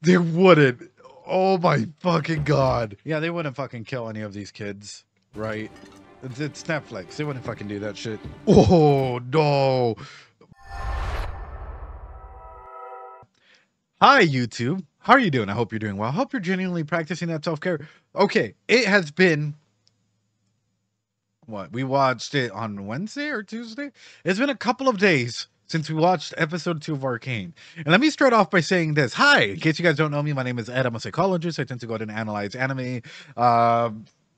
They wouldn't. Oh my fucking god. Yeah, they wouldn't fucking kill any of these kids, right? It's Netflix. They wouldn't fucking do that shit. Oh no. Hi, YouTube. How are you doing? I hope you're doing well. I hope you're genuinely practicing that self-care. Okay, it has been what? We watched it on Wednesday or Tuesday? It's been a couple of days since we watched episode 2 of Arcane. And let me start off by saying this. Hi, in case you guys don't know me, my name is Ed. I'm a psychologist. I tend to go out and analyze anime,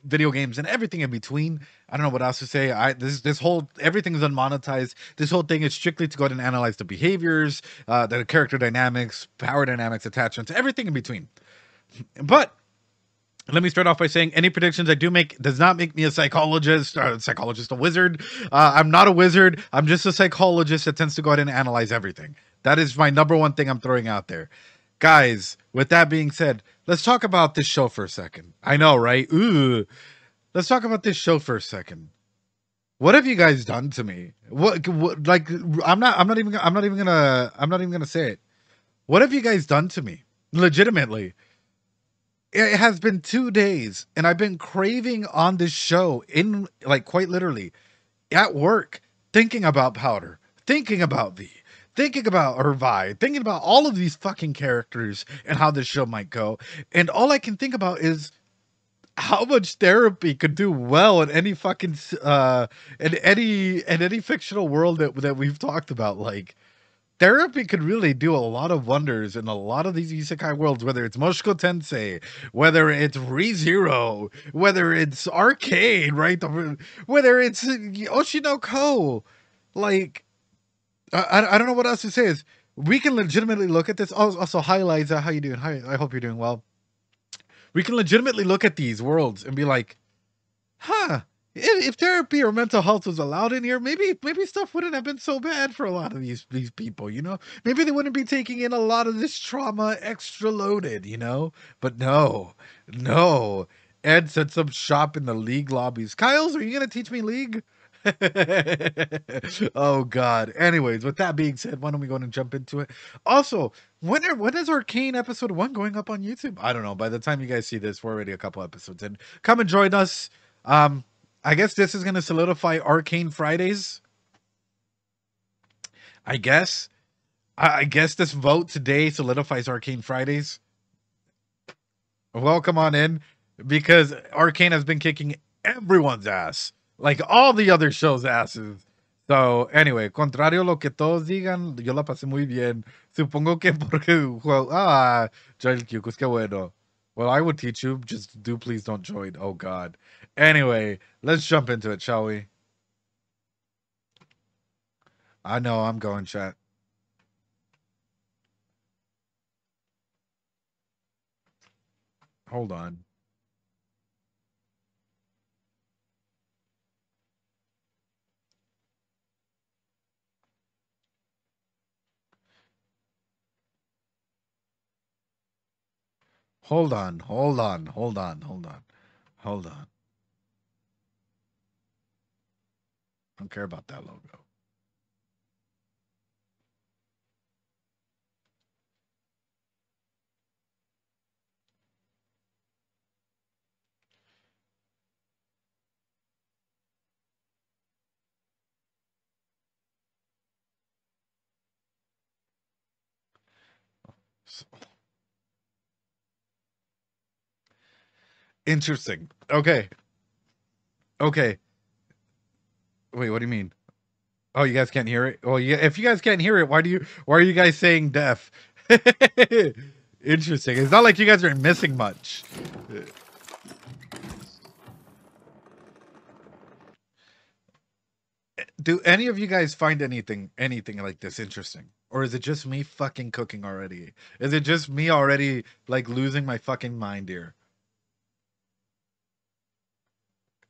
video games, and everything in between. I don't know what else to say. This whole everything is unmonetized. This whole thing is strictly to go out and analyze the behaviors, the character dynamics, power dynamics, attachments, everything in between. But let me start off by saying any predictions I do make does not make me a psychologist, a wizard. I'm not a wizard. I'm just a psychologist that tends to go ahead and analyze everything. That is my number one thing I'm throwing out there. Guys, with that being said, let's talk about this show for a second. I know, right? Ooh. Let's talk about this show for a second. What have you guys done to me? What like I'm not even gonna say it. What have you guys done to me? Legitimately. It has been 2 days and I've been craving on this show in like quite literally at work, thinking about Powder, thinking about V, thinking about Irvine, thinking about all of these fucking characters and how this show might go. And all I can think about is how much therapy could do well in any fucking in any fictional world that we've talked about. Like therapy could really do a lot of wonders in a lot of these isekai worlds, whether it's Moshiko Tensei, whether it's ReZero, whether it's Arcane, right? Whether it's Oshinoko. Like, I don't know what else to say. Is we can legitimately look at this. Also, hi, Liza. How you doing? Hi, I hope you're doing well. We can legitimately look at these worlds and be like, huh, if therapy or mental health was allowed in here, maybe stuff wouldn't have been so bad for a lot of these people, you know? Maybe they wouldn't be taking in a lot of this trauma extra loaded, you know? But no. Ed sets up shop in the League lobbies. Kyles, are you gonna teach me League? Oh god. Anyways, with that being said, why don't we go and jump into it? Also, when is Arcane episode 1 going up on YouTube? I don't know. By the time you guys see this, we're already a couple episodes in. Come and join us. I guess this is gonna solidify Arcane Fridays. I guess. I guess this vote today solidifies Arcane Fridays. Welcome on in, because Arcane has been kicking everyone's ass. Like all the other shows' asses. So, anyway, contrario a lo que todos digan, yo la pasé muy bien. Supongo que porque... Joel Cucos, qué bueno. Well, I would teach you. Just do please don't join. Oh, God. Anyway, let's jump into it, shall we? I know, I'm going, chat. Hold on. Hold on. Don't care about that logo. Interesting. Okay. Wait, what do you mean? Oh, you guys can't hear it? Well, yeah, if you guys can't hear it, why are you guys saying deaf? Interesting. It's not like you guys are missing much. Do any of you guys find anything like this interesting? Or is it just me fucking cooking already? Is it just me already like losing my fucking mind here?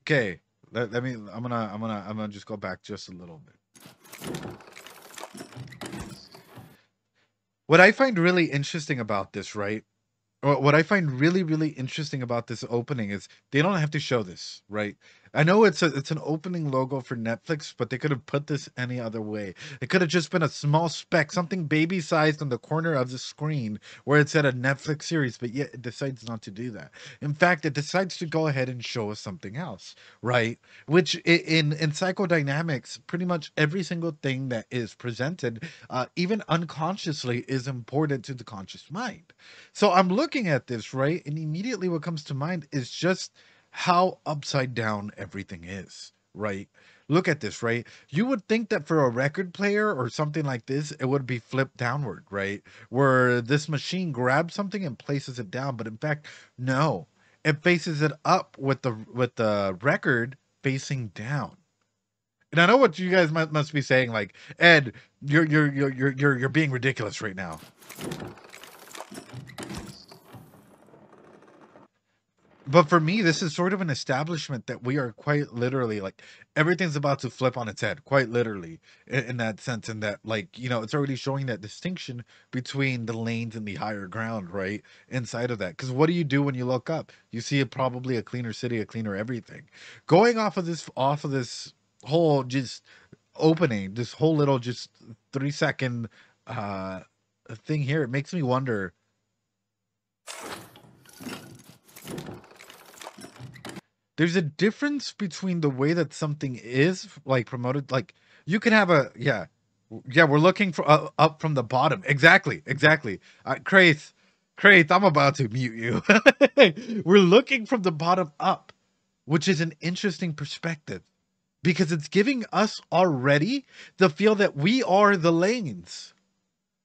Okay. Let me I'm gonna just go back just a little bit. What I find really interesting about this, right? What I find really, really interesting about this opening is they don't have to show this, right? I know it's an opening logo for Netflix, but they could have put this any other way. It could have just been a small speck, something baby sized on the corner of the screen where it said a Netflix series, but yet it decides not to do that. In fact, it decides to go ahead and show us something else, right? Which in psychodynamics, pretty much every single thing that is presented, even unconsciously, is important to the conscious mind. So I'm looking at this, right? And immediately what comes to mind is just how upside down everything is, right? Look at this, right? You would think that for a record player or something like this, it would be flipped downward, right? Where this machine grabs something and places it down, but in fact, no. It faces it up with the record facing down. And I know what you guys must be saying, like, Ed, you're being ridiculous right now. But for me, this is sort of an establishment that we are quite literally like everything's about to flip on its head, quite literally, in that sense. And that, like, it's already showing that distinction between the lanes and the higher ground, right? Inside of that. Because what do you do when you look up? You see probably a cleaner city, a cleaner everything. Going off of this whole just opening, this whole little just 3 second uh thing here, it makes me wonder. There's a difference between the way that something is like promoted. Like you can have a yeah. We're looking for up from the bottom. Exactly. Kraith, I'm about to mute you. We're looking from the bottom up, which is an interesting perspective because it's giving us already the feel that we are the lanes,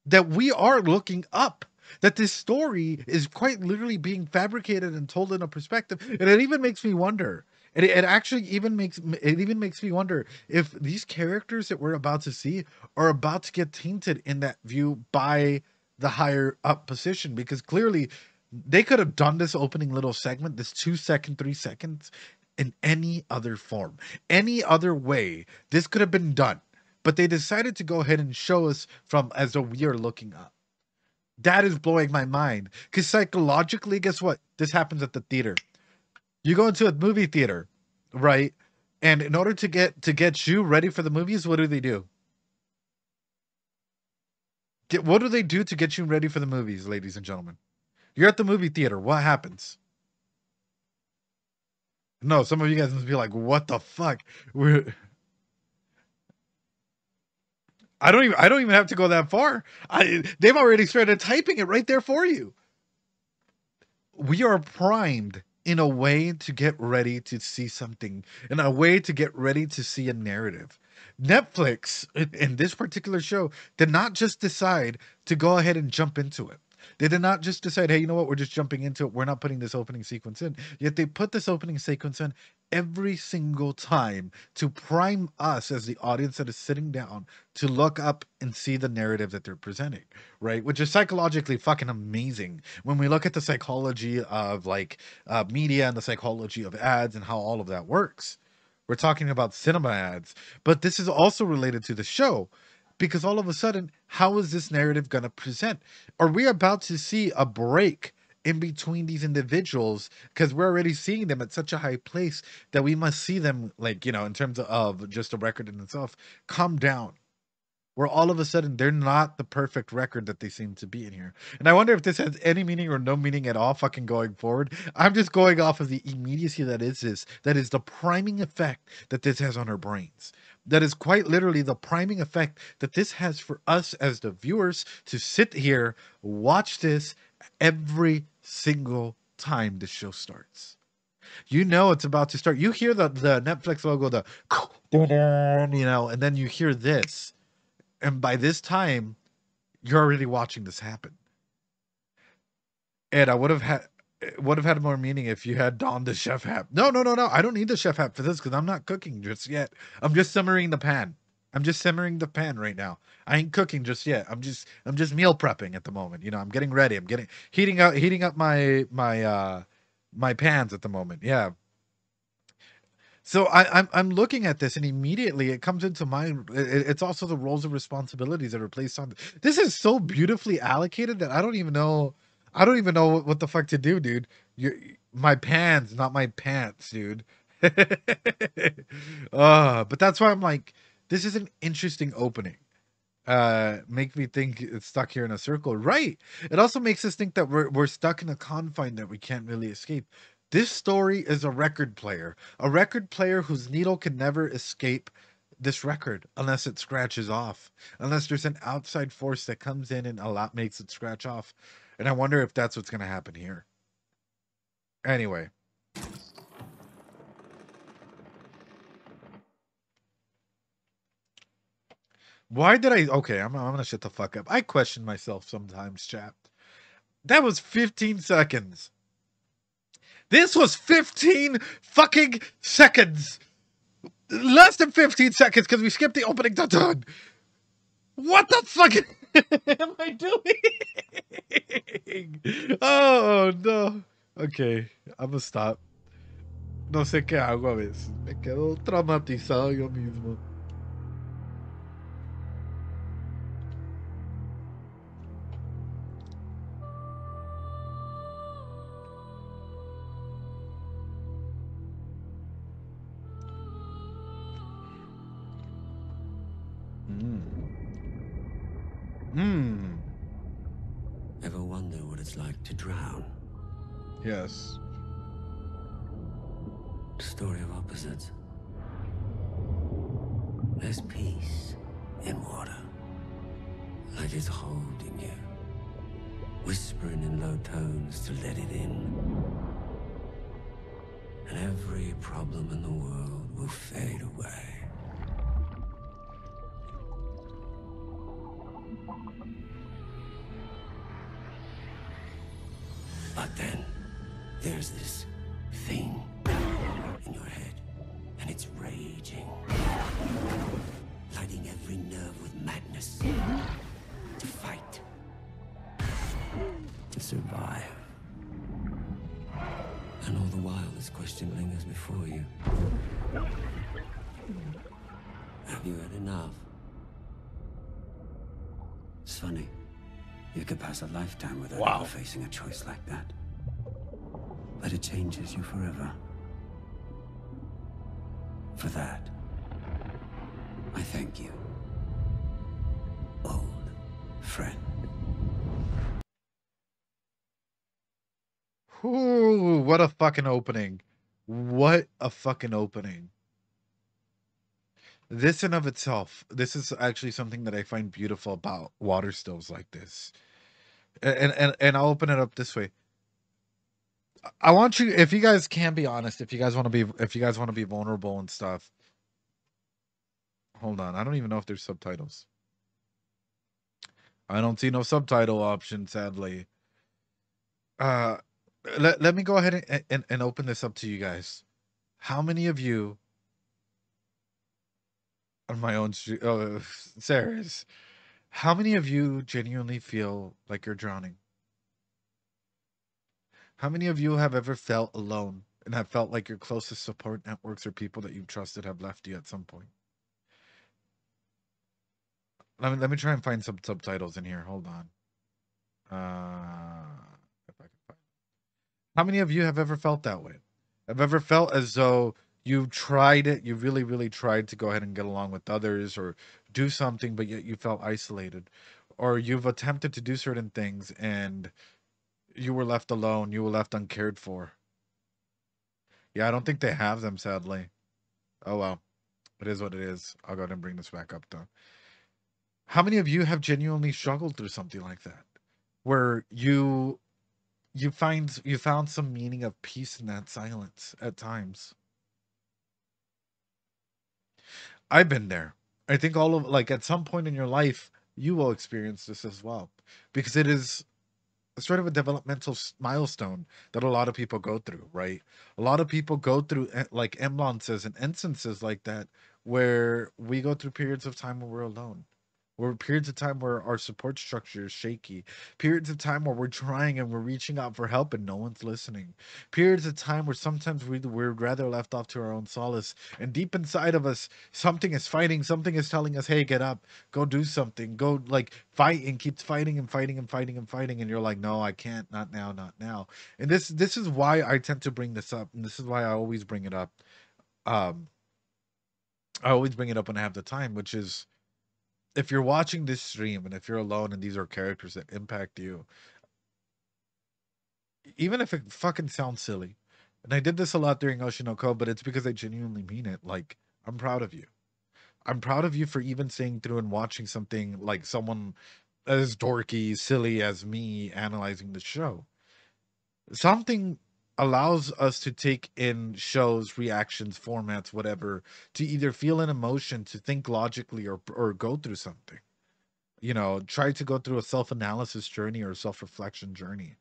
that we are looking up, that this story is quite literally being fabricated and told in a perspective. And it even makes me wonder, it actually even makes me wonder if these characters that we're about to see are about to get tainted in that view by the higher up position, because clearly they could have done this opening little segment, this 2 second 3 seconds, in any other form, any other way this could have been done, but they decided to go ahead and show us from as though we are looking up. That is blowing my mind. Because psychologically, guess what? This happens at the theater. You go into a movie theater, right? And in order to get you ready for the movies, what do they do? What do they do to get you ready for the movies, ladies and gentlemen? You're at the movie theater. What happens? No, some of you guys must be like, "What the fuck?" I don't even have to go that far. They've already started typing it right there for you. We are primed in a way to get ready to see something, in a way to get ready to see a narrative. Netflix, in this particular show, did not just decide to go ahead and jump into it. They did not just decide, hey, you know what, we're just jumping into it. We're not putting this opening sequence in. Yet they put this opening sequence in every single time to prime us as the audience that is sitting down to look up and see the narrative that they're presenting, right? Which is psychologically fucking amazing when we look at the psychology of like media and the psychology of ads and how all of that works. We're talking about cinema ads, but this is also related to the show because all of a sudden, how is this narrative going to present? Are we about to see a break in between these individuals? Because we're already seeing them at such a high place that we must see them, like, in terms of just a record in itself, come down. Where all of a sudden they're not the perfect record that they seem to be in here. And I wonder if this has any meaning or no meaning at all fucking going forward. I'm just going off of the immediacy that is this. That is the priming effect that this has on our brains. That is quite literally the priming effect that this has for us as the viewers to sit here, watch this every single time the show starts. You know it's about to start. You hear the Netflix logo, the and then you hear this. And by this time, you're already watching this happen. And I would have had more meaning if you had donned the chef hat. No. I don't need the chef hat for this because I'm not cooking just yet. I'm just simmering the pan. I'm just simmering the pan right now. I ain't cooking just yet. I'm just meal prepping at the moment. I'm getting ready. I'm getting heating up my pans at the moment. Yeah. So I'm looking at this and immediately it comes into mind. It's also the roles and responsibilities that are placed on. This is so beautifully allocated that I don't even know. I don't even know what the fuck to do, dude. My pants, not my pants, dude. But that's why I'm like, this is an interesting opening. Make me think it's stuck here in a circle. Right. It also makes us think that we're stuck in a confine that we can't really escape. This story is a record player whose needle can never escape this record unless it scratches off, unless there's an outside force that comes in and a lot makes it scratch off. And I wonder if that's what's going to happen here. Anyway. Why did I? Okay, I'm gonna shut the fuck up. I question myself sometimes, chat. That was 15 seconds. This was 15 fucking seconds. Less than 15 seconds because we skipped the opening. Dun. What the fuck am I doing? Oh no. Okay, I'm gonna stop. No sé qué hago a veces. Me quedo traumatizado yo mismo. Ever wonder what it's like to drown? Yes. Story of opposites. There's peace in water. Like it's holding you. Whispering in low tones to let it in. And every problem in the world will fade away. But then, there's this thing in your head, and it's raging. Lighting every nerve with madness. To fight. To survive. And all the while, this question lingers before you. Have you had enough? It's funny. You could pass a lifetime without ever facing a choice like that. But it changes you forever. For that, I thank you, old friend. Ooh, what a fucking opening. What a fucking opening. This in of itself, this is actually something that I find beautiful about water stills like this. And I'll open it up this way. I want you, if you guys can be honest, if you guys want to be vulnerable and stuff. Hold on, I don't even know if there's subtitles. I don't see no subtitle option, sadly. Let me go ahead and open this up to you guys. How many of you on my own Sarah's, how many of you genuinely feel like you're drowning? How many of you have ever felt alone and have felt like your closest support networks or people that you've trusted have left you at some point? Let me try and find some subtitles in here. Hold on. If I can find. How many of you have ever felt that way? Have ever felt as though you tried it, you really, really tried to go ahead and get along with others or do something, but yet you felt isolated, or you've attempted to do certain things and you were left alone, you were left uncared for? Yeah, I don't think they have them, sadly. Oh well, it is what it is. I'll go ahead and bring this back up though. How many of you have genuinely struggled through something like that, where you found some meaning of peace in that silence at times? I've been there. I think all of, like, at some point in your life you will experience this as well, because it is sort of a developmental milestone that a lot of people go through, right? A lot of people go through like emblances and instances like that, where we go through periods of time where we're alone. Or periods of time where our support structure is shaky. Periods of time where we're trying and we're reaching out for help and no one's listening. Periods of time where sometimes we're rather left off to our own solace. And deep inside of us, something is fighting. Something is telling us, hey, get up, go do something, go like fight, and keeps fighting and fighting and fighting and fighting. And you're like, no, I can't, not now, not now. And this is why I tend to bring this up. And this is why I always bring it up Um, I always bring it up when I have the time, which is if you're watching this stream and if you're alone and these are characters that impact you, even if it fucking sounds silly, and I did this a lot during Oshinoko, but it's because I genuinely mean it. Like, I'm proud of you. I'm proud of you for even staying through and watching something like someone as dorky, silly as me analyzing the show. Something allows us to take in shows, reactions, formats, whatever, to either feel an emotion, to think logically, or go through something. You know, try to go through a self-analysis journey or a self-reflection journey.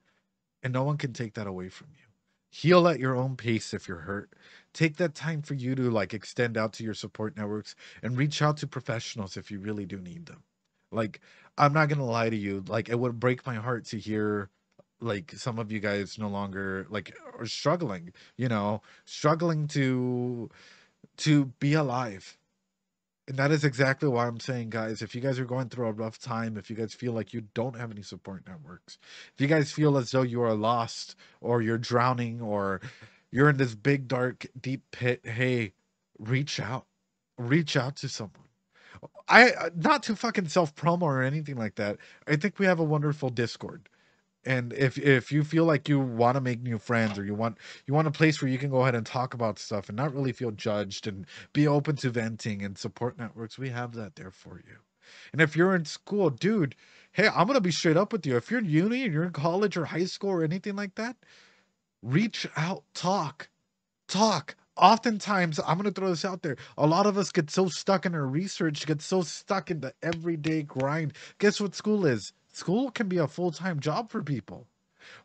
And no one can take that away from you. Heal at your own pace if you're hurt. Take that time for you to like extend out to your support networks and reach out to professionals if you really do need them. Like, I'm not gonna lie to you, like it would break my heart to hear like some of you guys no longer like are struggling, you know, struggling to be alive. And that is exactly why I'm saying, guys, if you guys are going through a rough time, if you guys feel like you don't have any support networks, if you guys feel as though you are lost or you're drowning or you're in this big, dark, deep pit, hey, reach out. Reach out to someone. Not to fucking self promo or anything like that. I think we have a wonderful Discord. And if you feel like you want to make new friends or you want a place where you can go ahead and talk about stuff and not really feel judged and be open to venting and support networks, we have that there for you. And if you're in school, dude, hey, I'm gonna be straight up with you. If you're in uni and you're in college or high school or anything like that, reach out, talk. Oftentimes, I'm gonna throw this out there. A lot of us get so stuck in our research, get so stuck in the everyday grind. Guess what school is? School can be a full-time job for people.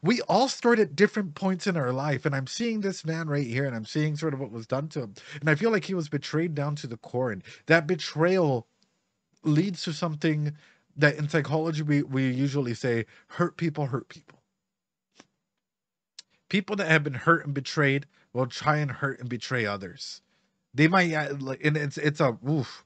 We all start at different points in our life, and I'm seeing this man right here, and I'm seeing sort of what was done to him, and I feel like he was betrayed down to the core, and that betrayal leads to something that in psychology we usually say hurt people hurt people. People that have been hurt and betrayed will try and hurt and betray others. They might like, and it's a oof.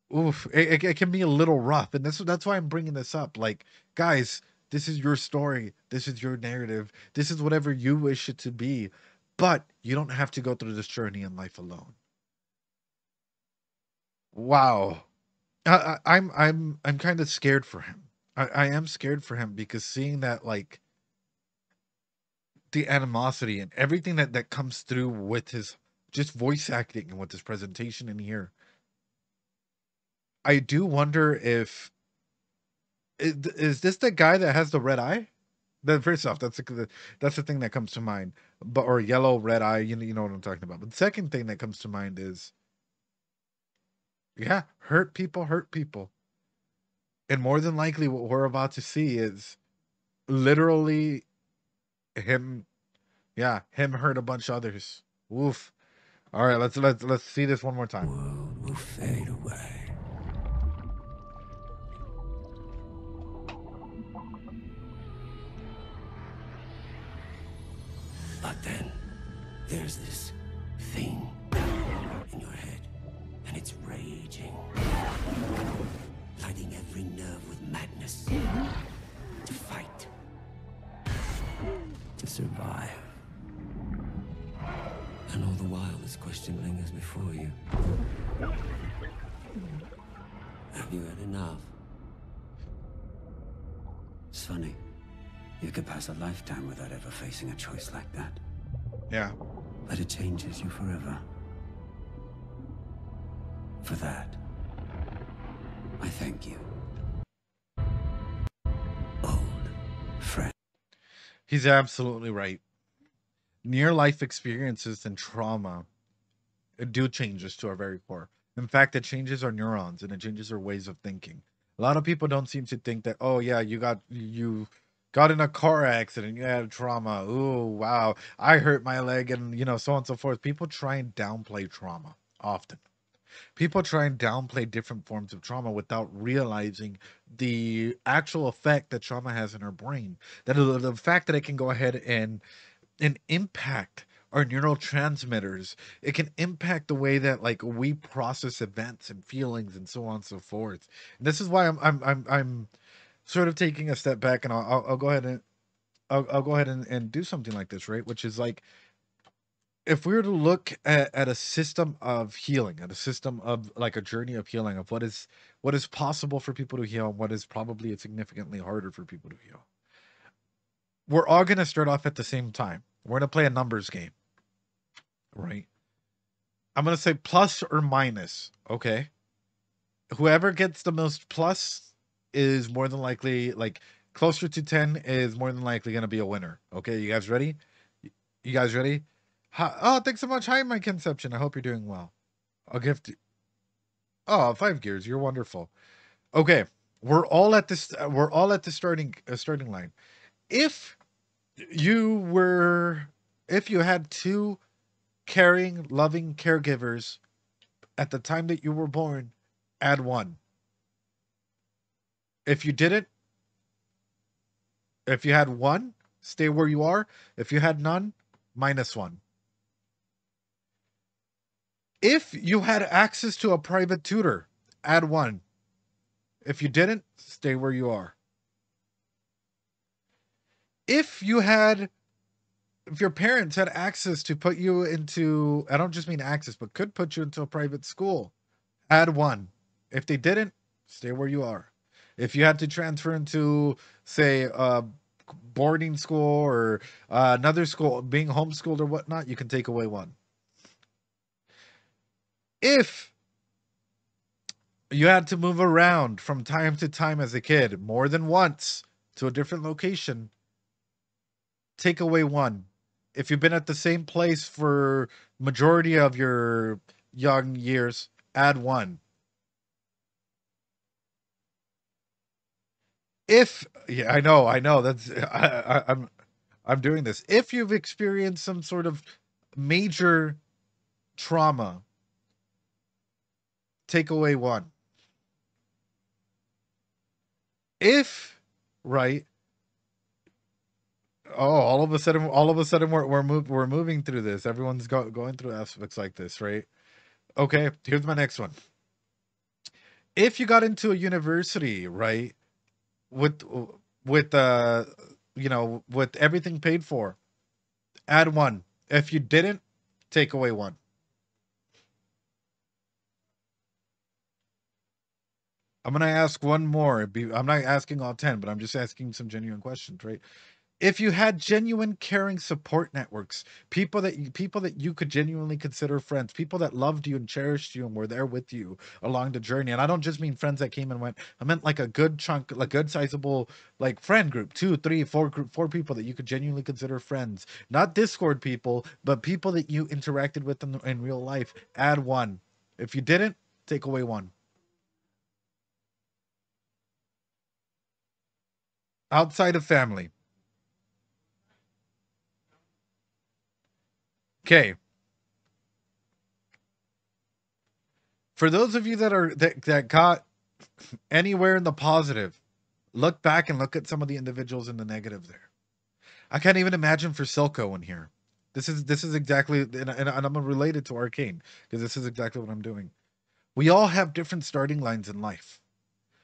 It can be a little rough, and that's why I'm bringing this up. Like, guys, this is your story. This is your narrative. This is whatever you wish it to be, but you don't have to go through this journey in life alone. Wow, I'm kind of scared for him. I am scared for him because seeing that like the animosity and everything that comes through with his just voice acting and with his presentation in here, I do wonder if is this the guy that has the red eye? Then first off, that's the thing that comes to mind. But or yellow red eye, you know what I'm talking about. But the second thing that comes to mind is yeah, hurt people. And more than likely what we're about to see is literally him him hurt a bunch of others. Woof. All right, let's see this one more time. World will fade away. But then there's this thing in your head, and it's raging, lighting every nerve with madness. To fight, to survive. And all the while, this question lingers before you. Have you had enough? It's funny. You could pass a lifetime without ever facing a choice like that. Yeah. But it changes you forever. For that, I thank you. Old friend. He's absolutely right. Near life experiences and trauma do change us to our very core. In fact, it changes our neurons and it changes our ways of thinking. A lot of people don't seem to think that, oh yeah, you got in a car accident, you had trauma. Ooh, wow. I hurt my leg and so on and so forth. People try and downplay trauma often. People try and downplay different forms of trauma without realizing the actual effect that trauma has in our brain. That the fact that it can go ahead and impact our neurotransmitters. It can impact the way that like we process events and feelings and so on and so forth. And this is why I'm sort of taking a step back, and I'll go ahead and I'll go ahead and do something like this, right? Which is like if we were to look at a system of healing, at a system of like a journey of healing, of what is possible for people to heal and what is probably significantly harder for people to heal, we're all going to start off at the same time. We're going to play a numbers game, right? I'm going to say plus or minus, okay? Whoever gets the most plus is more than likely, like closer to 10 is more than likely going to be a winner. Okay, you guys ready? You guys ready? Hi, oh, thanks so much. Hi, my conception. I hope you're doing well. I'll give to, oh, 5 gears. You're wonderful. Okay, we're all at this. We're all at the starting line. If you were, if you had two caring, loving caregivers at the time that you were born, add one. If you didn't, if you had one, stay where you are. If you had none, minus one. If you had access to a private tutor, add one. If you didn't, stay where you are. If you had, if your parents had access to put you into, I don't just mean access, but could put you into a private school, add one. If they didn't, stay where you are. If you had to transfer into, say, boarding school or another school, being homeschooled or whatnot, you can take away one. If you had to move around from time to time as a kid, more than once to a different location, take away one. If you've been at the same place for majority of your young years, add one. If yeah, I know that's I'm doing this. If you've experienced some sort of major trauma, take away one. If right, oh, all of a sudden, we're moving through this. Everyone's going through aspects like this, right? Okay, here's my next one. If you got into a university, right, with with you know, with everything paid for, add one. If you didn't, take away one. I'm gonna ask one more. I'm not asking all 10, but I'm just asking some genuine questions, right? If you had genuine caring support networks, people that you could genuinely consider friends, people that loved you and cherished you and were there with you along the journey, and I don't just mean friends that came and went. I meant like a good chunk, like good sizable like friend group, two, three, four people that you could genuinely consider friends, not Discord people, but people that you interacted with in real life. Add one. If you didn't, take away one. Outside of family. Okay. For those of you that got anywhere in the positive, look back and look at some of the individuals in the negative there. I can't even imagine for Silco in here. This is exactly, and I'm related to Arcane because this is exactly what I'm doing. We all have different starting lines in life.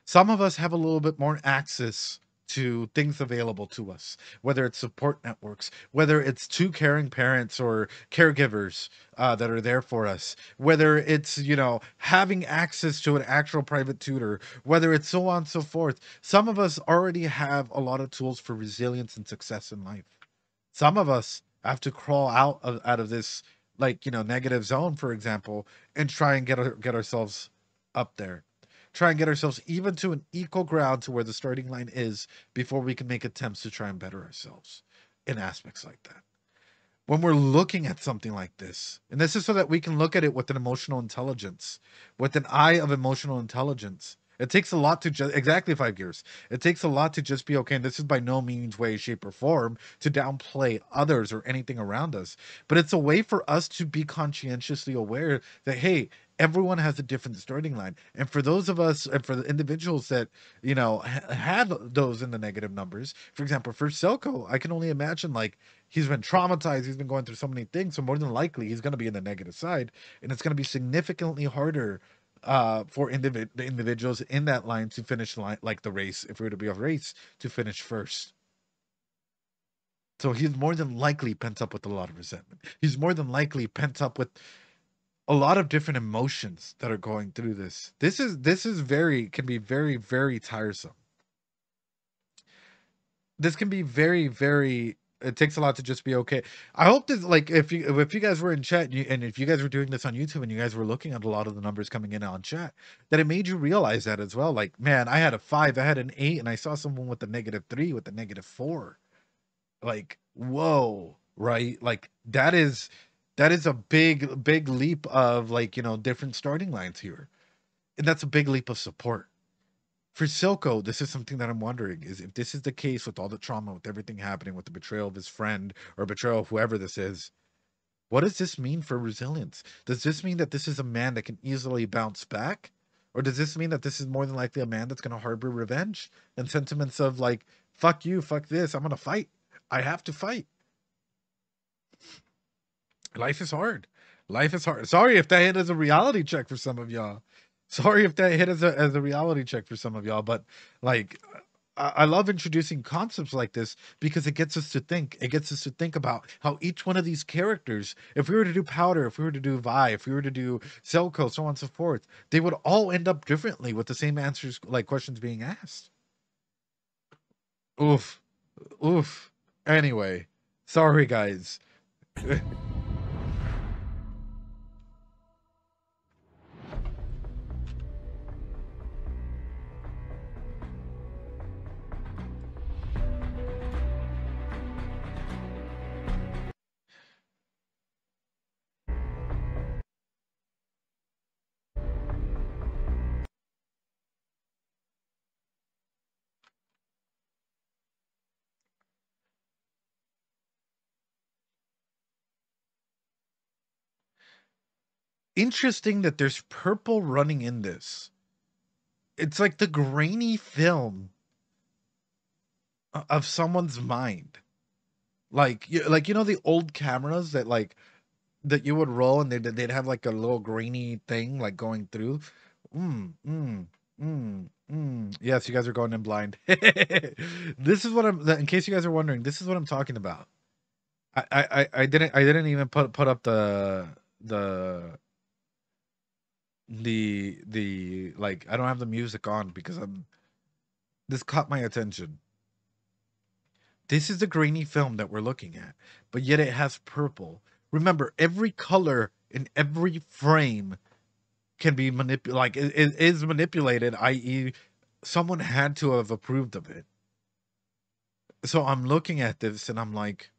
Some of us have a little bit more access to things available to us, whether it's support networks, whether it's two caring parents or caregivers that are there for us, whether it's, you know, having access to an actual private tutor, whether it's so on and so forth. Some of us already have a lot of tools for resilience and success in life. Some of us have to crawl out of this, like, you know, negative zone, for example, and try and get ourselves up there, try and get ourselves even to an equal ground to where the starting line is before we can make attempts to try and better ourselves in aspects like that. When we're looking at something like this, and this is so that we can look at it with an emotional intelligence, with an eye of emotional intelligence. It takes a lot to just, exactly 5 years. It takes a lot to just be okay. And this is by no means, way, shape, or form to downplay others or anything around us, but it's a way for us to be conscientiously aware that, hey, everyone has a different starting line. And for those of us, and for the individuals that, you know, had those in the negative numbers, for example, for Silco, I can only imagine, like, he's been traumatized, he's been going through so many things, so more than likely he's going to be in the negative side, and it's going to be significantly harder for the individuals in that line to finish line, like the race, if we were to be a race, to finish first. So he's more than likely pent up with a lot of resentment. He's more than likely pent up with a lot of different emotions that are going through this. This is very can be very, very tiresome. This can be very, very, it takes a lot to just be okay. I hope this, like, if you guys were in chat and if you guys were doing this on YouTube and you guys were looking at a lot of the numbers coming in on chat, that it made you realize that as well. Like, man, I had a 5, I had an 8, and I saw someone with a -3, with a -4. Like, whoa, right? Like that is a big leap of, like, different starting lines here. And that's a big leap of support. For Silco, this is something that I'm wondering, is if this is the case with all the trauma, with everything happening, with the betrayal of his friend or betrayal of whoever this is, what does this mean for resilience? Does this mean that this is a man that can easily bounce back? Or does this mean that this is more than likely a man that's going to harbor revenge and sentiments of, like, fuck you, fuck this, I'm going to fight. I have to fight. Life is hard. Life is hard. Sorry if that hit as a reality check for some of y'all. Sorry if that hit as a reality check for some of y'all, but, like, I love introducing concepts like this because it gets us to think. It gets us to think about how each one of these characters, if we were to do Powder, if we were to do Vi, if we were to do Silco, so on and so forth, they would all end up differently with the same answers, like questions being asked. Oof. Oof. Anyway, sorry guys. Interesting that there's purple running in this. It's like the grainy film of someone's mind. Like, the old cameras that, like, that you would roll and they'd have like a little grainy thing like going through. Mm, mm, Yes, you guys are going in blind. This is what in case you guys are wondering, this is what I'm talking about. I didn't even put up the like, I don't have the music on because this caught my attention. This is the grainy film that we're looking at, but yet it has purple. Remember, every color in every frame can be like, it is manipulated, i.e., someone had to have approved of it. So I'm looking at this and I'm like,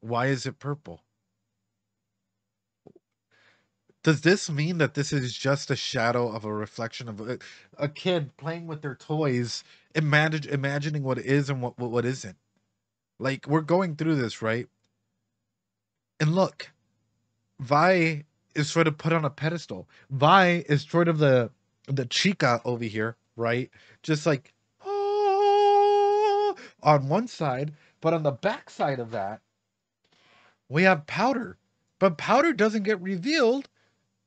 why is it purple? Does this mean that this is just a shadow of a reflection of a kid playing with their toys, imagining what is and what isn't? Like, we're going through this, right? And look, Vi is sort of put on a pedestal. Vi is sort of the chica over here, right? Just like, oh, on one side, but on the back side of that, we have Powder. But Powder doesn't get revealed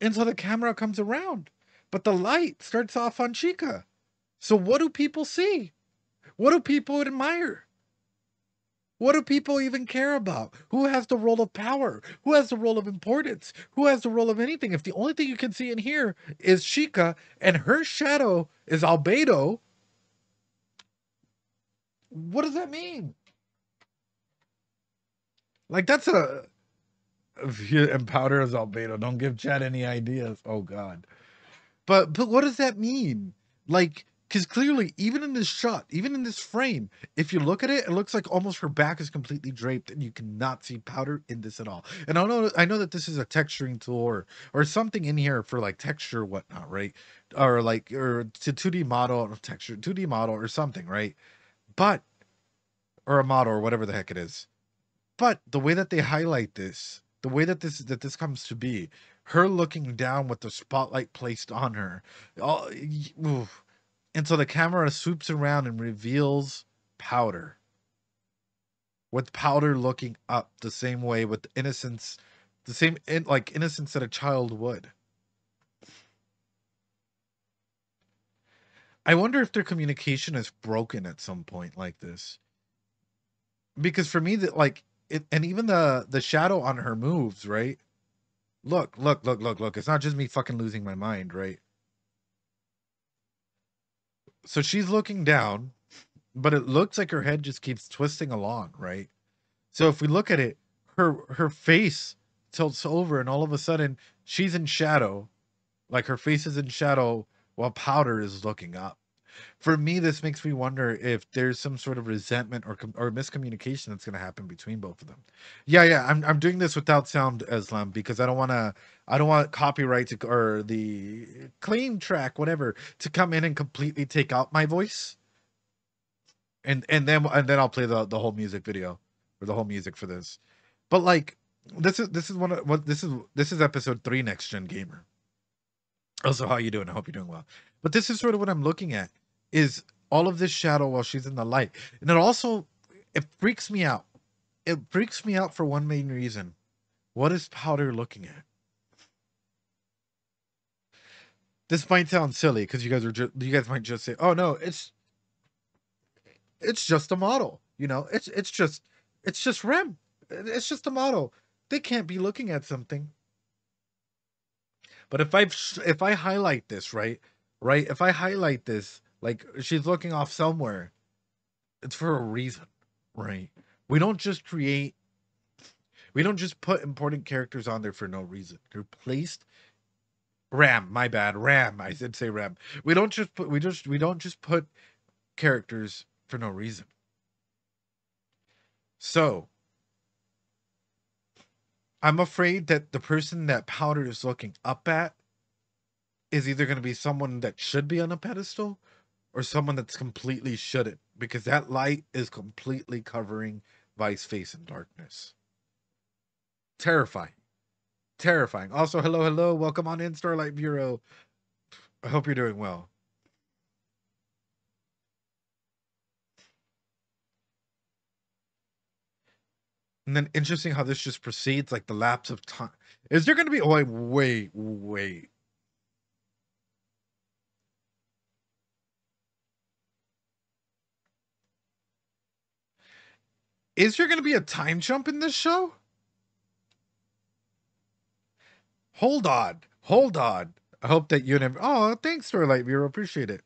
until the camera comes around. But the light starts off on Chica. So what do people see? What do people admire? What do people even care about? Who has the role of power? Who has the role of importance? Who has the role of anything? If the only thing you can see in here is Chica and her shadow is Albedo, what does that mean? Like, that's and Powder is Albedo. Don't give Chad any ideas. Oh God. But what does that mean? Like, because clearly, even in this shot, even in this frame, if you look at it, it looks like almost her back is completely draped, and you cannot see Powder in this at all. And I know that this is a texturing tool or something in here for, like, texture or whatnot, right? Or like, or to 2D model or texture, 2D model or something, right? But or a model or whatever the heck it is. But the way that they highlight this, the way that this comes to be, her looking down with the spotlight placed on her, all, oof. And so the camera swoops around and reveals Powder, with Powder looking up the same way, with innocence, the same like innocence that a child would. I wonder if their communication is broken at some point like this. because for me that like it, and even the shadow on her moves, right? Look, look, look, look, look. It's not just me fucking losing my mind, right? So she's looking down, but it looks like her head just keeps twisting along, right? So if we look at it, her face tilts over, and all of a sudden she's in shadow, like her face is in shadow while Powder is looking up. For me, this makes me wonder if there's some sort of resentment or miscommunication that's going to happen between both of them. Yeah, yeah, I'm doing this without sound, Islam, because I don't want copyright to, or the clean track, whatever, to come in and completely take out my voice, and then I'll play the whole music video or the whole music for this. But like, this is one of what this is episode 3, Next Gen Gamer. Also, how you doing? I hope you're doing well. But this is sort of what I'm looking at, is all of this shadow while she's in the light. And it also, it freaks me out. It freaks me out for one main reason. What is Powder looking at? This might sound silly because you guys might just say, "Oh no, it's just a model." You know, it's just REM. It's just a model. They can't be looking at something. But if I highlight this, right, if I highlight this, like she's looking off somewhere, it's for a reason, right? We don't just create, we don't just put important characters on there for no reason. They're placed. Ram, my bad, Ram. I did say Ram. We don't just put characters for no reason. So I'm afraid that the person that Powder is looking up at is either going to be someone that should be on a pedestal or someone that's completely shouldn't, because that light is completely covering Vice's face in darkness. Terrifying. Terrifying. Also, hello, hello. Welcome on in, Starlight Bureau. I hope you're doing well. And then interesting how this just proceeds, like the lapse of time. Is there going to be, oh, wait. Is there going to be a time jump in this show? Hold on. Hold on. I hope that you never. Oh, thanks, Starlight Bureau. Appreciate it.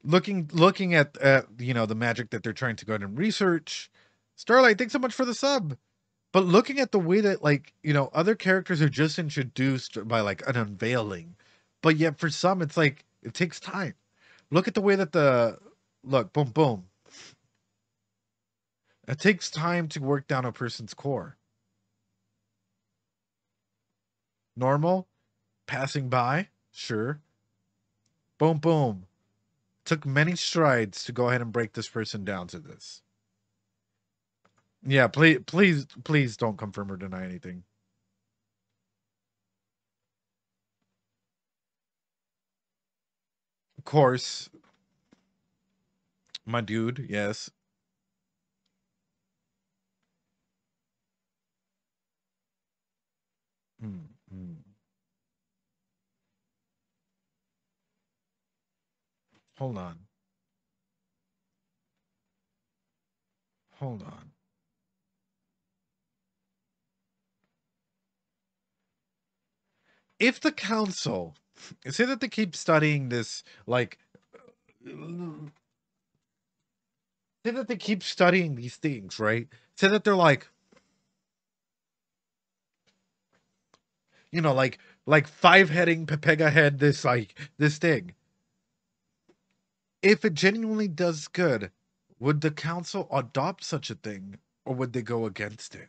Looking at you know, the magic that they're trying to go ahead and research. Starlight, thanks so much for the sub. But looking at the way that, like, you know, other characters are just introduced by like an unveiling, but yet for some it's like it takes time. Look at the way that the look, boom, boom. It takes time to work down a person's core. Normal, passing by, sure. Boom, boom. Took many strides to go ahead and break this person down to this. Yeah, please don't confirm or deny anything. Of course, my dude, yes. Mm, mm. Hold on. Hold on. If the council say that they keep studying this, like, say that they keep studying these things, right? Say that they're like, you know, like five heading Pepega head this, like this thing. If it genuinely does good, would the council adopt such a thing, or would they go against it?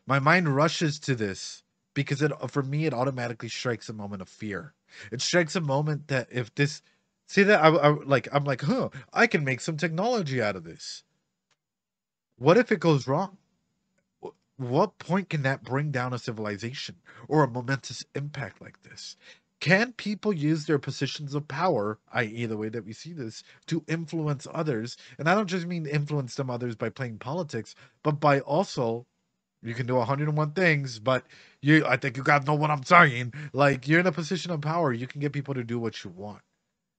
My mind rushes to this because it, for me, it automatically strikes a moment of fear. It strikes a moment that if this, see that I'm like, huh, I can make some technology out of this. What if it goes wrong? What point can that bring down a civilization or a momentous impact like this? Can people use their positions of power, i.e., the way that we see this, to influence others? And I don't just mean influence them others by playing politics, but by also, you can do 101 things, but I think you guys know what I'm saying. Like, you're in a position of power, you can get people to do what you want.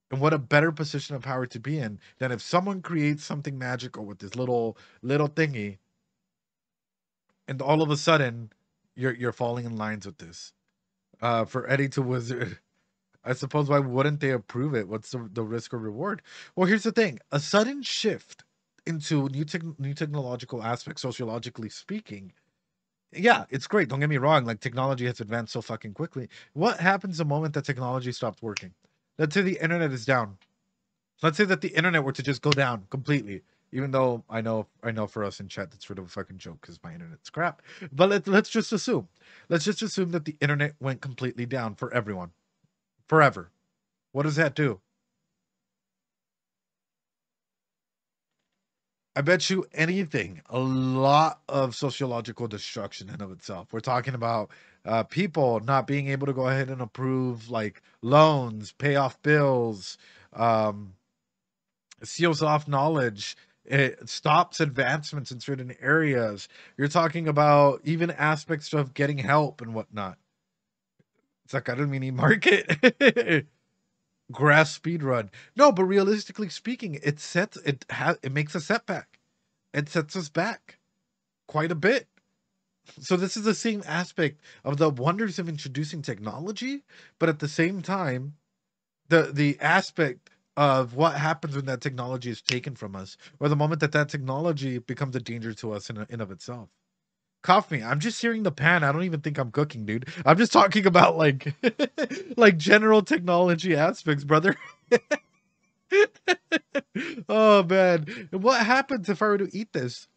And what a better position of power to be in than if someone creates something magical with this little thingy, and all of a sudden you're falling in lines with this. For Eddie to Wizard, I suppose why wouldn't they approve it? What's the risk or reward? Well, here's the thing: a sudden shift into new technological aspects, sociologically speaking. Yeah, it's great. Don't get me wrong. Like, technology has advanced so fucking quickly. What happens the moment that technology stops working? Let's say the internet is down. Let's say that the internet were to just go down completely. Even though I know for us in chat that's sort of a fucking joke because my internet's crap. But let's just assume. Let's just assume that the internet went completely down for everyone. Forever. What does that do? I bet you anything, a lot of sociological destruction in of itself. We're talking about people not being able to go ahead and approve like loans, pay off bills, seals off knowledge. It stops advancements in certain areas. You're talking about even aspects of getting help and whatnot. It's like, I don't mean market. Grass speed run. No, but realistically speaking, it makes a setback. It sets us back quite a bit. So this is the same aspect of the wonders of introducing technology, but at the same time, the aspect of what happens when that technology is taken from us, or the moment that technology becomes a danger to us in of itself. Coughme, I'm just searing the pan. I don't even think I'm cooking, dude. I'm just talking about like like general technology aspects, brother. Oh man. What happens if I were to eat this?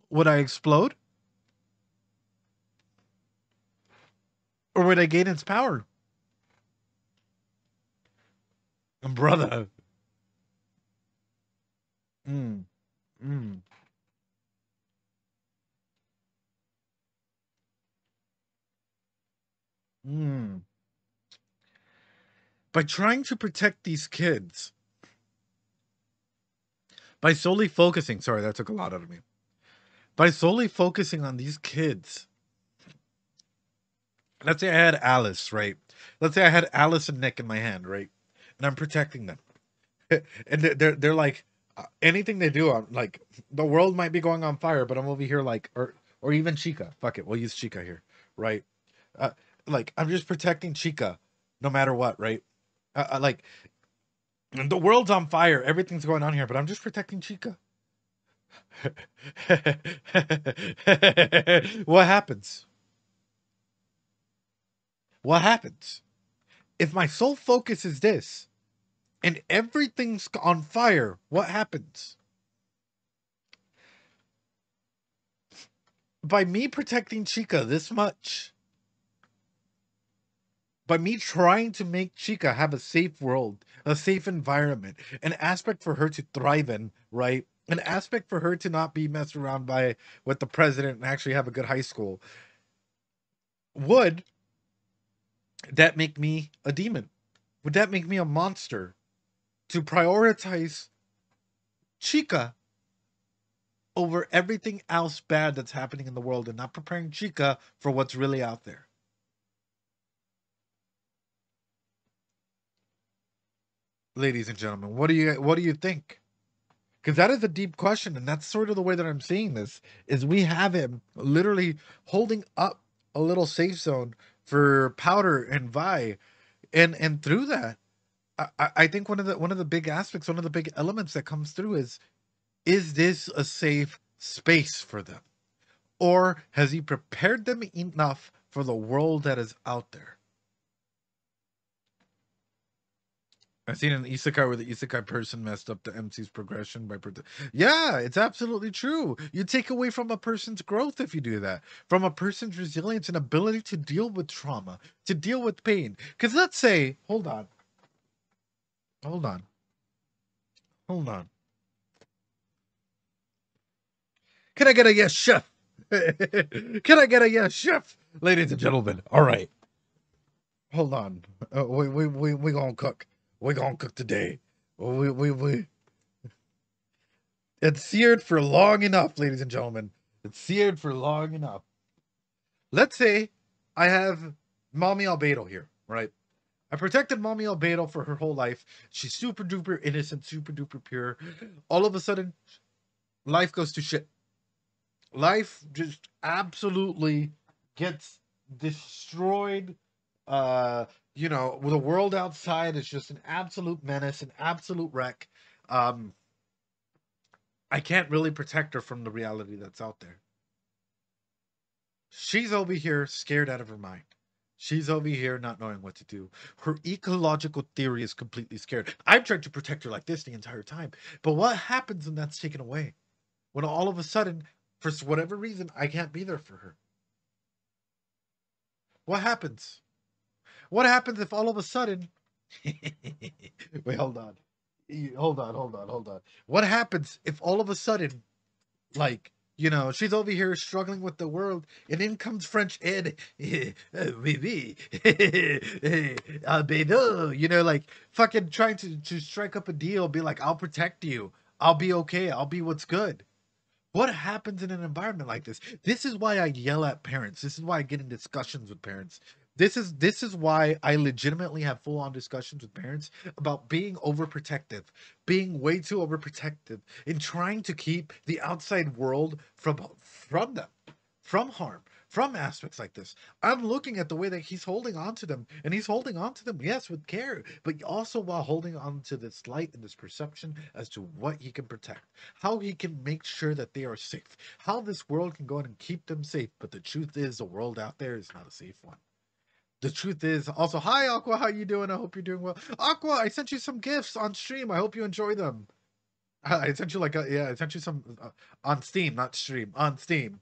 Would I explode? Or would I gain its power? Brother. Mm. Mm. Mm. By trying to protect these kids, by solely focusing, sorry, that took a lot out of me. By solely focusing on these kids, let's say I had Alice, right? Let's say I had Alice and Nick in my hand, right? And I'm protecting them. And they're like, anything they do, I'm like, the world might be going on fire, but I'm over here like, or even Chica. Fuck it, we'll use Chica here, right? Uh, like, I'm just protecting Chica, no matter what, right? Like, the world's on fire, everything's going on here, but I'm just protecting Chica. What happens? What happens? If my sole focus is this, and everything's on fire, what happens? By me protecting Chica this much, by me trying to make Chica have a safe world, a safe environment, an aspect for her to thrive in, right? An aspect for her to not be messed around by with the president and actually have a good high school. Would that make me a demon? Would that make me a monster? To prioritize Chica over everything else bad that's happening in the world and not preparing Chica for what's really out there. Ladies and gentlemen, what do you think? Because that is a deep question, and that's sort of the way that I'm seeing this. Is we have him literally holding up a little safe zone for Powder and Vi, and through that, I think one of the big aspects, one of the big elements that comes through is this a safe space for them? Or has he prepared them enough for the world that is out there? I've seen an isekai where the isekai person messed up the MC's progression by... Yeah, it's absolutely true. You take away from a person's growth if you do that. From a person's resilience and ability to deal with trauma, to deal with pain. Because let's say... Hold on. Hold on. Hold on. Can I get a yes, chef? Can I get a yes, chef? Ladies and gentlemen, all right. Hold on. We gonna cook. We gonna cook today. We. It's seared for long enough, ladies and gentlemen. It's seared for long enough. Let's say I have Mommy Albedo here, right? I protected mommy Albedo for her whole life. She's super duper innocent, super duper pure. All of a sudden, life goes to shit. Life just absolutely gets destroyed. Uh, the world outside is just an absolute menace, an absolute wreck. Um, I can't really protect her from the reality that's out there. She's over here scared out of her mind. She's over here not knowing what to do. Her ecological theory is completely scared. I've tried to protect her like this the entire time. But what happens when that's taken away? When all of a sudden, for whatever reason, I can't be there for her. What happens? What happens if all of a sudden... Wait, hold on. Hold on. What happens if all of a sudden, like, she's over here struggling with the world, and in comes French Ed. Oui, oui. Albedo, like, fucking trying to strike up a deal, be like, I'll protect you. I'll be okay. I'll be what's good. What happens in an environment like this? This is why I yell at parents. This is why I get in discussions with parents. This is why I legitimately have full-on discussions with parents about being overprotective, being way too overprotective, and trying to keep the outside world from them, from harm, from aspects like this. I'm looking at the way that he's holding on to them, and he's holding on to them, yes, with care, but also while holding on to this light and this perception as to what he can protect, how he can make sure that they are safe, how this world can go in and keep them safe. But the truth is, the world out there is not a safe one. The truth is also, hi Aqua, how you doing? I hope you're doing well. Aqua, I sent you some gifts on stream. I hope you enjoy them. I sent you I sent you some on Steam, not stream, on Steam.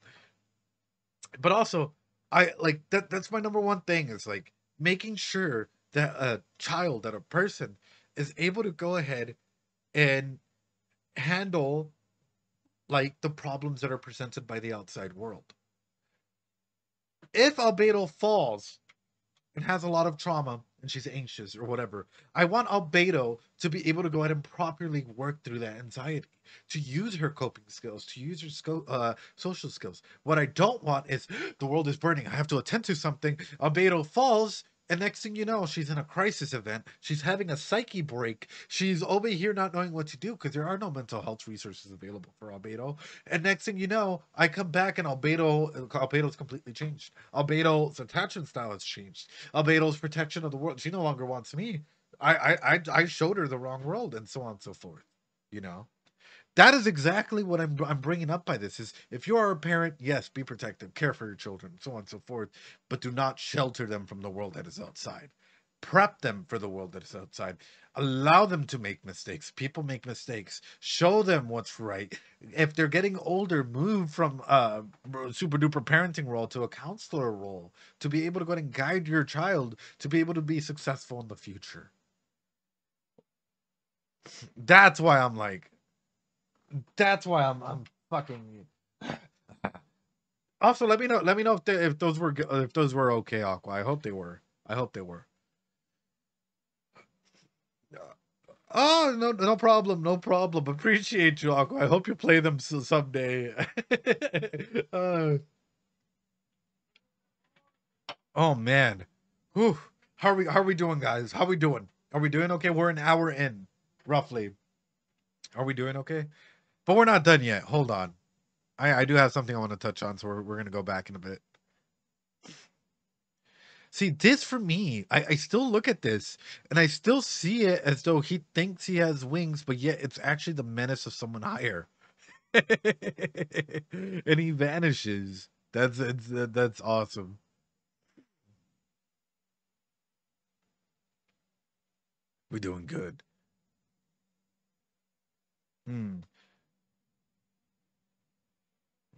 But also, I like that's my number one thing is like making sure that a child, that a person is able to go ahead and handle like the problems that are presented by the outside world. If Albedo falls and has a lot of trauma and she's anxious or whatever, I want Albedo to be able to go ahead and properly work through that anxiety, to use her coping skills, to use her social skills. What I don't want is the world is burning, I have to attend to something, Albedo falls, and next thing you know, she's in a crisis event. She's having a psyche break. She's over here not knowing what to do because there are no mental health resources available for Albedo. And next thing you know, I come back and Albedo's completely changed. Albedo's attachment style has changed. Albedo's protection of the world. She no longer wants me. I showed her the wrong world, and so on and so forth. That is exactly what I'm bringing up by this is if you are a parent, yes, be protective, care for your children, so on and so forth, but do not shelter them from the world that is outside. Prep them for the world that is outside. Allow them to make mistakes. People make mistakes. Show them what's right. If they're getting older, move from super duper parenting role to a counselor role to be able to go and guide your child to be able to be successful in the future. That's why I'm fucking. Also, let me know if those were okay, Aqua. I hope they were. Oh, no problem, Appreciate you, Aqua. I hope you play them someday. Oh man, whew. How are we doing, guys? How are we doing? Are we doing okay? We're an hour in, roughly. Are we doing okay? But we're not done yet. Hold on. I do have something I want to touch on, so we're going to go back in a bit. See, this for me, I still look at this, and I still see it as though he thinks he has wings, but yet it's actually the menace of someone higher. And he vanishes. That's awesome. We're doing good.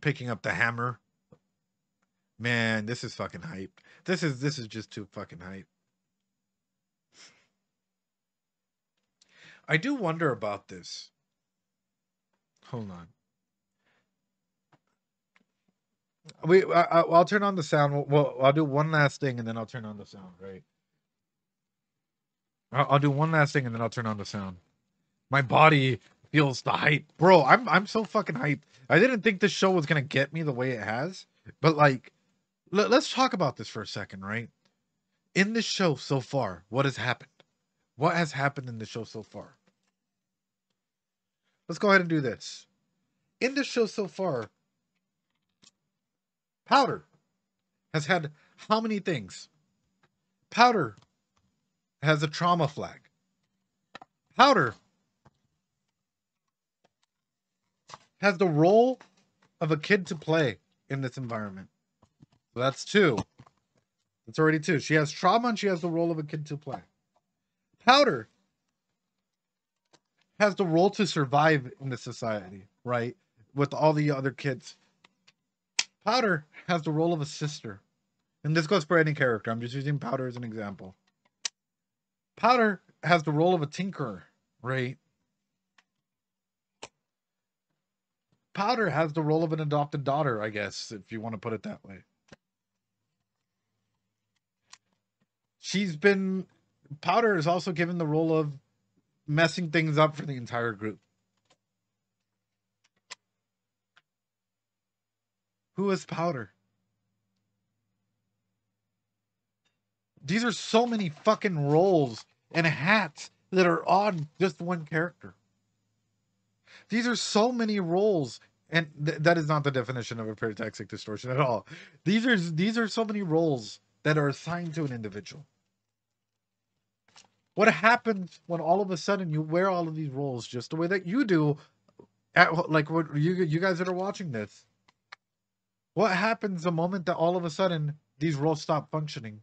Picking up the hammer. Man, this is fucking hype. This is just too fucking hype. I do wonder about this. Hold on. I'll turn on the sound. Well, I'll do one last thing and then I'll turn on the sound, right? I'll do one last thing and then I'll turn on the sound. My body feels the hype. Bro, I'm so fucking hyped. I didn't think this show was gonna get me the way it has. But like, let's talk about this for a second, right? In the show so far, what has happened? What has happened in the show so far? Let's go ahead and do this. In the show so far, Powder has had how many things? Powder has a trauma flag. Powder has the role of a kid to play in this environment. So that's 2. That's already 2. She has trauma and she has the role of a kid to play. Powder has the role to survive in the society, right? With all the other kids. Powder has the role of a sister. And this goes for any character. I'm just using Powder as an example. Powder has the role of a tinkerer, right? Powder has the role of an adopted daughter, I guess, if you want to put it that way. Powder is also given the role of messing things up for the entire group. Who is Powder? These are so many fucking roles and hats that are on just one character. These are so many roles, and that is not the definition of a paradoxic distortion at all. These are so many roles that are assigned to an individual. What happens when all of a sudden you wear all of these roles just the way that you do, like what you guys that are watching this? What happens the moment that all of a sudden these roles stop functioning?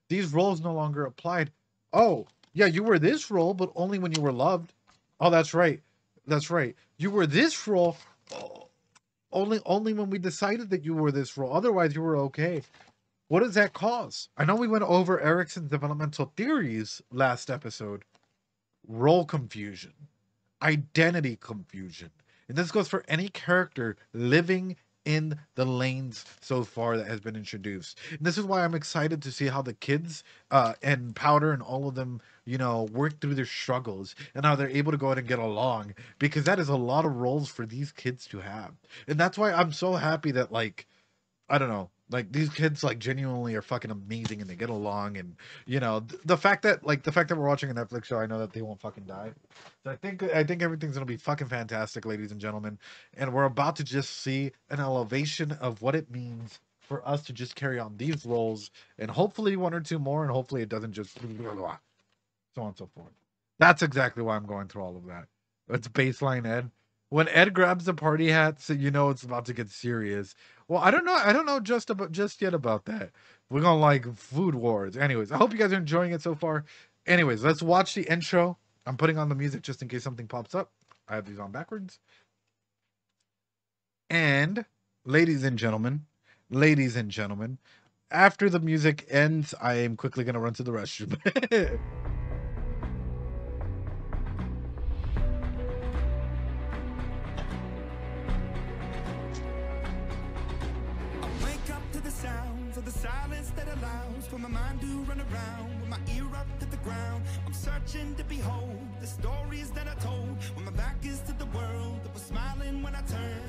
These roles no longer applied. Oh, yeah, you were this role, but only when you were loved. Oh, that's right. That's right. You were this role only when we decided that you were this role. Otherwise, you were okay. What does that cause? I know we went over Erickson's developmental theories last episode. Role confusion. Identity confusion. And this goes for any character living in the lanes so far that has been introduced. And this is why I'm excited to see how the kids and Powder and all of them, work through their struggles and how they're able to go out and get along, because that is a lot of roles for these kids to have. And that's why I'm so happy that, like, I don't know, like, these kids, like, genuinely are fucking amazing and they get along. And, the fact that we're watching a Netflix show, I know that they won't fucking die. So I think everything's going to be fucking fantastic, ladies and gentlemen. And we're about to just see an elevation of what it means for us to just carry on these roles, and hopefully 1 or 2 more, and hopefully it doesn't just blah, blah, so on and so forth. That's exactly why I'm going through all of that. It's baseline Ed. When Ed grabs the party hat, so it's about to get serious. Well, I don't know just yet about that. We're gonna like food wars. Anyways, I hope you guys are enjoying it so far. Anyways, let's watch the intro. I'm putting on the music just in case something pops up. I have these on backwards. And ladies and gentlemen, after the music ends, I am quickly gonna run to the restroom. The silence that allows for my mind to run around with my ear up to the ground. I'm searching to behold the stories that I told when my back is to the world that was smiling when I turned.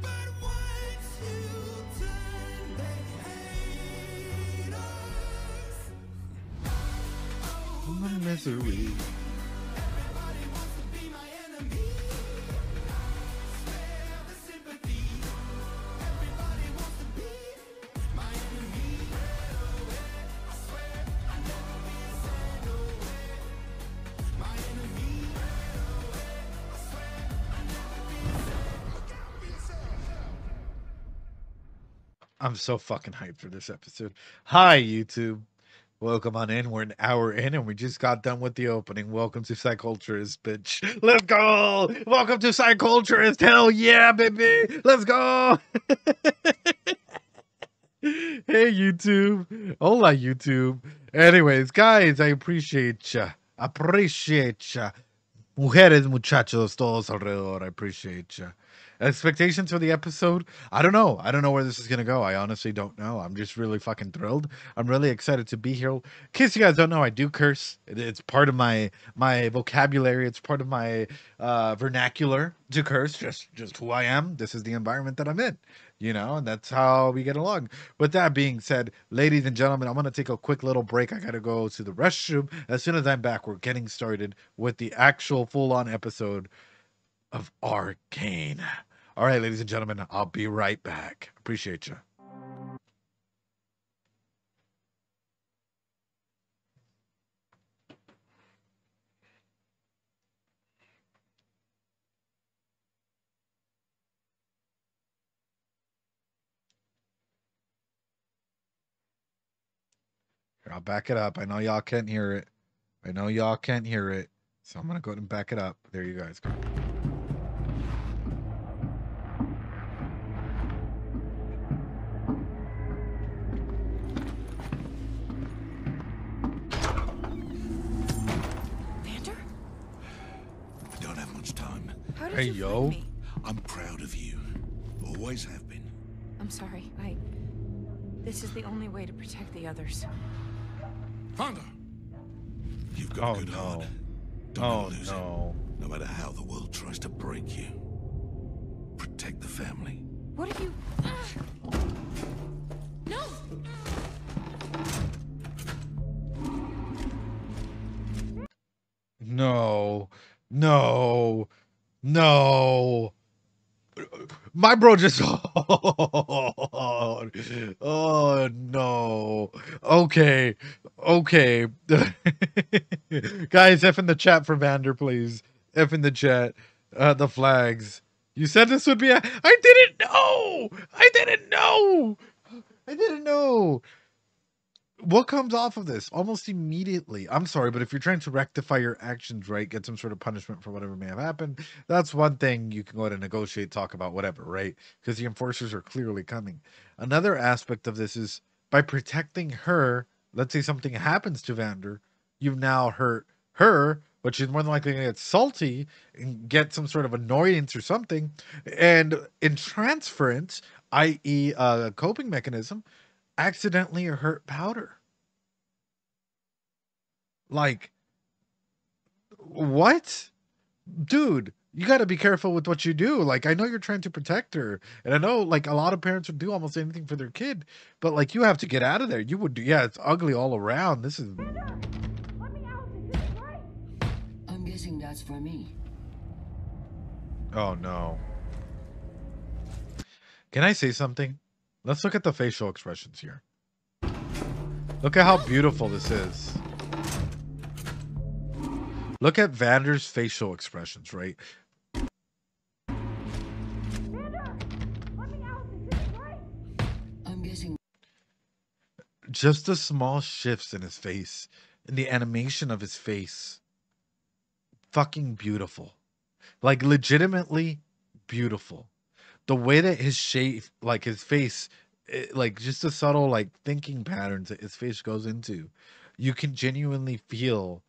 But once you turn, they hate us. Oh, my misery. I'm so fucking hyped for this episode. Hi, YouTube. Welcome on in. We're an hour in and we just got done with the opening. Welcome to Psyculturist, bitch. Let's go. Welcome to Psyculturist. Hell yeah, baby. Let's go. Hey, YouTube. Hola, YouTube. Anyways, guys, I appreciate ya. Mujeres, muchachos, todos alrededor. I appreciate ya. Expectations for the episode? I don't know. I don't know where this is gonna go. I honestly don't know. I'm just really fucking thrilled. I'm really excited to be here. In case you guys don't know, I do curse. It's part of my vocabulary. It's part of my vernacular to curse. Just who I am. This is the environment that I'm in. You know, and that's how we get along. With that being said, ladies and gentlemen, I'm gonna take a quick little break. I gotta go to the restroom. As soon as I'm back, we're getting started with the actual full-on episode of Arcane. All right, ladies and gentlemen, I'll be right back. Appreciate you. Here, I'll back it up. I know y'all can't hear it. I know y'all can't hear it. So I'm going to go ahead and back it up. There you guys go. Vander? I don't have much time. How did Hey, you yo. find me? I'm proud of you. Always have been. I'm sorry. This is the only way to protect the others. Vander! You've got a good heart. Don't lose it. No matter how the world tries to break you. Protect the family. What have you... No! No. No. No. My bro just... Oh, no. Okay. Okay. Guys, F in the chat for Vander, please. F in the chat. The flags. You said this would be a... I didn't know! I didn't know! I didn't know! What comes off of this? Almost immediately. I'm sorry, but if you're trying to rectify your actions, right, get some sort of punishment for whatever may have happened, that's one thing you can go ahead and negotiate, talk about, whatever, right? Because the enforcers are clearly coming. Another aspect of this is by protecting her, let's say something happens to Vander, you've now hurt her, but she's more than likely going to get salty and get some sort of annoyance or something. And in transference, i.e. a coping mechanism, accidentally hurt Powder. Like, what? Dude, you got to be careful with what you do. Like, I know you're trying to protect her, and I know, like, a lot of parents would do almost anything for their kid, but, like, you have to get out of there. You would do, yeah, it's ugly all around. This is... Let me out. Is this right? I'm guessing that's for me. Oh, no. Can I say something? Let's look at the facial expressions here. Look at how beautiful this is. Look at Vander's facial expressions, right? Vander! Let me out. Is this right? I'm guessing. Just the small shifts in his face, in the animation of his face. Fucking beautiful. Like, legitimately beautiful. The way that his shape, like his face, like just the subtle like thinking patterns that his face goes into, you can genuinely feel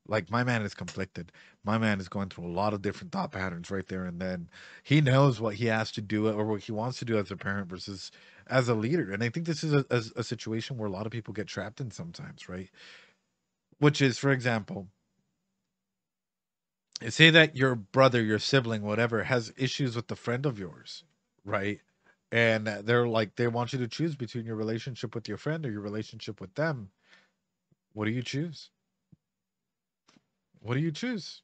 like my man is conflicted. My man is going through a lot of different thought patterns right there and then. He knows what he has to do or what he wants to do as a parent versus as a leader. And I think this is a situation where a lot of people get trapped in sometimes, right? Which is, for example, say that your brother, your sibling, whatever, has issues with a friend of yours, right? And they're like, they want you to choose between your relationship with your friend or your relationship with them. What do you choose? What do you choose?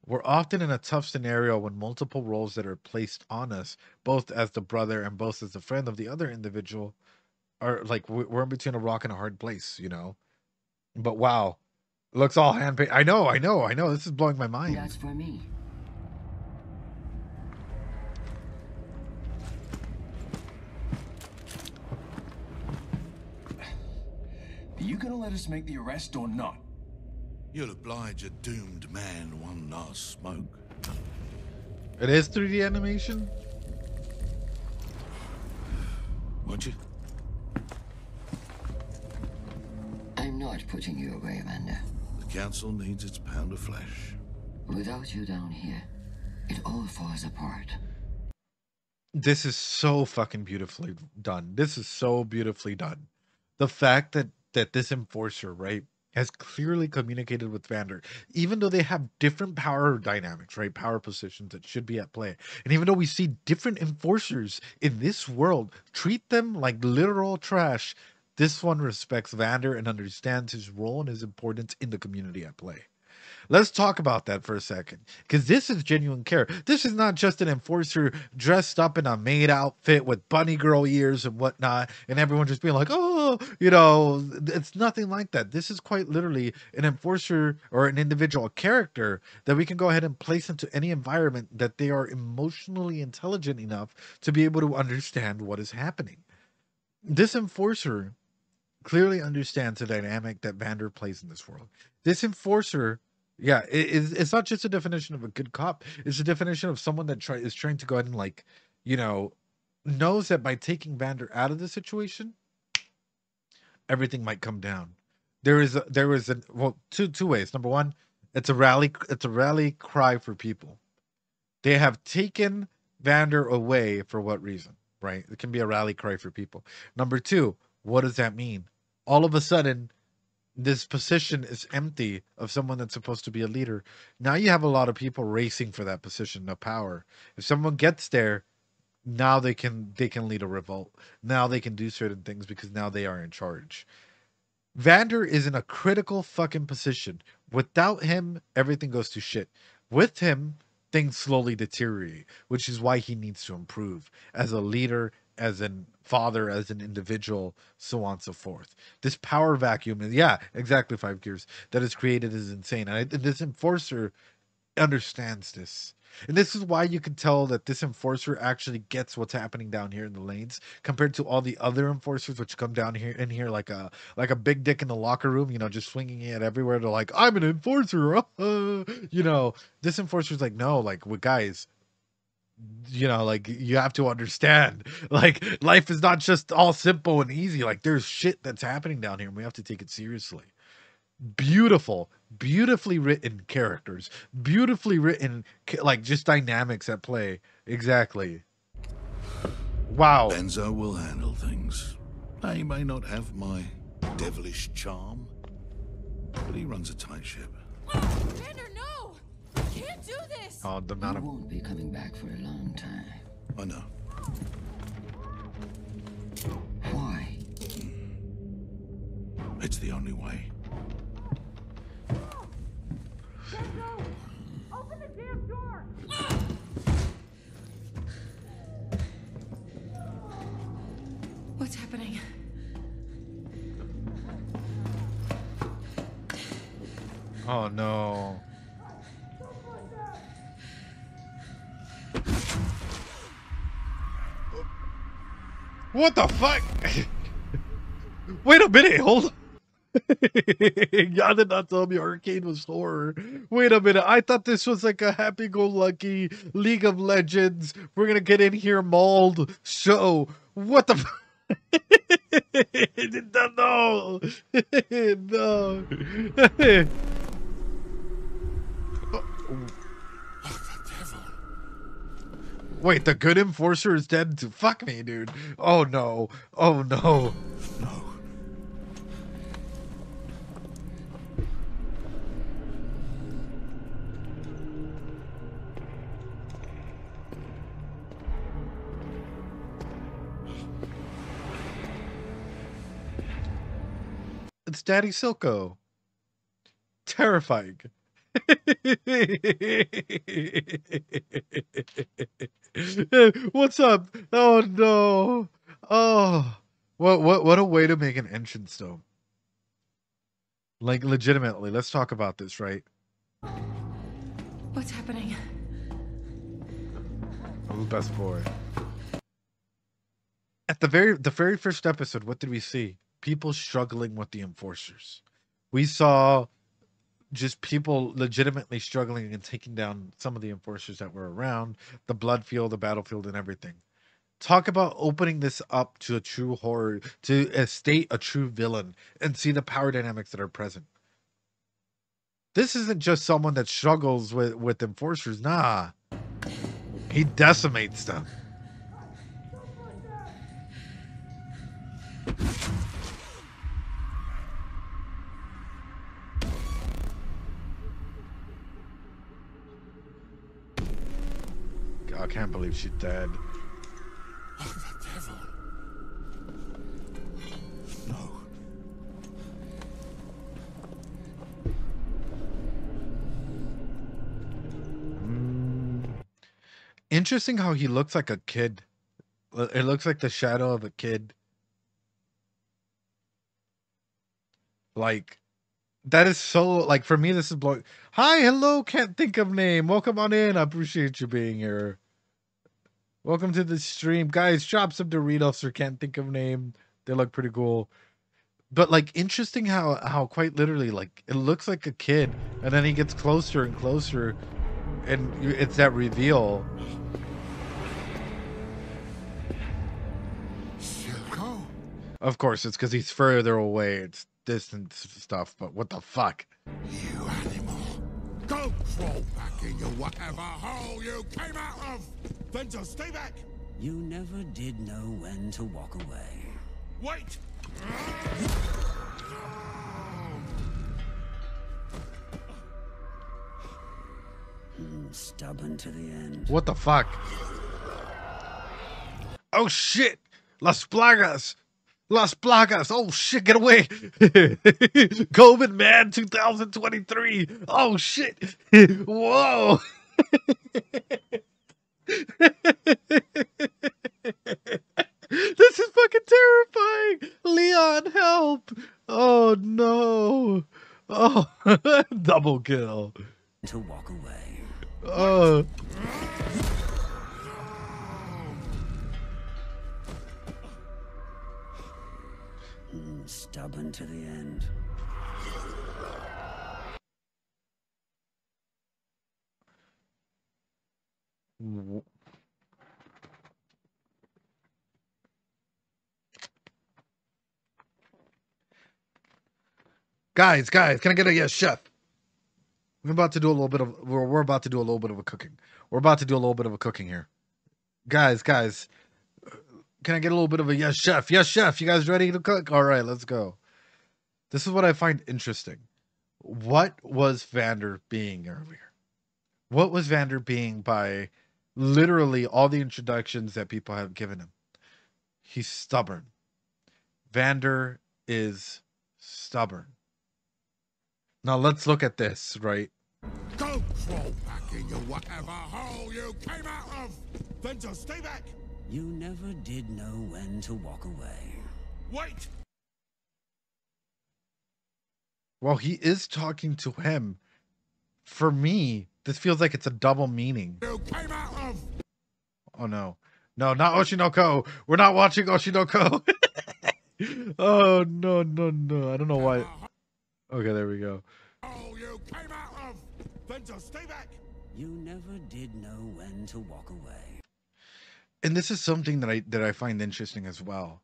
We're often in a tough scenario when multiple roles that are placed on us, both as the brother and both as the friend of the other individual, are like, we're in between a rock and a hard place, you know? But wow, looks all handpainted. I know. This is blowing my mind. That's for me. Are you gonna let us make the arrest or not? You'll oblige a doomed man one last smoke. It is 3D animation? Won't you? I'm not putting you away, Vander. The council needs its pound of flesh. Without you down here, it all falls apart. This is so fucking beautifully done. This is so beautifully done. The fact that this enforcer, right, has clearly communicated with Vander, even though they have different power dynamics, right, power positions that should be at play, and even though we see different enforcers in this world treat them like literal trash, this one respects Vander and understands his role and his importance in the community at play. Let's talk about that for a second, because this is genuine care. This is not just an enforcer dressed up in a maid outfit with bunny girl ears and whatnot, and everyone just being like, oh, you know, it's nothing like that. This is quite literally an enforcer or an individual character that we can go ahead and place into any environment that they are emotionally intelligent enough to be able to understand what is happening. This enforcer clearly understands the dynamic that Vander plays in this world. This enforcer, yeah, it's not just a definition of a good cop. It's a definition of someone that is trying to go ahead and, like, you know, knows that by taking Vander out of the situation, everything might come down. There is two ways. Number one, it's a rally cry for people. They have taken Vander away for what reason, right? It can be a rally cry for people. Number two, what does that mean? All of a sudden, this position is empty of someone that's supposed to be a leader. Now you have a lot of people racing for that position of power. If someone gets there, now they can lead a revolt. Now they can do certain things because now they are in charge. Vander is in a critical fucking position. Without him, everything goes to shit. With him, things slowly deteriorate, which is why he needs to improve as a leader, as a father, as an individual, so on and so forth. This power vacuum is, yeah, exactly, 5 gears, that is created is insane. And this enforcer understands this. And this is why you can tell that this enforcer actually gets what's happening down here in the lanes compared to all the other enforcers which come down here in here like a big dick in the locker room, you know, just swinging it everywhere. They're like, I'm an enforcer. You know, this enforcer's like, no, like, well, guys, you know, like, you have to understand, like, life is not just all simple and easy. Like, there's shit that's happening down here and we have to take it seriously. Beautifully written characters, beautifully written, like, just dynamics at play. Exactly. Wow. Benzo will handle things. He may not have my devilish charm, but he runs a tight ship. Vander, no! You can't do this! Oh, the You amount of... won't be coming back for a long time. I know. Why? It's the only way. Open the damn door! What's happening? Oh no. What the fuck? Wait a minute, hold on. Y'all did not tell me Arcane was horror. Wait a minute, I thought this was like a happy-go-lucky League of Legends, we're gonna get in here mauled show. What the no. No. Wait, the good enforcer is dead too. Fuck me, dude. Oh no. Oh no. No. It's Daddy Silco. Terrifying. What's up? Oh no. Oh. What a way to make an entrance though. Like, legitimately, let's talk about this, right? What's happening? I'm the best boy. At the very first episode, what did we see? People struggling with the enforcers. We saw just people legitimately struggling and taking down some of the enforcers that were around, the blood field, the battlefield, and everything. Talk about opening this up to a true horror, to state a true villain, and see the power dynamics that are present. This isn't just someone that struggles with enforcers. Nah. He decimates them. I can't believe she's dead. Oh, the devil. No. Interesting how he looks like a kid. It looks like the shadow of a kid. Like, that is so, like, for me, this is blowing. Hi, hello, can't think of name. Welcome on in. I appreciate you being here. Welcome to the stream. Guys, drop some Doritos or can't think of name. They look pretty cool. But, like, interesting how quite literally, like, it looks like a kid. And then he gets closer and closer. And it's that reveal. Silco? Of course, it's because he's further away. It's distant stuff, but what the fuck? You animal. Go crawl back in your whatever hole you came out of! Vander, stay back! You never did know when to walk away. Wait! Stubborn to the end. What the fuck? Oh shit! Las Plagas! Las Plagas! Oh shit, get away! COVID man 2023! Oh shit! Whoa! This is fucking terrifying! Leon, help! Oh no! Oh, double kill. To walk away. Oh. Stubborn to the end. Guys, can I get a yes, chef? We're about to do a little bit of a cooking. We're about to do a little bit of a cooking here. Guys, can I get a little bit of a yes, chef? Yes, chef. You guys ready to cook? All right, let's go. This is what I find interesting. What was Vander being earlier? What was Vander being by literally all the introductions that people have given him? He's stubborn. Vander is stubborn. Now let's look at this, right? Go crawl back in your whatever hole you came out of! Vander, stay back! You never did know when to walk away. Wait! Well, he is talking to him. For me, this feels like it's a double meaning. You came out of! Oh no. No, not Oshinoko. We're not watching Oshinoko. Oh no. I don't know why. Okay, there we go. Oh, you came out of! Vander, stay back! You never did know when to walk away. And this is something that I find interesting as well.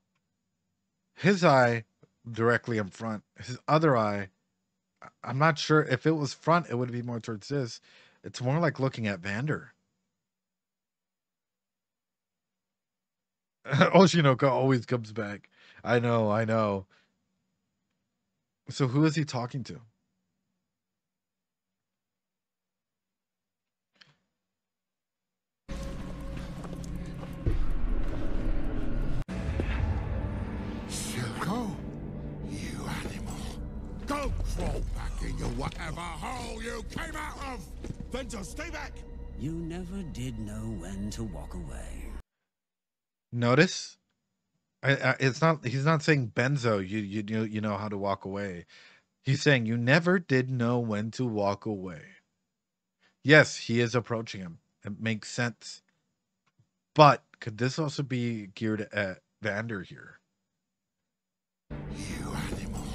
His eye directly in front. His other eye, I'm not sure if it was front, it would be more towards this. It's more like looking at Vander. Oshinoko always comes back. I know. So who is he talking to? Silco? You animal. Go crawl back in your whatever hole you came out of! Vander, stay back! You never did know when to walk away. Notice? It's not. He's not saying Benzo. You know how to walk away. He's saying you never did know when to walk away. Yes, he is approaching him. It makes sense. But could this also be geared at Vander here? You animal.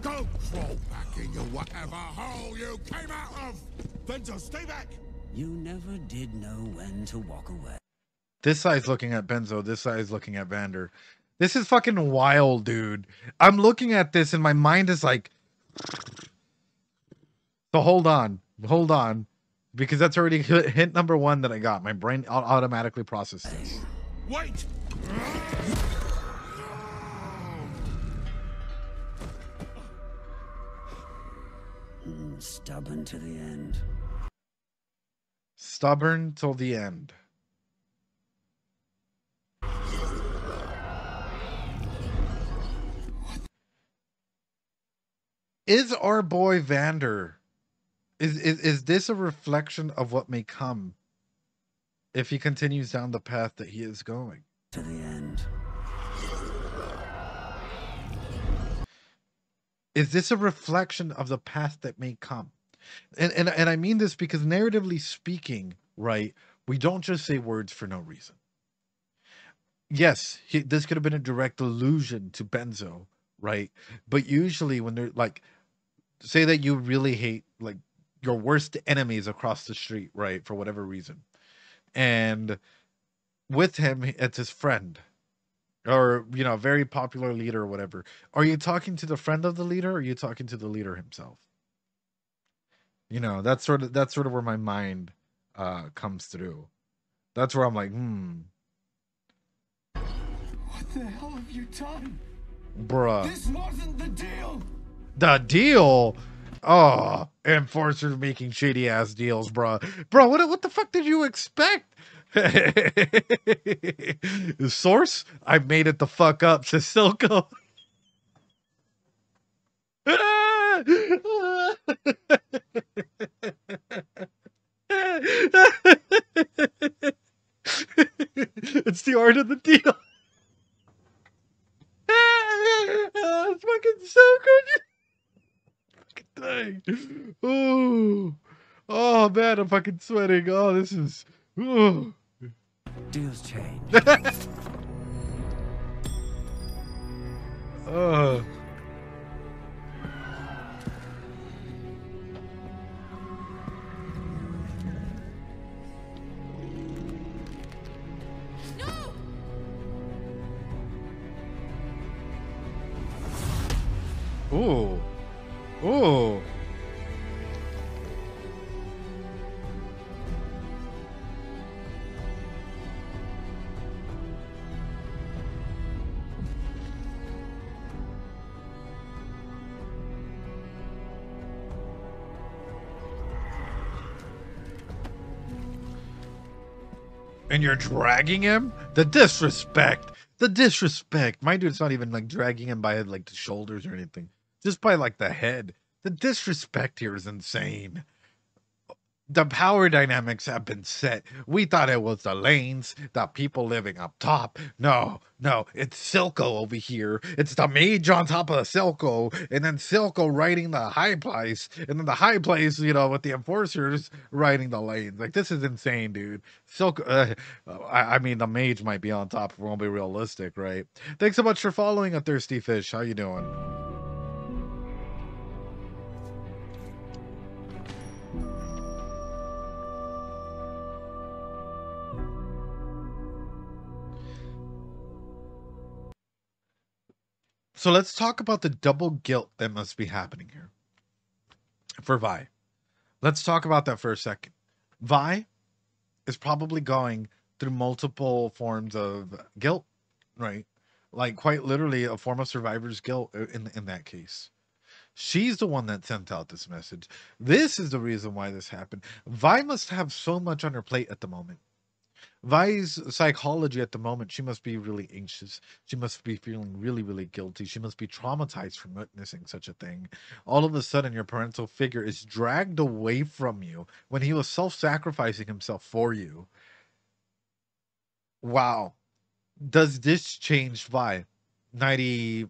Go crawl back in your whatever hole you came out of! Vander, stay back! You never did know when to walk away. This side's looking at Benzo. This side's looking at Vander. This is fucking wild, dude. I'm looking at this and my mind is like... So hold on. because that's already hint number one that I got. My brain automatically processed this. Wait! Stubborn to the end. Stubborn till the end. Is our boy Vander, is this a reflection of what may come if he continues down the path that he is going? To the end. Is this a reflection of the path that may come? And I mean this because narratively speaking, right, we don't just say words for no reason. Yes, this could have been a direct allusion to Benzo, right? But usually when they're like, say that you really hate like your worst enemies across the street, right, for whatever reason. And with him, it's his friend. Or, you know, a very popular leader or whatever. Are you talking to the friend of the leader, or are you talking to the leader himself? You know, that's sort of where my mind comes through. That's where I'm like, What the hell have you done? bruh. This wasn't the deal! The deal? Oh, enforcers making shady ass deals, bruh. Bro, what the fuck did you expect? Source? I made it the fuck up, says Silco. It's the art of the deal. It's fucking so good. Fucking thing. Oh man, I'm fucking sweating. Oh, this is. Ooh. Deals change. Oh. Ooh. Ooh. And you're dragging him? The disrespect. The disrespect. My dude's not even like dragging him by like the shoulders or anything. Just by like the head. The disrespect here is insane. The power dynamics have been set. We thought it was the lanes, the people living up top. No, it's Silco over here. It's the mage on top of the Silco, and then Silco riding the high place, and then the high place, you know, with the enforcers riding the lanes. Like, this is insane, dude. Silco, I mean, the mage might be on top if we're gonna be realistic, right? Thanks so much for following a Thirsty Fish. How you doing? So let's talk about the double guilt that must be happening here for Vi. Let's talk about that for a second. Vi is probably going through multiple forms of guilt, right? Like quite literally a form of survivor's guilt in that case. She's the one that sent out this message. This is the reason why this happened. Vi must have so much on her plate at the moment. Vi's psychology at the moment, she must be really anxious. She must be feeling really, really guilty. She must be traumatized from witnessing such a thing. All of a sudden, your parental figure is dragged away from you when he was self-sacrificing himself for you. Wow. Does this change Vi? 98%,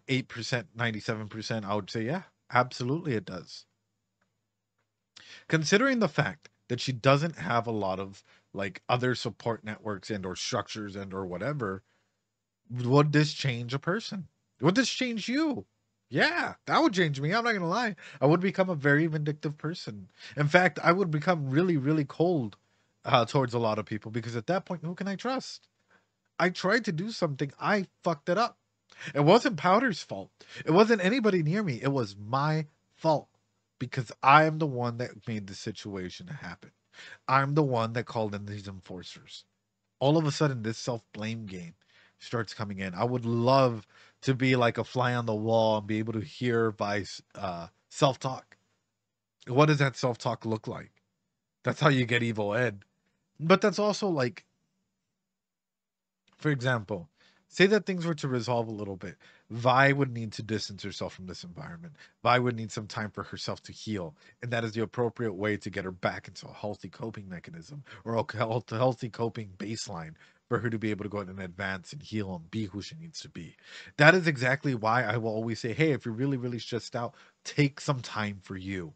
97%, I would say, yeah, absolutely it does. Considering the fact that she doesn't have a lot of like other support networks and or structures and or whatever, would this change a person? Would this change you? Yeah, that would change me. I'm not gonna lie. I would become a very vindictive person. In fact, I would become really, really cold towards a lot of people, because at that point, who can I trust? I tried to do something. I fucked it up. It wasn't Powder's fault. It wasn't anybody near me. It was my fault, because I am the one that made the situation happen. I'm the one that called in these enforcers. All of a sudden, this self-blame game starts coming in. I would love to be like a fly on the wall and be able to hear Vi's self-talk. What does that self-talk look like? That's how you get evil Ed. But that's also like, for example, say that things were to resolve a little bit. Vi would need to distance herself from this environment. Vi would need some time for herself to heal. And that is the appropriate way to get her back into a healthy coping mechanism or a healthy coping baseline for her to be able to go ahead and advance and heal and be who she needs to be. That is exactly why I will always say, hey, if you're really, really stressed out, take some time for you.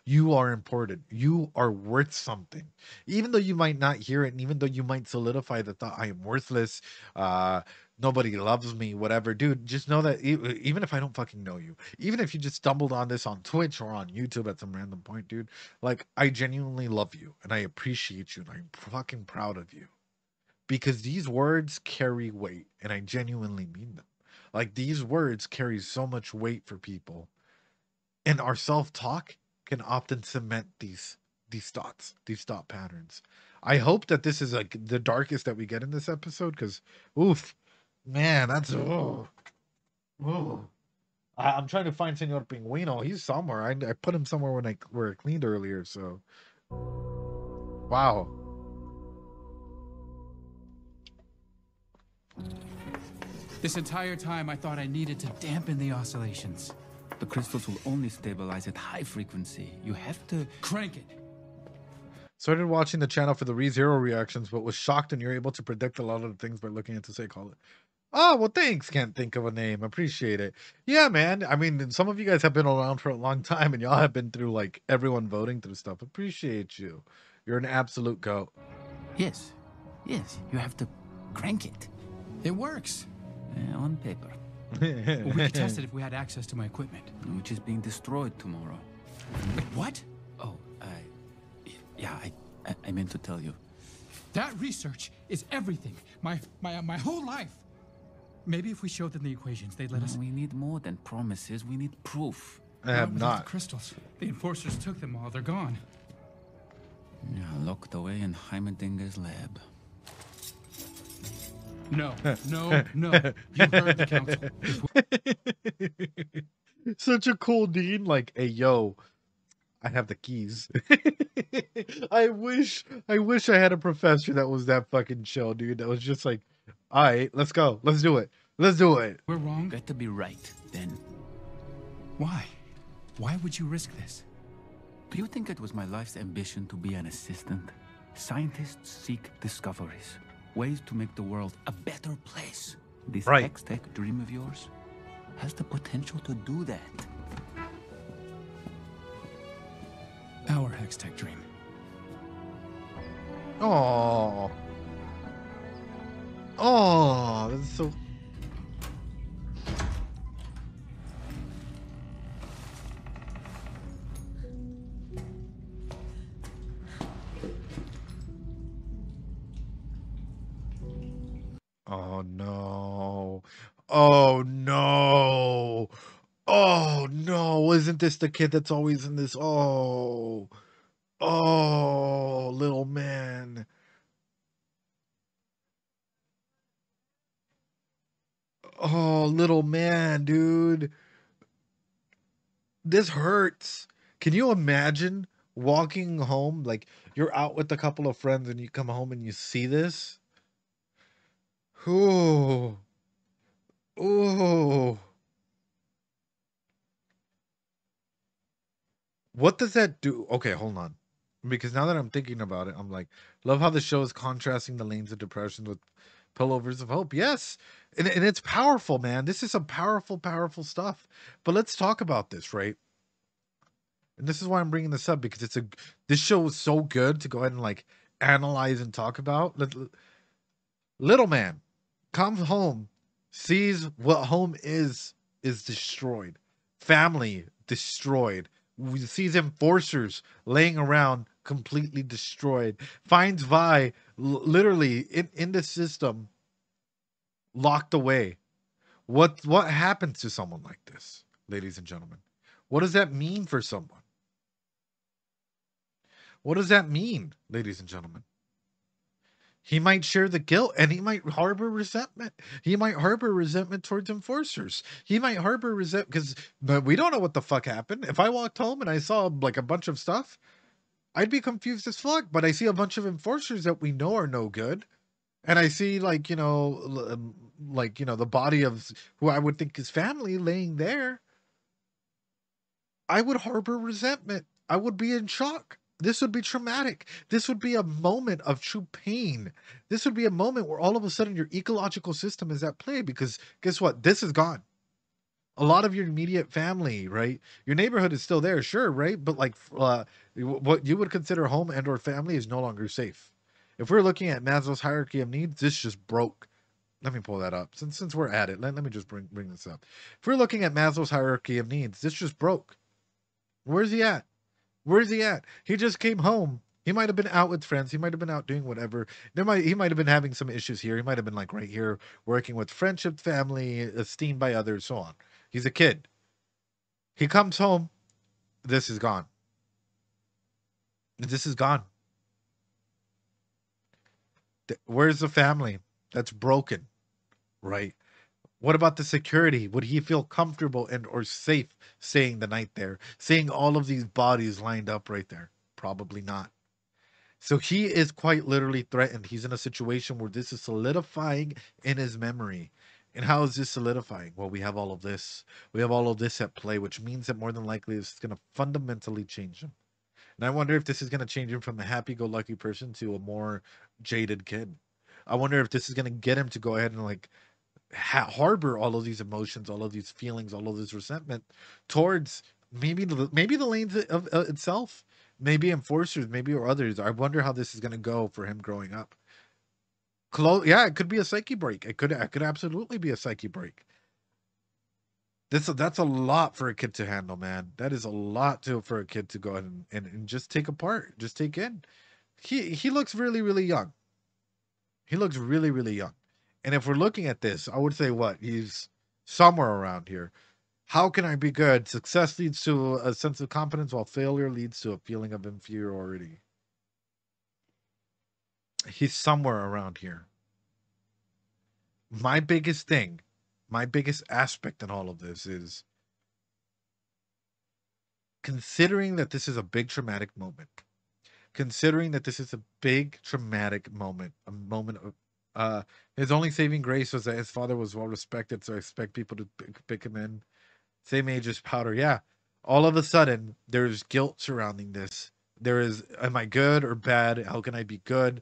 You are important. You are worth something. Even though you might not hear it, and even though you might solidify the thought, I am worthless, nobody loves me, whatever, dude, just know that even if I don't fucking know you, even if you just stumbled on this on Twitch or on YouTube at some random point, dude, like, I genuinely love you and I appreciate you and I'm fucking proud of you. Because these words carry weight and I genuinely mean them. Like, these words carry so much weight for people. And our self-talk can often cement these thoughts, these thought patterns. I hope that this is like the darkest that we get in this episode, because oof, man, that's I'm trying to find Senor Pinguino. He's somewhere. I put him somewhere where I cleaned earlier. So wow. This entire time I thought I needed to dampen the oscillations. The crystals will only stabilize at high frequency. You have to crank it. Started watching the channel for the ReZero reactions, but was shocked and you're able to predict a lot of the things by looking into Psychologist. Oh, well, thanks. Can't think of a name. Appreciate it. Yeah, man. I mean, some of you guys have been around for a long time and y'all have been through like everyone voting through stuff. Appreciate you. You're an absolute goat. Yes. Yes. You have to crank it. It works. On paper. Well, we could test it if we had access to my equipment. Which is being destroyed tomorrow. Wait, what? Oh, yeah, I meant to tell you. That research is everything. My whole life. Maybe if we showed them the equations, they'd let us. We need more than promises. We need proof. I have not. The crystals. The enforcers took them all. They're gone. Yeah, locked away in Heimerdinger's lab. No, no, no. You heard the council. Such a cool dean. Like, hey, yo, I have the keys. I wish I had a professor that was that fucking chill, dude. That was just like, all right, let's go. Let's do it. Let's do it. We're wrong. Got to be right, then. Why? Why would you risk this? Do you think it was my life's ambition to be an assistant? Scientists seek discoveries. Ways to make the world a better place. This Hextech dream of yours has the potential to do that. Our Hextech dream. Oh. Oh, that's so. Oh no. Oh no. Oh no. Isn't this the kid that's always in this? Oh. Oh, little man. Oh, little man, dude. This hurts. Can you imagine walking home? Like, you're out with a couple of friends and you come home and you see this? Ooh. Ooh. What does that do? Okay, hold on. Because now that I'm thinking about it, I'm like, love how the show is contrasting the lanes of depression with pillovers of hope. Yes. And it's powerful, man. This is some powerful, powerful stuff. But let's talk about this, right? And this is why I'm bringing this up, because this show is so good to go ahead and like analyze and talk about. Little man comes home, sees what home is destroyed. Family destroyed. We sees enforcers laying around completely destroyed. Finds Vi literally in the system locked away. What happens to someone like this, ladies and gentlemen? What does that mean for someone? What does that mean, ladies and gentlemen? He might share the guilt, and he might harbor resentment. He might harbor resentment towards enforcers. He might harbor resentment but we don't know what the fuck happened. If I walked home and I saw like a bunch of stuff, I'd be confused as fuck. But I see a bunch of enforcers that we know are no good, and I see like the body of who I would think is family laying there. I would harbor resentment. I would be in shock. This would be traumatic. This would be a moment of true pain. This would be a moment where all of a sudden your ecological system is at play, because guess what? This is gone. A lot of your immediate family, right? Your neighborhood is still there, sure, right? But like what you would consider home and or family is no longer safe. If we're looking at Maslow's hierarchy of needs, this just broke. Let me pull that up. Since we're at it, let me just bring this up. If we're looking at Maslow's hierarchy of needs, this just broke. Where's he at? Where's he at? He just came home. He might have been out with friends. He might have been out doing whatever. He might have been having some issues here. He might have been like right here working with friendship, family, esteemed by others, so on. He's a kid. He comes home. This is gone. This is gone. Where's the family? That's broken, right? What about the security? Would he feel comfortable and or safe staying the night there? Seeing all of these bodies lined up right there? Probably not. So he is quite literally threatened. He's in a situation where this is solidifying in his memory. And how is this solidifying? Well, we have all of this. We have all of this at play, which means that more than likely it's going to fundamentally change him. And I wonder if this is going to change him from a happy-go-lucky person to a more jaded kid. I wonder if this is going to get him to go ahead and like harbor all of these emotions, all of these feelings, all of this resentment towards maybe the lanes of itself, maybe enforcers, maybe or others. I wonder how this is going to go for him growing up. Yeah, it could be a psyche break. It could absolutely be a psyche break. That's a lot for a kid to handle, man. That is a lot for a kid to go ahead and just take apart, just take in. He looks really, really young. He looks really, really young. And if we're looking at this, I would say he's somewhere around here. How can I be good? Success leads to a sense of competence, while failure leads to a feeling of inferiority. He's somewhere around here. My biggest thing, my biggest aspect in all of this is considering that this is a big traumatic moment. Considering that this is a big traumatic moment, a moment of his only saving grace was that his father was well respected, so I expect people to pick him in. Same age as Powder. Yeah. All of a sudden, there's guilt surrounding this. There is, am I good or bad? How can I be good?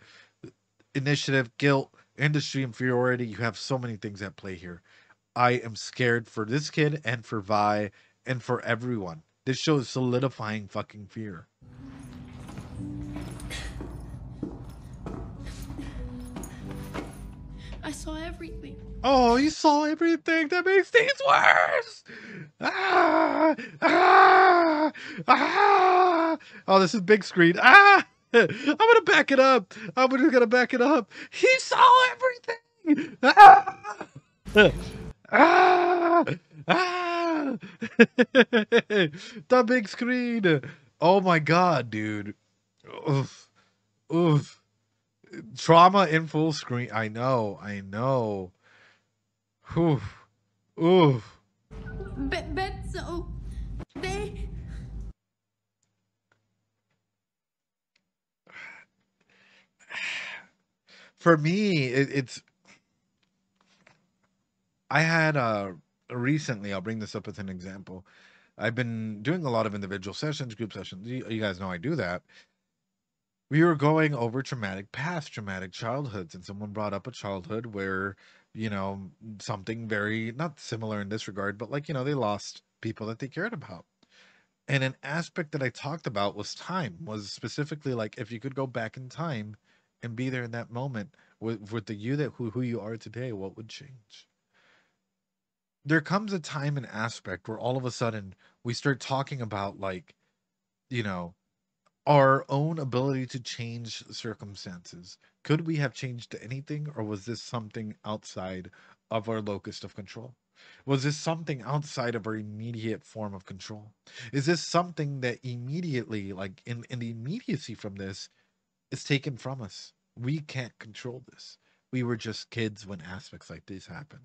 Initiative, guilt, industry inferiority. You have so many things at play here. I am scared for this kid and for Vi and for everyone. This show is solidifying fucking fear. I saw everything. Oh, you saw everything? That makes things worse. Ah, ah, ah. Oh, this is big screen. Ah, I'm gonna back it up. I'm just gonna back it up. He saw everything. Ah, ah, ah. The big screen. Oh my god, dude. Oof, oof. Trauma in full screen. I know. Oof. Oof. Bet so. They. For me, it's. I had recently. I'll bring this up as an example. I've been doing a lot of individual sessions, group sessions. You guys know I do that. We were going over traumatic childhoods, and someone brought up a childhood where, something very, not similar in this regard, but like, they lost people that they cared about. And an aspect that I talked about was time, was specifically like, if you could go back in time and be there in that moment with the you who you are today, what would change? There comes a time and aspect where all of a sudden we start talking about like, our own ability to change circumstances. Could we have changed anything, or was this something outside of our locus of control? Was this something outside of our immediate form of control? Is this something that immediately, like in the immediacy from this, is taken from us? We can't control this. We were just kids when aspects like this happened.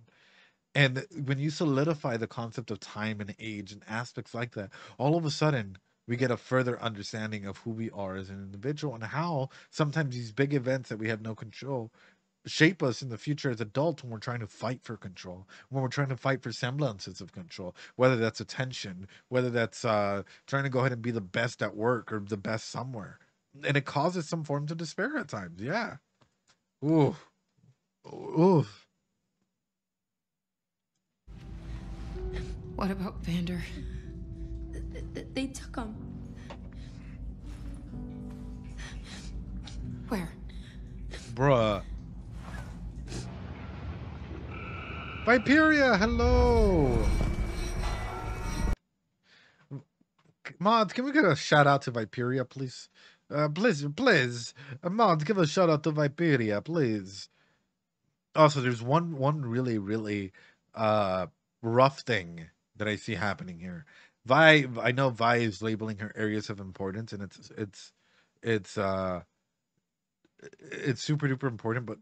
And when you solidify the concept of time and age and aspects like that, all of a sudden we get a further understanding of who we are as an individual and how sometimes these big events that we have no control shape us in the future as adults when we're trying to fight for control, when we're trying to fight for semblances of control, whether that's attention, whether that's trying to go ahead and be the best at work or the best somewhere. And it causes some forms of despair at times. Yeah. Ooh. Ooh. What about Vander? They took him. Where? Bruh. Viperia, hello. Mods, can we get a shout out to Viperia, please? Please. Mods, give a shout out to Viperia, please. Also, there's one really rough thing that I see happening here. I know Vi is labeling her areas of importance, and it's super duper important, but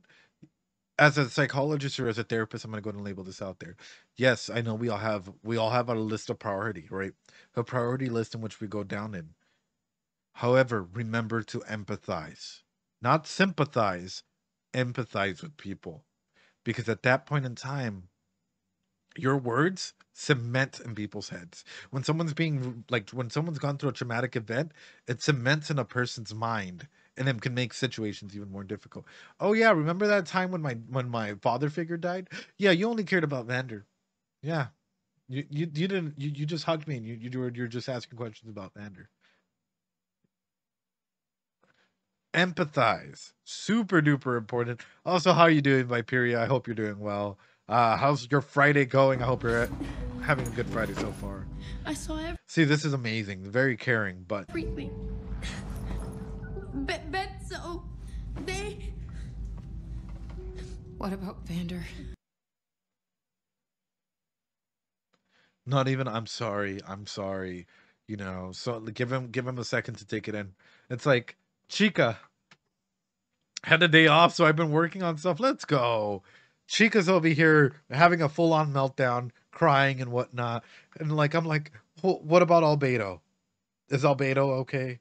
as a psychologist or as a therapist, I'm going to go ahead and label this out there. Yes, I know we all have a list of priority, right? A priority list in which we go down in. However, remember to empathize, not sympathize, empathize with people, because at that point in time, your words cement in people's heads. When someone's gone through a traumatic event, it cements in a person's mind, and it can make situations even more difficult. Oh yeah, remember that time when my father figure died? Yeah, you only cared about Vander. Yeah, you didn't, you just hugged me and you're just asking questions about Vander. Empathize, super duper important. Also, how are you doing, Viperia? I hope you're doing well. How's your Friday going? I hope you're having a good Friday so far. I saw everything. See, this is amazing, very caring, but So they. What about Vander? not even I'm sorry. You know, so give him a second to take it in. It's like, Chica had a day off, so I've been working on stuff. Let's go. Chica's over here having a full-on meltdown, crying and whatnot. And like, I'm like, what about Albedo? Is Albedo okay?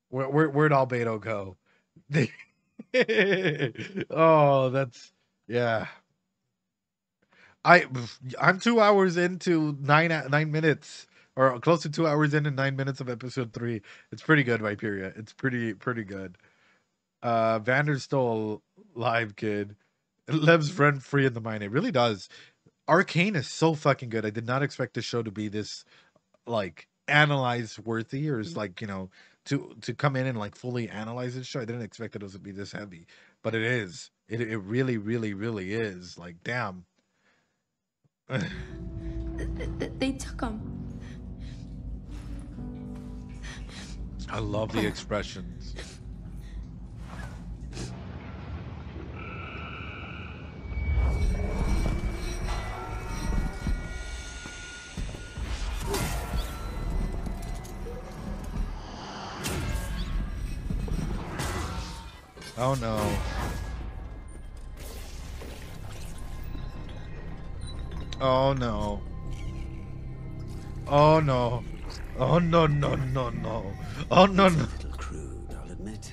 Where'd Albedo go? Oh, that's, yeah. I'm 2 hours into 9 minutes, or close to 2 hours in and 9 minutes of episode 3. It's pretty good, Viperia. It's pretty good. Vander's still alive, kid. It lives rent free in the mind. It really does. Arcane is so fucking good. I did not expect the show to be this, like, analyze worthy, or is like, you know, to come in and like fully analyze this show. I didn't expect it was to be this heavy, but it is. It really is. Like, damn. They took him. I love the expressions. Oh no. Oh no. Oh no. Oh no. Oh no. It's a little crude, I'll admit.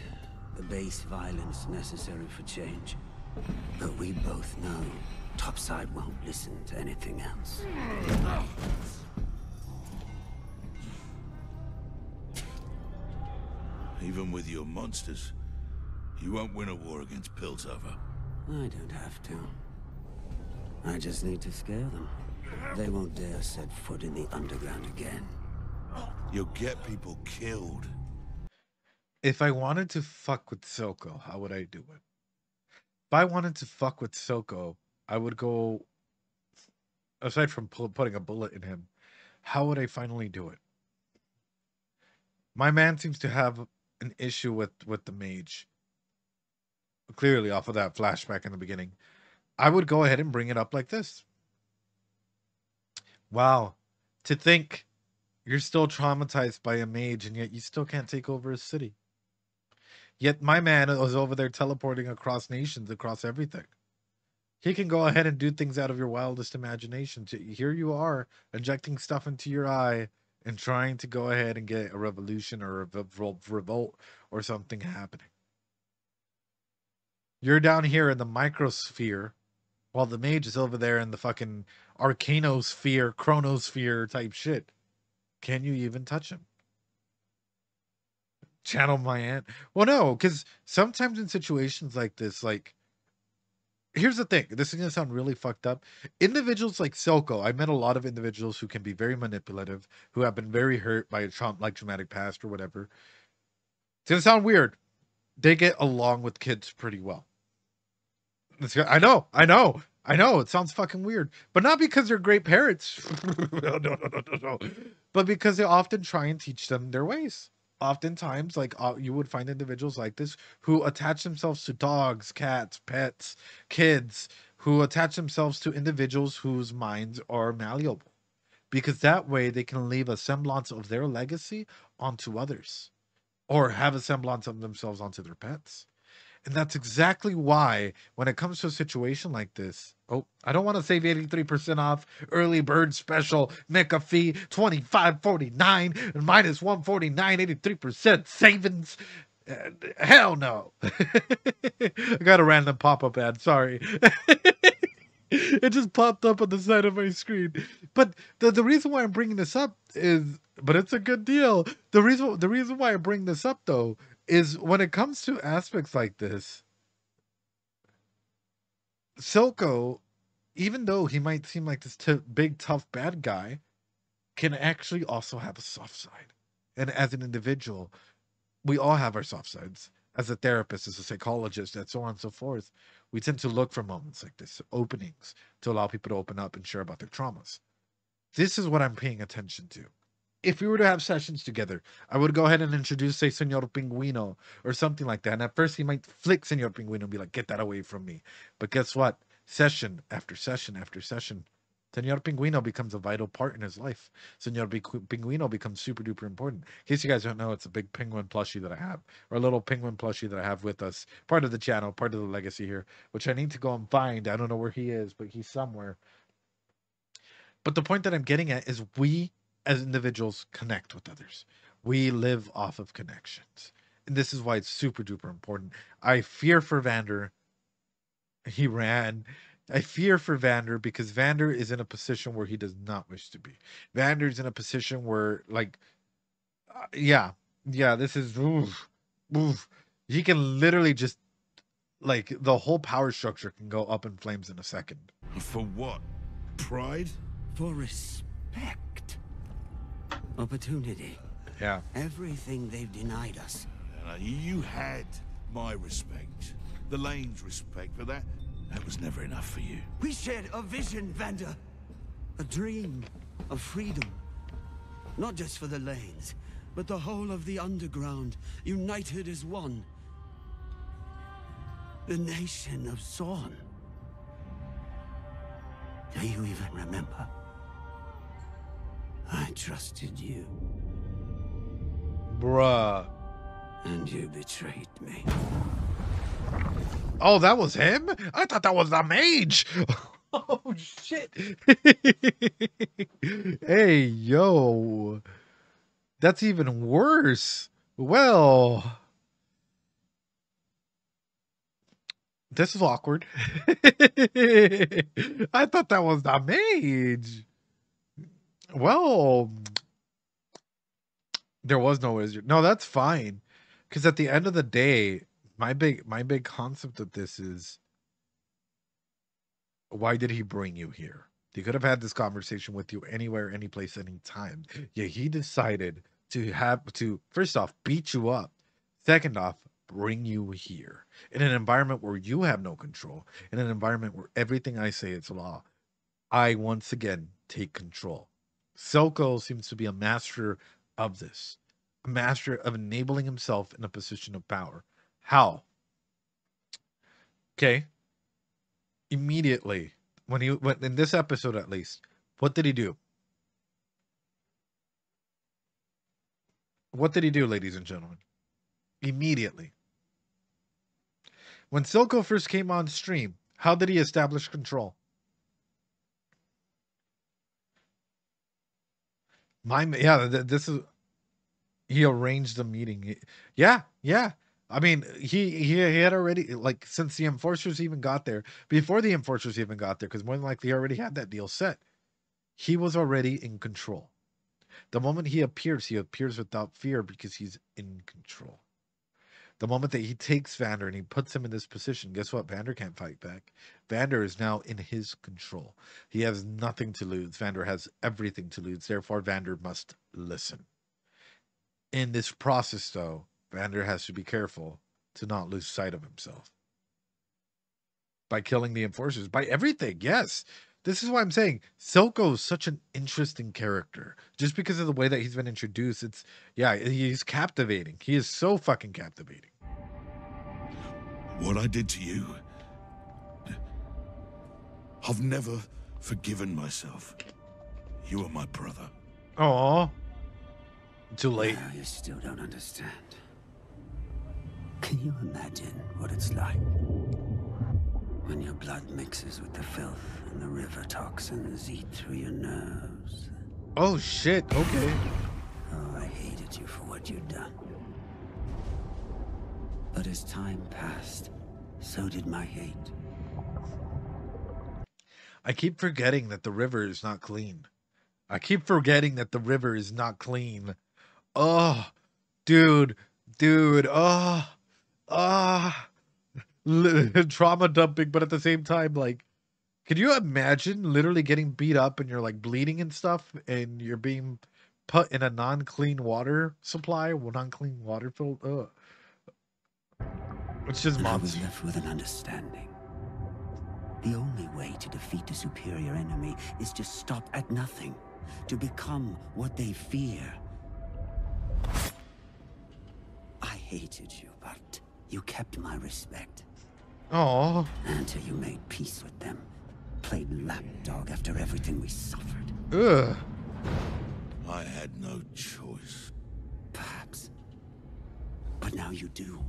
The base violence necessary for change. But we both know Topside won't listen to anything else. Even with your monsters, you won't win a war against Piltover. I don't have to. I just need to scare them. They won't dare set foot in the underground again. You'll get people killed. If I wanted to fuck with Silco, how would I do it? If I wanted to fuck with Silco, I would go, aside from putting a bullet in him, how would I finally do it? My man seems to have an issue with the mage. Clearly off of that flashback in the beginning. I would go ahead and bring it up like this. Wow, to think you're still traumatized by a mage and yet you still can't take over a city. Yet my man was over there teleporting across nations, across everything. He can go ahead and do things out of your wildest imagination. Here you are, injecting stuff into your eye and trying to go ahead and get a revolution or a revolt or something happening. You're down here in the microsphere while the mage is over there in the fucking arcanosphere, chronosphere type shit. Can you even touch him? Channel my aunt. Well, no, because sometimes in situations like this, like, here's the thing. This is going to sound really fucked up. Individuals like Silco, I met a lot of individuals who can be very manipulative, who have been very hurt by a traumatic past or whatever. It's going to sound weird. They get along with kids pretty well. I know. It sounds fucking weird, but not because they're great parents. No. But because they often try and teach them their ways. Oftentimes, like, you would find individuals like this who attach themselves to dogs, cats, pets, kids, who attach themselves to individuals whose minds are malleable, because that way they can leave a semblance of their legacy onto others, or have a semblance of themselves onto their pets. And that's exactly why, when it comes to a situation like this, I don't want to save 83% off early bird special, Mecca fee, $25.49 and minus $149, 83% savings. Hell no. I got a random pop-up ad, sorry. It just popped up on the side of my screen. But the reason why I'm bringing this up is, but it's a good deal. The reason why I bring this up, though, is when it comes to aspects like this, Silco, even though he might seem like this big, tough, bad guy, can actually also have a soft side. And as an individual, we all have our soft sides. As a therapist, as a psychologist, and so on and so forth, we tend to look for moments like this, openings, to allow people to open up and share about their traumas. This is what I'm paying attention to. If we were to have sessions together, I would go ahead and introduce, say, Señor Pingüino or something like that. And at first he might flick Señor Pingüino and be like, get that away from me. But guess what? Session after session after session, Señor Pingüino becomes a vital part in his life. Señor Pingüino becomes super duper important. In case you guys don't know, it's a big penguin plushie that I have, or a little penguin plushie that I have with us. Part of the channel, part of the legacy here, which I need to go and find. I don't know where he is, but he's somewhere. But the point that I'm getting at is we, as individuals, connect with others. We live off of connections. And this is why it's super duper important. I fear for Vander. He ran. I fear for Vander because Vander is in a position where he does not wish to be. Vander's in a position where, like, this is, oof. He can literally just, like, the whole power structure can go up in flames in a second. For what? Pride? For respect. Opportunity. Yeah. Everything they've denied us. You had my respect. The Lane's respect, but that was never enough for you. We shared a vision, Vander. A dream of freedom. Not just for the Lanes, but the whole of the underground, united as one. The nation of Zorn. Do you even remember? I trusted you. Bruh. And you betrayed me. Oh, that was him? I thought that was the mage. Oh, shit. Hey, yo. That's even worse. Well, this is awkward. I thought that was the mage. Well, there was no wizard. No, that's fine. Because at the end of the day, my big concept of this is, why did he bring you here? He could have had this conversation with you anywhere, any place, any time. Yeah, he decided to first off beat you up, second off bring you here in an environment where you have no control, in an environment where everything I say is law. I once again take control. Silco seems to be a master of this, a master of enabling himself in a position of power. How? Okay. Immediately, when in this episode at least, what did he do? What did he do, ladies and gentlemen? Immediately. When Silco first came on stream, how did he establish control? This is, he arranged the meeting. Yeah. I mean, he had already, like, since the enforcers even got there, before the enforcers even got there, because more than likely he already had that deal set. He was already in control. The moment he appears without fear because he's in control. The moment that he takes Vander and he puts him in this position, guess what? Vander can't fight back. Vander is now in his control. He has nothing to lose. Vander has everything to lose. Therefore, Vander must listen. In this process, though, Vander has to be careful to not lose sight of himself. By killing the enforcers, by everything, yes. This is why I'm saying Silco is such an interesting character. Just because of the way that he's been introduced, he's captivating. He is so fucking captivating. What I did to you, I've never forgiven myself. You are my brother. Aww. Too late. Well, you still don't understand. Can you imagine what it's like when your blood mixes with the filth and the river toxins eat through your nerves? Oh shit, okay. Oh, I hated you for what you'd done. But as time passed, so did my hate. I keep forgetting that the river is not clean. Oh, dude, trauma dumping, but at the same time, like, can you imagine literally getting beat up and you're like bleeding and stuff and you're being put in a non-clean water supply, non-clean water filter? It's just I was left with an understanding. The only way to defeat a superior enemy is to stop at nothing, to become what they fear. I hated you, but you kept my respect. Oh. Until you made peace with them. Played lapdog after everything we suffered. Ugh. I had no choice. Perhaps. But now you do.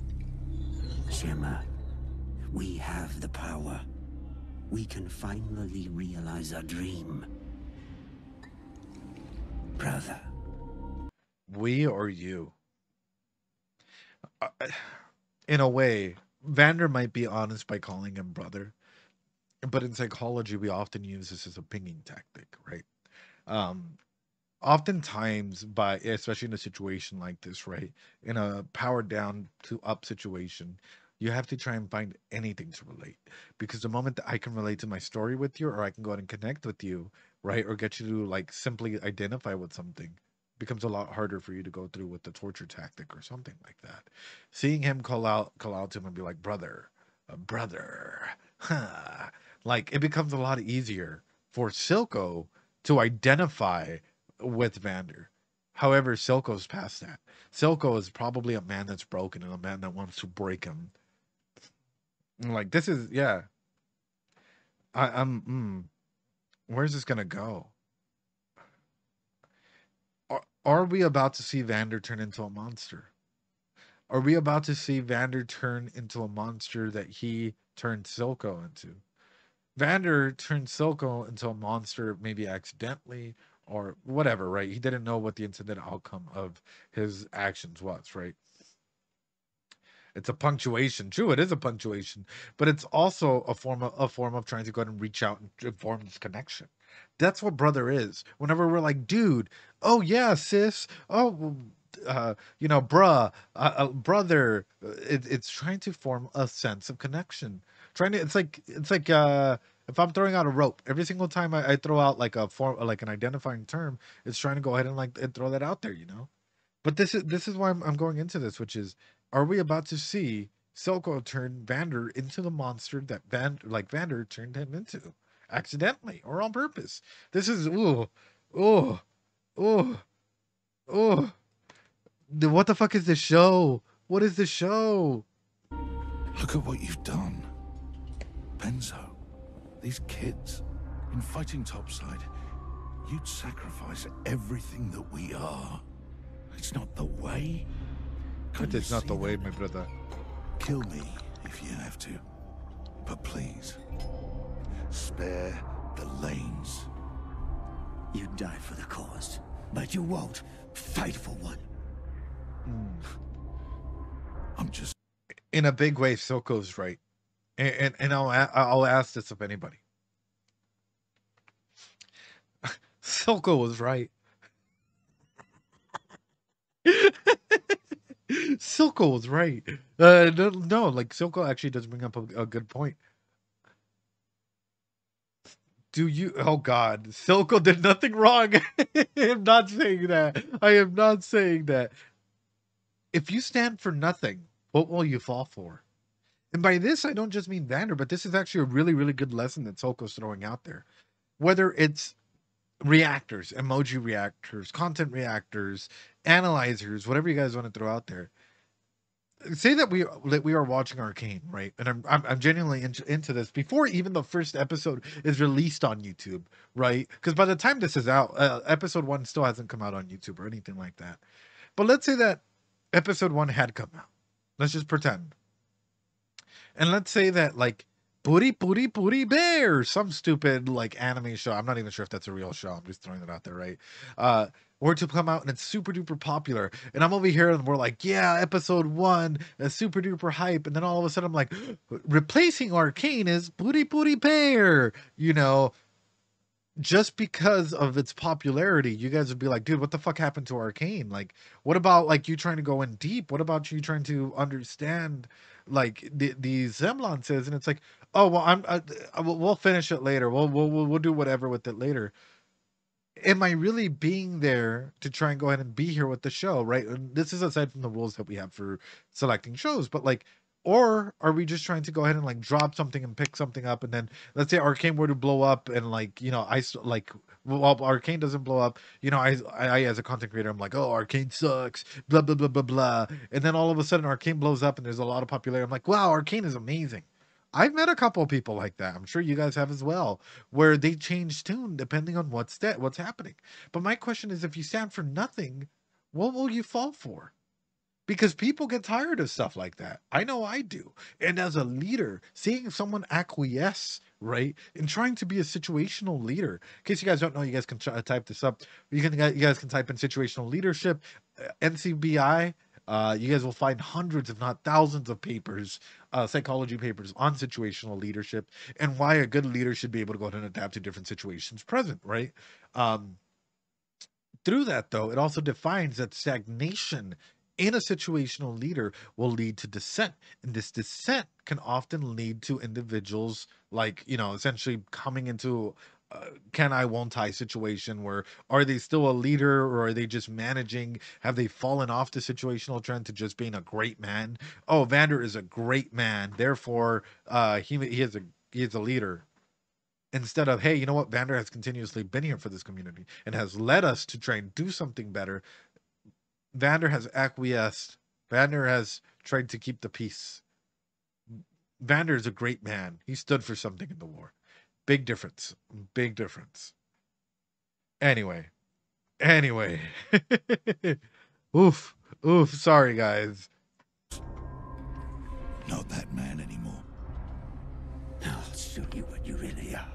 Shimmer, we have the power. We can finally realize our dream. Brother. We or you? In a way, Vander might be honest by calling him brother, but in psychology, we often use this as a pinging tactic, right? Oftentimes, especially in a situation like this, right, in a power down to up situation, you have to try and find anything to relate, because the moment that I can relate to my story with you, or I can go ahead and connect with you, right, or get you to like simply identify with something, becomes a lot harder for you to go through with the torture tactic or something like that. Seeing him call out to him and be like, brother, huh? Like, it becomes a lot easier for Silco to identify with Vander. However, Silco's past that. Silco is probably a man that's broken and a man that wants to break him. Like, this is, yeah. Where's this gonna go? Are we about to see Vander turn into a monster? Are we about to see Vander turn into a monster that he turned Silco into? Vander turned Silco into a monster, maybe accidentally or whatever, right? He didn't know what the intended outcome of his actions was, right? It's a punctuation. True, it is a punctuation, but it's also a form of trying to go ahead and reach out and form this connection. That's what brother is. Whenever we're like, dude, oh yeah, sis, oh, bruh, brother, it's trying to form a sense of connection. It's like if I'm throwing out a rope, every single time I throw out like an identifying term, it's trying to go ahead and throw that out there, you know. But this is why I'm going into this, which is, are we about to see Silco turn Vander into the monster that Vander turned him into, accidentally or on purpose? This is what the fuck is this show? What is this show? Look at what you've done, Benzo. These kids, in fighting topside, you'd sacrifice everything that we are. It's not the way. It is not the way, my brother. Kill me if you have to. But please, spare the lanes. You die for the cause, but you won't fight for one. I'm just... In a big way, Silco's right. And I'll ask this of anybody. Silco was right. Silco was right. No, like Silco actually does bring up a good point. Do you? Oh God, Silco did nothing wrong. I am not saying that. I am not saying that. If you stand for nothing, what will you fall for? And by this, I don't just mean Vander, but this is actually a really, really good lesson that Silco's throwing out there. Whether it's reactors, emoji reactors, content reactors, analyzers, whatever you guys want to throw out there. Say that we are watching Arcane, right? And I'm genuinely into this before even the first episode is released on YouTube, right? Because by the time this is out, episode 1 still hasn't come out on YouTube or anything like that. But let's say that episode 1 had come out. Let's just pretend. And let's say that like Puri Bear, some stupid like anime show. I'm not even sure if that's a real show. I'm just throwing it out there, right? Or to come out and it's super duper popular. And I'm over here and we're like, yeah, episode 1 is super duper hype. And then all of a sudden I'm like, replacing Arcane is Puri Bear, you know. Just because of its popularity, you guys would be like, dude, what the fuck happened to Arcane? Like, what about like you trying to go in deep? What about you trying to understand like these semblances? And it's like, oh well, we'll finish it later. We'll do whatever with it later. Am I really being there to try and go ahead and be here with the show, right? And this is aside from the rules that we have for selecting shows, but like, or are we just trying to go ahead and like drop something and pick something up, and then let's say Arcane were to blow up, and like, you know, well, Arcane doesn't blow up, you know, I as a content creator, I'm like, oh, Arcane sucks, blah blah blah blah blah, and then all of a sudden Arcane blows up and there's a lot of popularity. I'm like, wow, Arcane is amazing. I've met a couple of people like that. I'm sure you guys have as well, where they change tune depending on what's happening. But my question is, if you stand for nothing, what will you fall for? Because people get tired of stuff like that. I know I do. And as a leader, seeing someone acquiesce, right, and trying to be a situational leader. In case you guys don't know, you guys can type this up. You guys can type in situational leadership, NCBI. You guys will find hundreds, if not thousands, of papers, psychology papers on situational leadership and why a good leader should be able to go ahead and adapt to different situations present, right? Through that, though, it also defines that stagnation in a situational leader will lead to dissent. And this dissent can often lead to individuals like, you know, essentially coming into can I, won't I situation where are they still a leader or are they just managing? Have they fallen off the situational trend to just being a great man? Oh, Vander is a great man. Therefore, he is a leader. Instead of, hey, you know what? Vander has continuously been here for this community and has led us to try and do something better. Vander has acquiesced. Vander has tried to keep the peace. Vander is a great man. He stood for something in the war. Big difference. Big difference. Anyway. Oof. Sorry, guys. Not that man anymore. I'll show you what you really are.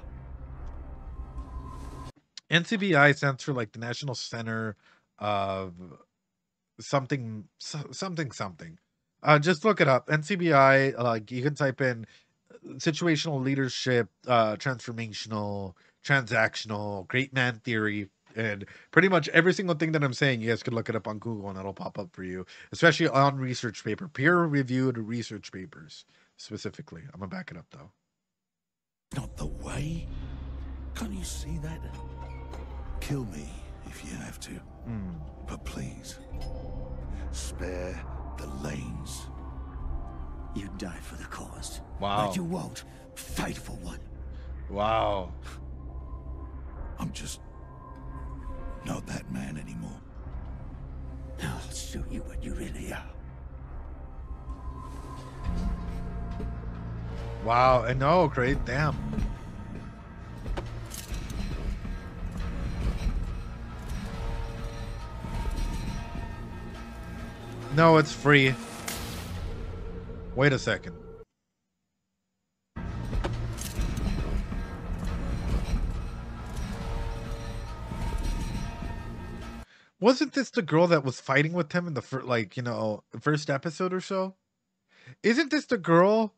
NCBI stands for like the National Center of something. Just look it up. NCBI, like you can type in situational leadership, transformational, transactional, great man theory, and pretty much every single thing that I'm saying, you guys could look it up on Google and it'll pop up for you, especially on research paper, peer-reviewed research papers specifically. I'm gonna back it up though. Not the way. Can't you see that? Kill me if you have to. But please, spare the lanes. You die for the cause. Wow. But you won't fight for one. Wow. I'm just not that man anymore. I'll show you what you really are. Wow. And no, great. Damn. No, it's free. Wait a second. Wasn't this the girl that was fighting with him in the first episode or so? Isn't this the girl?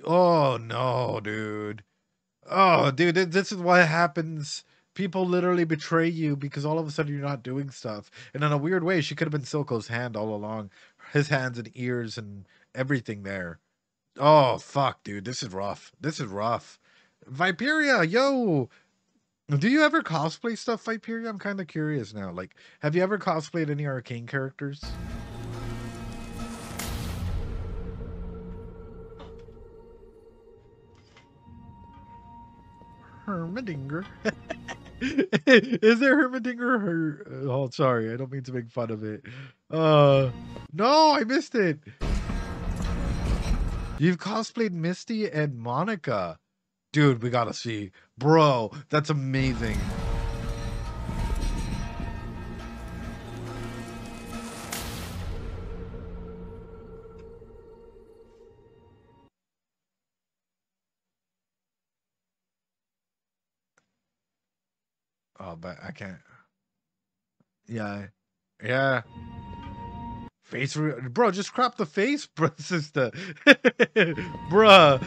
Oh no, dude. Oh, dude, this is what happens. People literally betray you because all of a sudden you're not doing stuff. And in a weird way, she could have been Silco's hand all along. His hands and ears and everything there. Oh, fuck, dude. This is rough. This is rough. Viperia, yo! Do you ever cosplay stuff, Viperia? I'm kind of curious now. Like, have you ever cosplayed any Arcane characters? Hermedinger. Is there Hermedinger? Oh, sorry. I don't mean to make fun of it. No, I missed it. You've cosplayed Misty and Monica. Dude, we gotta see. Bro, that's amazing. Oh, but I can't. Yeah. Yeah. Face, bro, just crop the face, bro, sister. Bruh.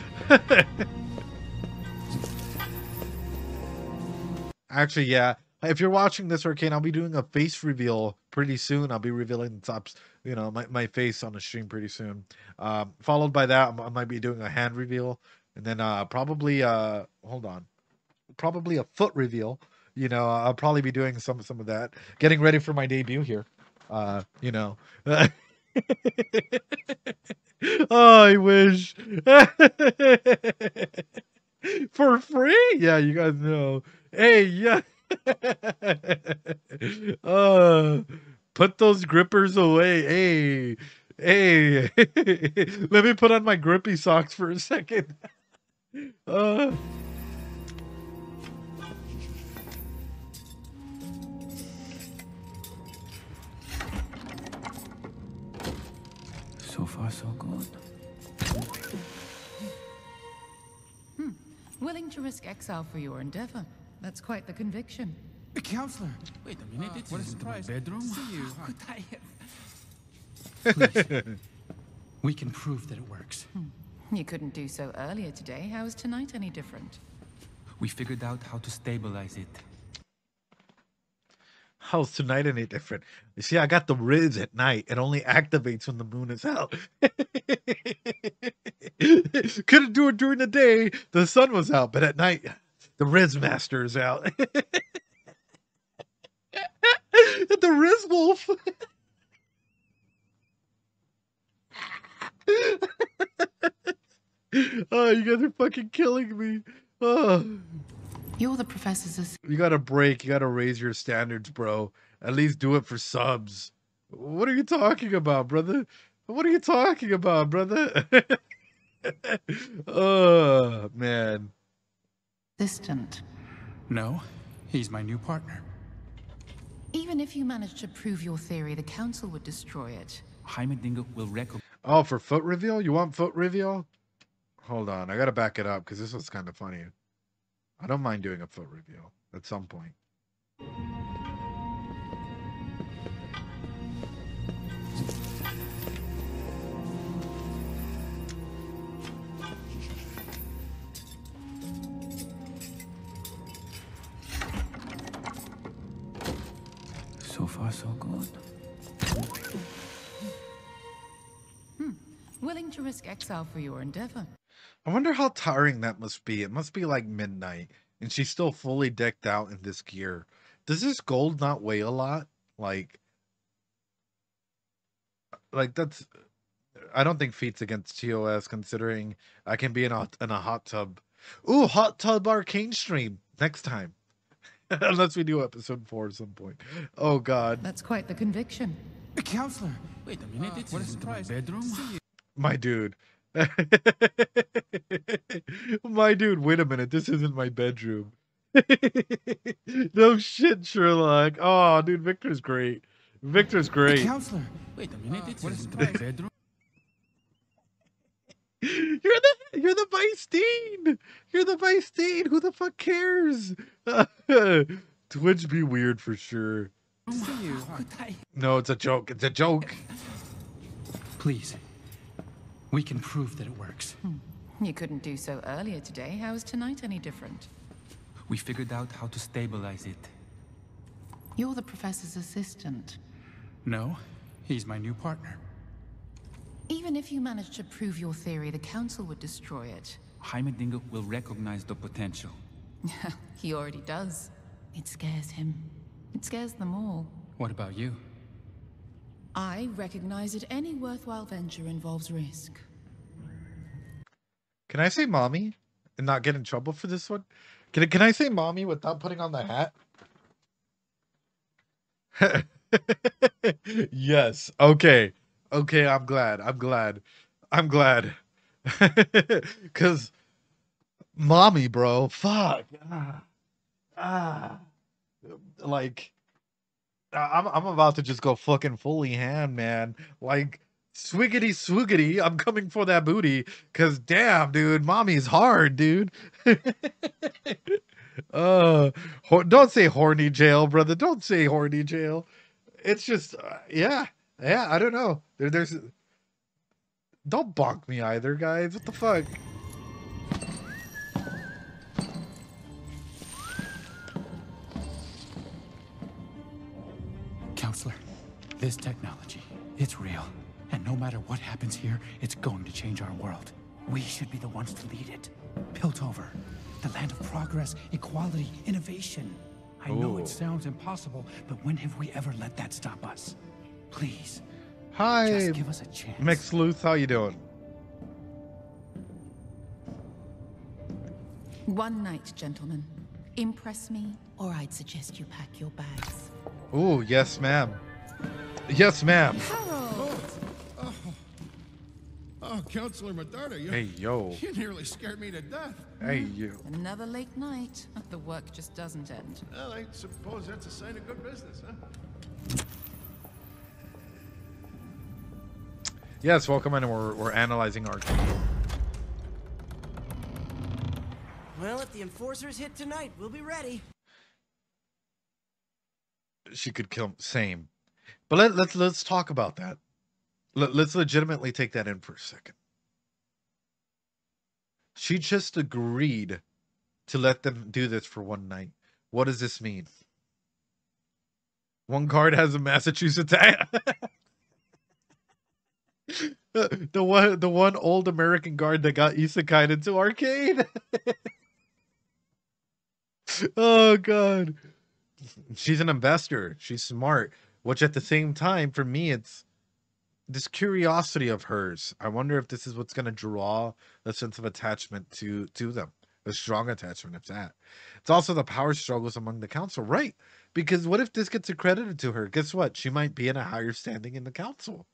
Actually, yeah. If you're watching this, Arcane, I'll be doing a face reveal pretty soon. I'll be revealing the tops, my face on the stream pretty soon. Followed by that, I might be doing a hand reveal. And then probably, hold on. Probably a foot reveal. I'll probably be doing some of that. Getting ready for my debut here. Oh, I wish. For free? Yeah, you guys know. Hey, yeah. Put those grippers away. Hey. Let me put on my grippy socks for a second. So far, so good. Willing to risk exile for your endeavor. That's quite the conviction. Counselor! Wait a minute, it's what a into my surprise. bedroom? See you. How could I have... Please. We can prove that it works. You couldn't do so earlier today. How is tonight any different? We figured out how to stabilize it. How's tonight any different? You see, I got the Riz at night. It only activates when the moon is out. Couldn't do it during the day. The sun was out, but at night, the Riz Master is out. The Riz Wolf. Oh, you guys are fucking killing me. Oh. You're the professor's... You gotta break. You gotta raise your standards, bro. At least do it for subs. What are you talking about, brother? What are you talking about, brother? Oh, man. Assistant. No, he's my new partner. Even if you managed to prove your theory, the council would destroy it. Heimerdinger will recognize... Oh, for foot reveal? You want foot reveal? Hold on. I gotta back it up because this was kind of funny. I don't mind doing a foot reveal at some point. So far, so good. Willing to risk exile for your endeavor. I wonder how tiring that must be. It must be like midnight, and she's still fully decked out in this gear. Does this gold not weigh a lot? Like that's... I don't think feats against TOS, considering I can be in a hot tub. Ooh, hot tub Arcane stream next time. Unless we do episode 4 at some point. Oh, God. That's quite the conviction. Counselor! Wait a minute, it's what a into my surprise. bedroom? My dude. My dude, wait a minute. This isn't my bedroom. No shit, Sherlock. Oh, dude, Victor's great. Victor's great. Counselor. Wait a minute, it's in my bedroom. You're the vice dean. You're the vice dean. Who the fuck cares? Twitch be weird for sure. No, it's a joke. It's a joke. Please. We can prove that it works. You couldn't do so earlier today. How is tonight any different? We figured out how to stabilize it. You're the professor's assistant. No, he's my new partner. Even if you managed to prove your theory, the council would destroy it. Heimerdinger will recognize the potential. He already does. It scares him. It scares them all. What about you? I recognize that any worthwhile venture involves risk. Can I say mommy and not get in trouble for this one? Can I say mommy without putting on the hat? Yes. Okay. Okay, I'm glad. Cause mommy, bro, fuck. Like I'm about to just go fucking fully hand, man. Like swiggity swoogity, I'm coming for that booty. Cause damn, dude, mommy's hard, dude. Don't say horny jail, brother. Don't say horny jail. It's just yeah, I don't know. There's don't bonk me either, guys. What the fuck? Counselor, this technology, it's real. And no matter what happens here, it's going to change our world. We should be the ones to lead it. Piltover, the land of progress, equality, innovation. I know it sounds impossible, but when have we ever let that stop us? Please. Hi, just give us a chance. Mix Luth, how you doing? One night, gentlemen. Impress me, or I'd suggest you pack your bags. Oh, yes, ma'am. Yes, ma'am. Oh, Counselor Medarda, Hey, yo. You nearly scared me to death. Hey, you. Another late night. The work just doesn't end. Well, I suppose that's a sign of good business, huh? Yes, welcome in. We're analyzing Arcane. Well, if the enforcers hit tonight, we'll be ready. She could kill him. Same. But let's talk about that. Let's legitimately take that in for a second. She just agreed to let them do this for one night. What does this mean? One guard has a Massachusetts the one old American guard that got isekai'd into Arcane. Oh god. She's an investor. She's smart. Which at the same time, for me, it's this curiosity of hers. I wonder if this is what's going to draw a sense of attachment to them. A strong attachment, if that. It's also the power struggles among the council, right? Because what if this gets accredited to her? Guess what? She might be in a higher standing in the council.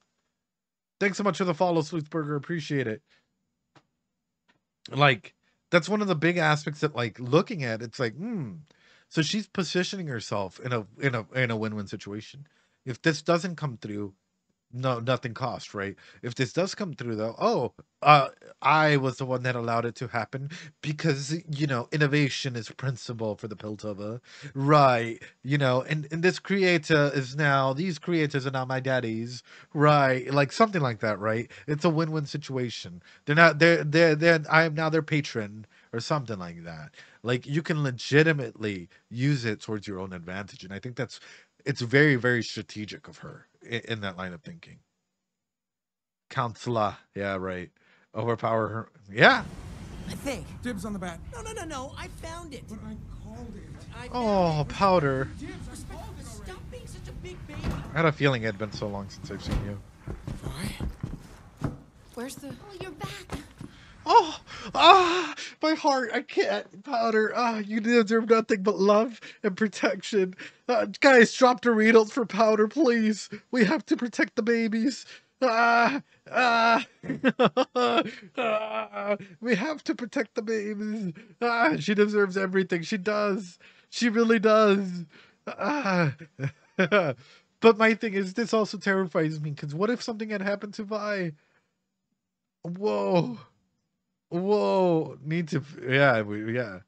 Thanks so much for the follow, Sleuthburger. Appreciate it. Like, that's one of the big aspects that, like, looking at, it's like, so she's positioning herself in a win-win situation. If this doesn't come through, no, nothing cost, right? If this does come through, though, I was the one that allowed it to happen because, innovation is principle for the Piltover, right? And this creator these creators are now my daddies, right? Like something like that, right? It's a win-win situation. I am now their patron or something like that. Like you can legitimately use it towards your own advantage. And I think it's very, very strategic of her in that line of thinking. Counselor. Yeah, right. Overpower her. Yeah. I think. Dibs on the bat. No. I found it. But I called it. Oh, Powder. Stop being such a big baby. I had a feeling it had been so long since I've seen you. Where's the... Oh, you're back. My heart. I can't. Powder. You deserve nothing but love and protection. Guys, drop Doritos for Powder, please. We have to protect the babies. We have to protect the babies. She deserves everything. She does. She really does. But But my thing is, this also terrifies me, because what if something had happened to Vi? Whoa. Whoa. Need to, yeah, yeah.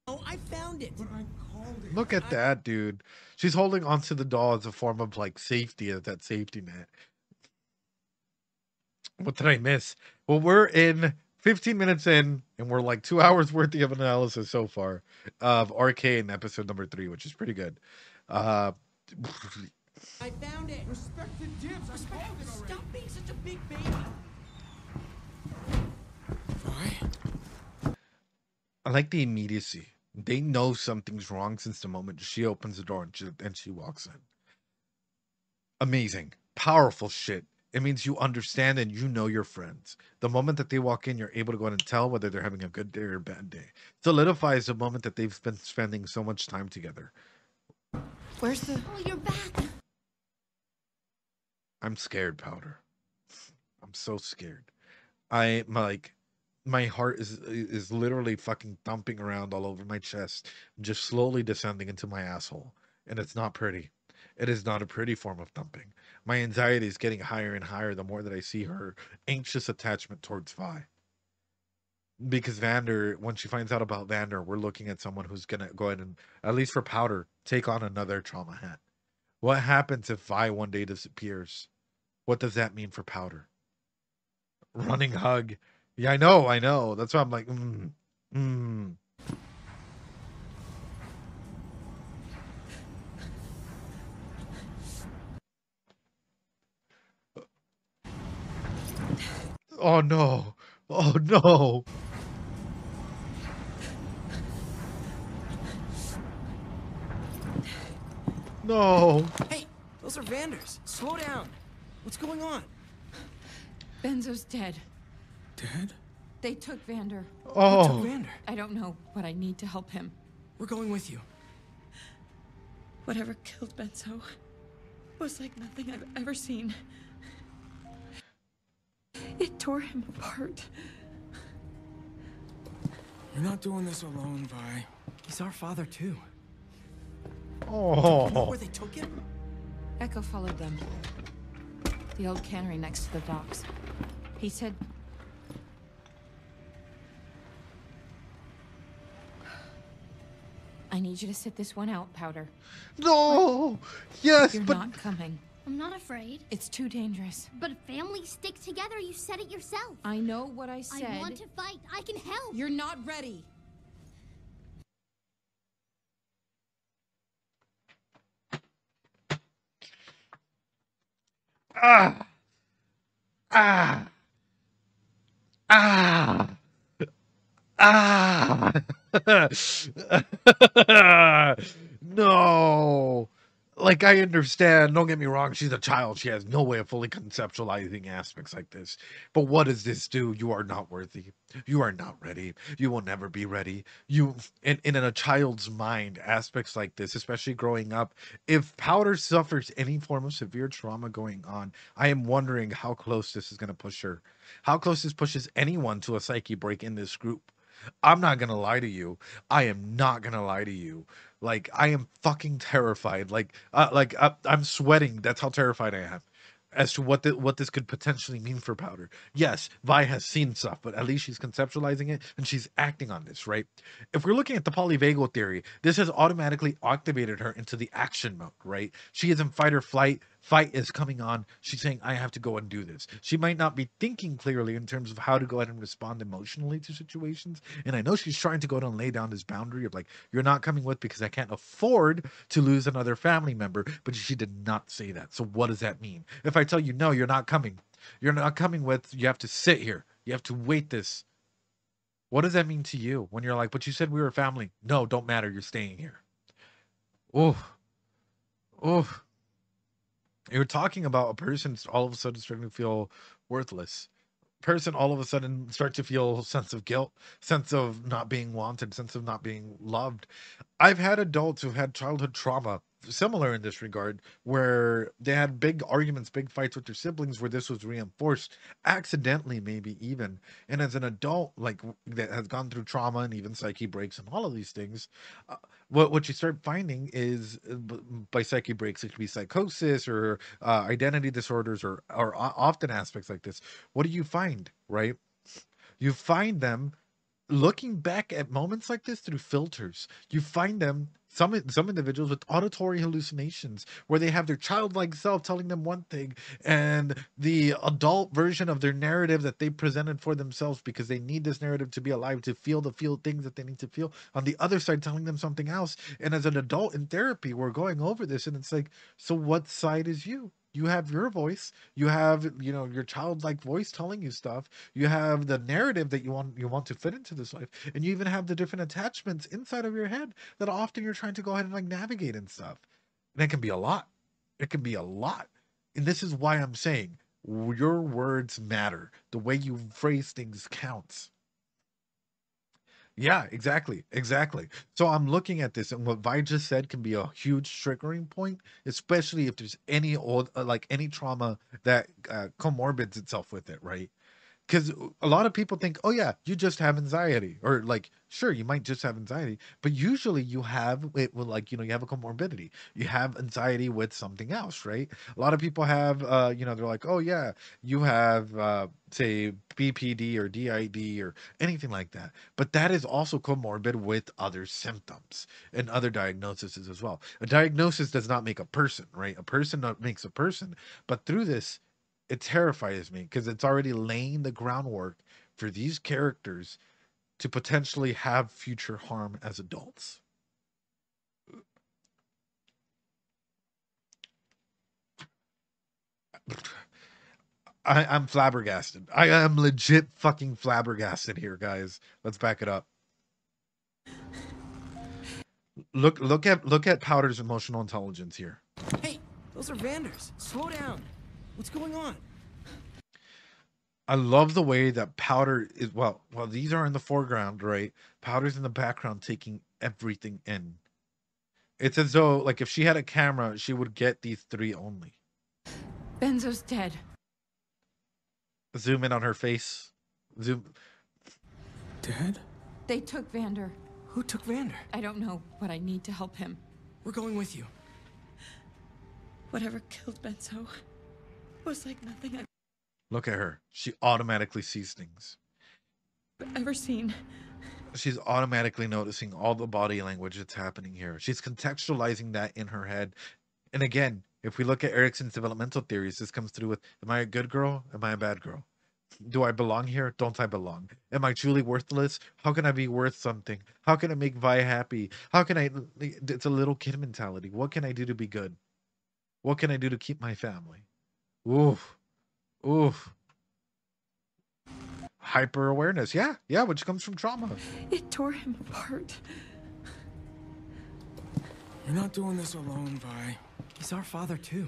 Oh, I found it. But I called it. Look at that, dude. She's holding onto the doll as a form of, like, safety, as that safety net. What did I miss? Well, we're in 15 minutes in, and we're like 2 hours worth of analysis so far of Arcane episode number 3, which is pretty good. I found it. Respect the dibs. I found it already. Stop being such a big baby. I like the immediacy. They know something's wrong since the moment she opens the door and she walks in. Amazing. Powerful shit. It means you understand and you know your friends. The moment that they walk in, you're able to go ahead and tell whether they're having a good day or a bad day. Solidifies the moment that they've been spending so much time together. Where's the... Oh, you're back. I'm scared, Powder. I'm so scared. My heart is literally fucking thumping around all over my chest, just slowly descending into my asshole. And it's not pretty. It is not a pretty form of thumping. My anxiety is getting higher and higher the more that I see her anxious attachment towards Vi. Because Vander, when she finds out about Vander, we're looking at someone who's going to go ahead and, at least for Powder, take on another trauma hat. What happens if Vi one day disappears? What does that mean for Powder? Running hug. Yeah, I know. That's why I'm like, Oh no. Oh no. No. Hey, those are Vanders. Slow down. What's going on? Benzo's dead. Dead? They took Vander. Oh. Who took Vander? I don't know, but I need to help him. We're going with you. Whatever killed Benzo was like nothing I've ever seen. It tore him apart. You're not doing this alone, Vi. He's our father, too. Oh. Do you know where they took him? Echo followed them. The old cannery next to the docks. He said... I need you to sit this one out, Powder. No! Yes, You're but... not coming. I'm not afraid. It's too dangerous. But if families stick together, you said it yourself. I know what I said. I want to fight. I can help. You're not ready. Ah! Ah! Ah! Ah! No! Like, I understand, don't get me wrong, she's a child. She has no way of fully conceptualizing aspects like this. But what does this do? You are not worthy. You are not ready. You will never be ready. In a child's mind, aspects like this, especially growing up, if Powder suffers any form of severe trauma going on, I am wondering how close this is going to push her. How close this pushes anyone to a psyche break in this group. I'm not going to lie to you. I am not going to lie to you. Like, I am fucking terrified. I'm sweating. That's how terrified I am as to what this could potentially mean for Powder. Yes, Vi has seen stuff, but at least she's conceptualizing it and she's acting on this, right? If we're looking at the polyvagal theory, this has automatically activated her into the action mode, right? She is in fight or flight. Fight is coming on. She's saying, I have to go and do this. She might not be thinking clearly in terms of how to go ahead and respond emotionally to situations. And I know she's trying to go ahead and lay down this boundary of like, you're not coming with because I can't afford to lose another family member. But she did not say that. So what does that mean? If I tell you, no, you're not coming. You're not coming with, you have to sit here. You have to wait this. What does that mean to you when you're like, but you said we were family? No, don't matter. You're staying here. Oh. Oh. You're talking about a person all of a sudden starting to feel worthless. Person all of a sudden start to feel a sense of guilt, sense of not being wanted, sense of not being loved. I've had adults who've had childhood trauma similar in this regard, where they had big arguments, big fights with their siblings, where this was reinforced accidentally, maybe even. And as an adult, like that has gone through trauma and even psyche breaks and all of these things, what you start finding is by psyche breaks, it could be psychosis or identity disorders or often aspects like this. What do you find, right? You find them looking back at moments like this through filters. You find them, some individuals with auditory hallucinations, where they have their childlike self telling them one thing, and the adult version of their narrative that they presented for themselves because they need this narrative to be alive, to feel the feel things that they need to feel, on the other side telling them something else. And as an adult in therapy, we're going over this, and it's like, so what side is you? You have your voice, you have, you know, your childlike voice telling you stuff, you have the narrative that you want to fit into this life, and you even have the different attachments inside of your head that often you're trying to go ahead and like navigate and stuff. And it can be a lot. It can be a lot. And this is why I'm saying your words matter. The way you phrase things counts. Yeah, exactly. Exactly. So I'm looking at this, and what Vi just said can be a huge triggering point, especially if there's any old, like any trauma that comorbids itself with it, right? Because a lot of people think, oh yeah, you just have anxiety, or like, sure, you might just have anxiety, but usually you have it with, like, you know, you have a comorbidity, you have anxiety with something else, right? A lot of people have, you know, they're like, oh yeah, you have, say, BPD or DID or anything like that, but that is also comorbid with other symptoms and other diagnoses as well. A diagnosis does not make a person, right? A person not makes a person, but through this, it terrifies me because it's already laying the groundwork for these characters to potentially have future harm as adults. I'm flabbergasted. I am legit fucking flabbergasted here, guys. Let's back it up. Look at Powder's emotional intelligence here. Hey, those are Vanders. Slow down. What's going on? I love the way that Powder is, well, these are in the foreground, right? Powder's in the background taking everything in. It's as though, like, if she had a camera, she would get these three only. Benzo's dead. Zoom in on her face. Zoom. Dead? They took Vander. Who took Vander? I don't know, but I need to help him. We're going with you. Whatever killed Benzo was like nothing I've Look at her. She automatically sees things. ever seen. She's automatically noticing all the body language that's happening here. She's contextualizing that in her head. And again, if we look at Erickson's developmental theories, this comes through with, am I a good girl? Am I a bad girl? Do I belong here? Don't I belong? Am I truly worthless? How can I be worth something? How can I make Vi happy? How can I... It's a little kid mentality. What can I do to be good? What can I do to keep my family? Oof. Oof. Hyper awareness. Yeah, which comes from trauma. It tore him apart. You're not doing this alone, Vi. He's our father, too.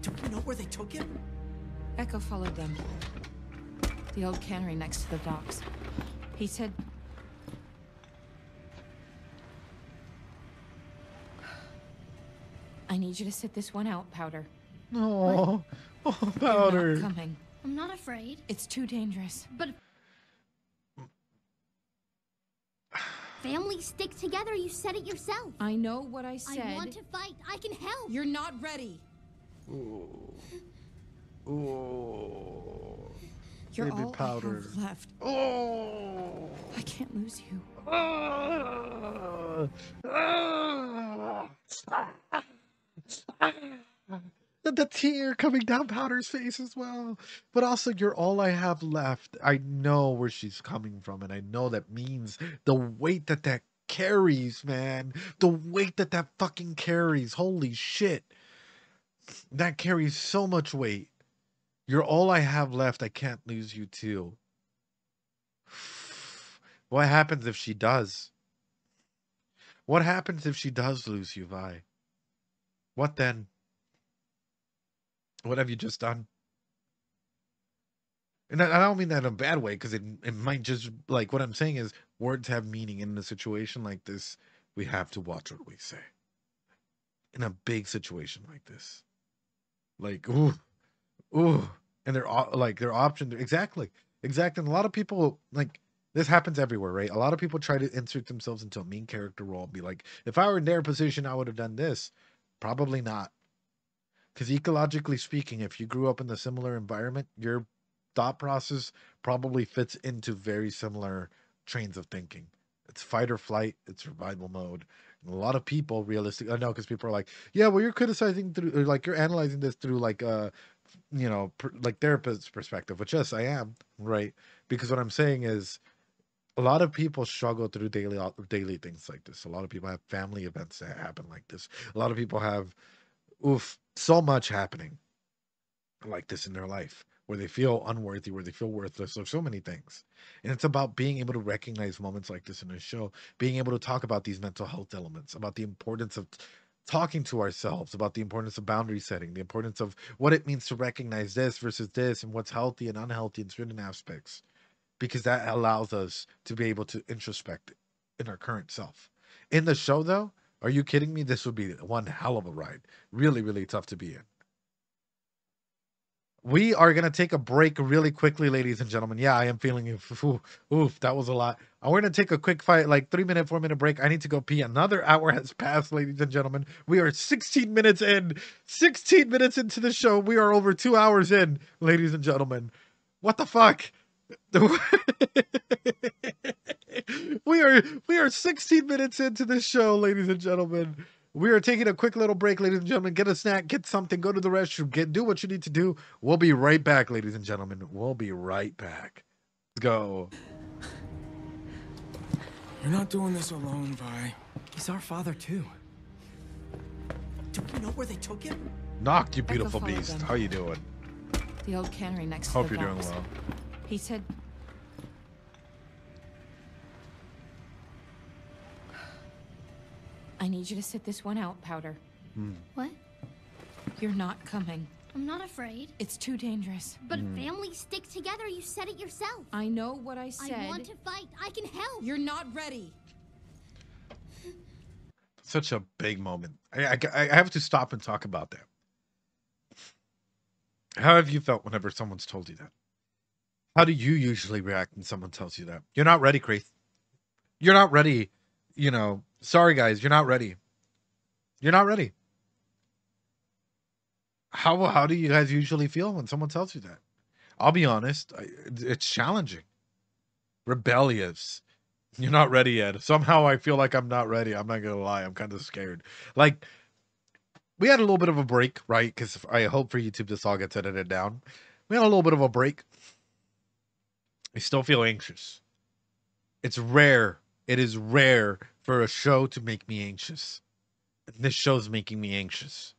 Do we know where they took him? Echo followed them. The old cannery next to the docks. He said... I need you to sit this one out, Powder. Oh, Powder. You're not coming. I'm not afraid. It's too dangerous. But families stick together. You said it yourself. I know what I said. I want to fight. I can help. You're not ready. Ooh. Ooh. You're Baby all Powder. I have left. Oh. I can't lose you. The tear coming down Powder's face as well. But also, you're all I have left. I know where she's coming from, and I know that means the weight that carries, man. The weight that fucking carries. Holy shit. That carries so much weight. You're all I have left. I can't lose you too. What happens if she does? What happens if she does lose you, Vi? What then? What have you just done? And I don't mean that in a bad way, because it might just, like, what I'm saying is words have meaning in a situation like this. We have to watch what we say. in a big situation like this. Like, ooh, ooh. And their option, exactly. And a lot of people, like, this happens everywhere, right? A lot of people try to insert themselves into a main character role and be like, if I were in their position, I would have done this. Probably not. Because ecologically speaking, if you grew up in a similar environment, your thought process probably fits into very similar trains of thinking. It's fight or flight, it's survival mode. And a lot of people, realistic, I know, because people are like, yeah, well, you're criticizing through, or like, you're analyzing this through, like, like therapist's perspective, which, yes, I am, right? Because what I'm saying is, a lot of people struggle through daily things like this. A lot of people have family events that happen like this. A lot of people have, so much happening like this in their life, where they feel unworthy, where they feel worthless, or so many things. And it's about being able to recognize moments like this in a show, being able to talk about these mental health elements, about the importance of talking to ourselves, about the importance of boundary setting, the importance of what it means to recognize this versus this, and what's healthy and unhealthy in certain aspects, because that allows us to be able to introspect in our current self. In the show, though, are you kidding me? This would be one hell of a ride. Really, really tough to be in. We are going to take a break really quickly, ladies and gentlemen. Yeah, I am feeling oof, that was a lot. We're going to take a quick 3-minute, 4-minute break. I need to go pee. Another hour has passed, ladies and gentlemen. We are 16 minutes in. 16 minutes into the show. We are over 2 hours in, ladies and gentlemen. What the fuck? we are 16 minutes into the show, ladies and gentlemen. We are taking a quick little break, ladies and gentlemen. Get a snack, get something, go to the restroom, do what you need to do. We'll be right back, ladies and gentlemen. We'll be right back. Let's go. You're not doing this alone, Vi. He's our father, too. Do we know where they took him? Knocked, you beautiful beast. How you doing? The old cannery next to Hope the you're doing docks. well. He said... I need you to sit this one out, Powder. What? You're not coming. I'm not afraid. It's too dangerous. But families stick together. You said it yourself. I know what I said. I want to fight. I can help. You're not ready. Such a big moment. I have to stop and talk about that. How have you felt whenever someone's told you that? How do you usually react when someone tells you that? You're not ready, Kraith. You're not ready. You know, sorry guys, you're not ready. You're not ready. How do you guys usually feel when someone tells you that? I'll be honest, it's challenging. Rebellious. You're not ready yet. Somehow I feel like I'm not ready. I'm not gonna lie. I'm kind of scared. Like, we had a little bit of a break, right? Because I hope for YouTube this all gets edited down. We had a little bit of a break. I still feel anxious. It's rare. It is rare for a show to make me anxious. And this show's making me anxious.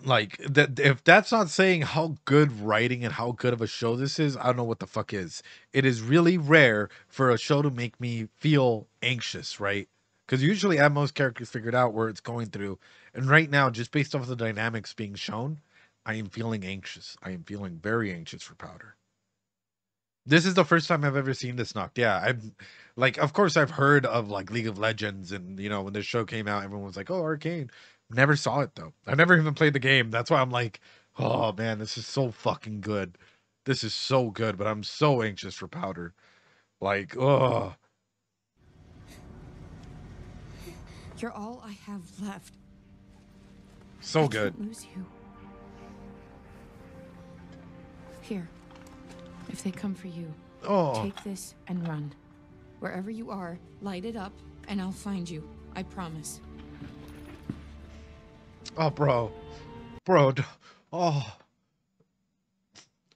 Like, that, if that's not saying how good writing and how good of a show this is, I don't know what the fuck is. It is really rare for a show to make me feel anxious, right? Because usually I have most characters figured out where it's going through. And right now, just based off the dynamics being shown, I am feeling anxious. I am feeling very anxious for Powder. This is the first time I've ever seen this knocked. Yeah, I'm like, of course I've heard of like League of Legends, and you know, when this show came out, everyone was like, oh, Arcane. Never saw it though. I never even played the game. That's why I'm like, oh man, this is so fucking good. This is so good, but I'm so anxious for Powder. Like, oh. You're all I have left. So good. I can't lose you. Here. If they come for you, take this and run. Wherever you are, light it up, and I'll find you. I promise. Oh, bro. Oh.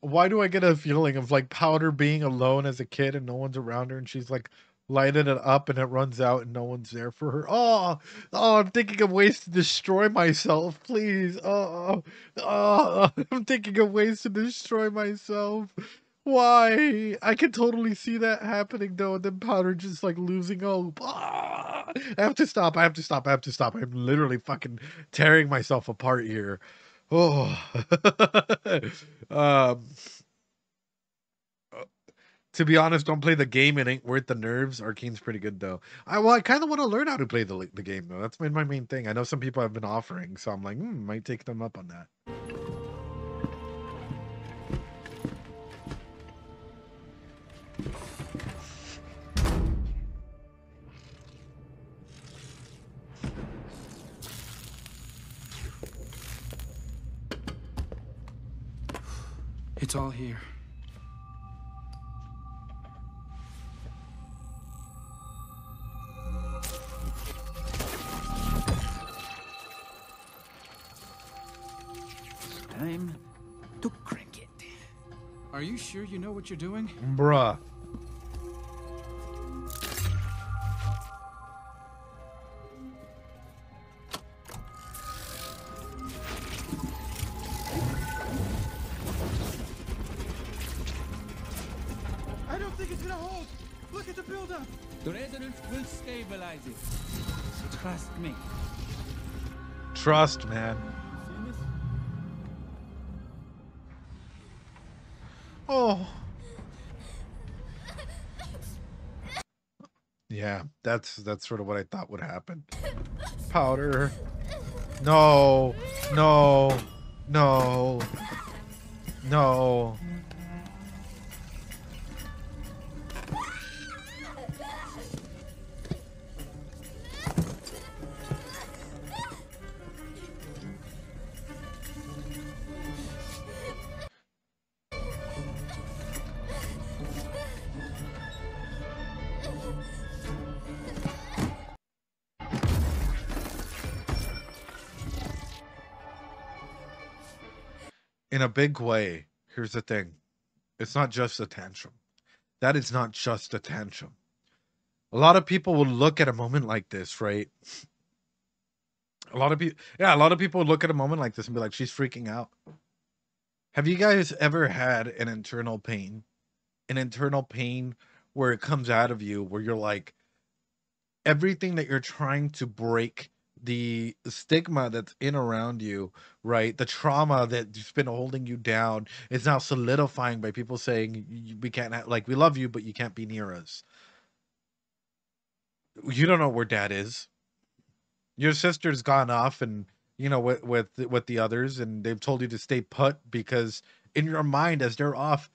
Why do I get a feeling of like Powder being alone as a kid and no one's around her, and she's like lighted it up and it runs out and no one's there for her? Oh, I'm thinking of ways to destroy myself, please. I'm thinking of ways to destroy myself. Why? I can totally see that happening though, and then Powder just like losing hope. I have to stop. I'm literally fucking tearing myself apart here. Oh. To be honest, don't play the game. It ain't worth the nerves. Arcane's pretty good though. I kind of want to learn how to play the game though. That's been my main thing. I know some people have been offering, so I'm like, might take them up on that. It's all here. Time to crank it. Are you sure you know what you're doing? Bruh. I don't think it's gonna hold. Look at the buildup. The resonance will stabilize it. Trust me. Trust, man. Oh. Yeah, that's sort of what I thought would happen. Powder. No. No. No. No. In a big way, here's the thing. It's not just a tantrum. That is not just a tantrum. A lot of people will look at a moment like this, right? A lot of people would look at a moment like this and be like, she's freaking out. Have you guys ever had an internal pain? An internal pain where it comes out of you, where you're like, everything that you're trying to break, the stigma that's in around you, right? The trauma that's been holding you down is now solidifying by people saying, we can't, like, we love you, but you can't be near us. You don't know where dad is. Your sister's gone off and, you know, with the others, and they've told you to stay put because in your mind, as they're off,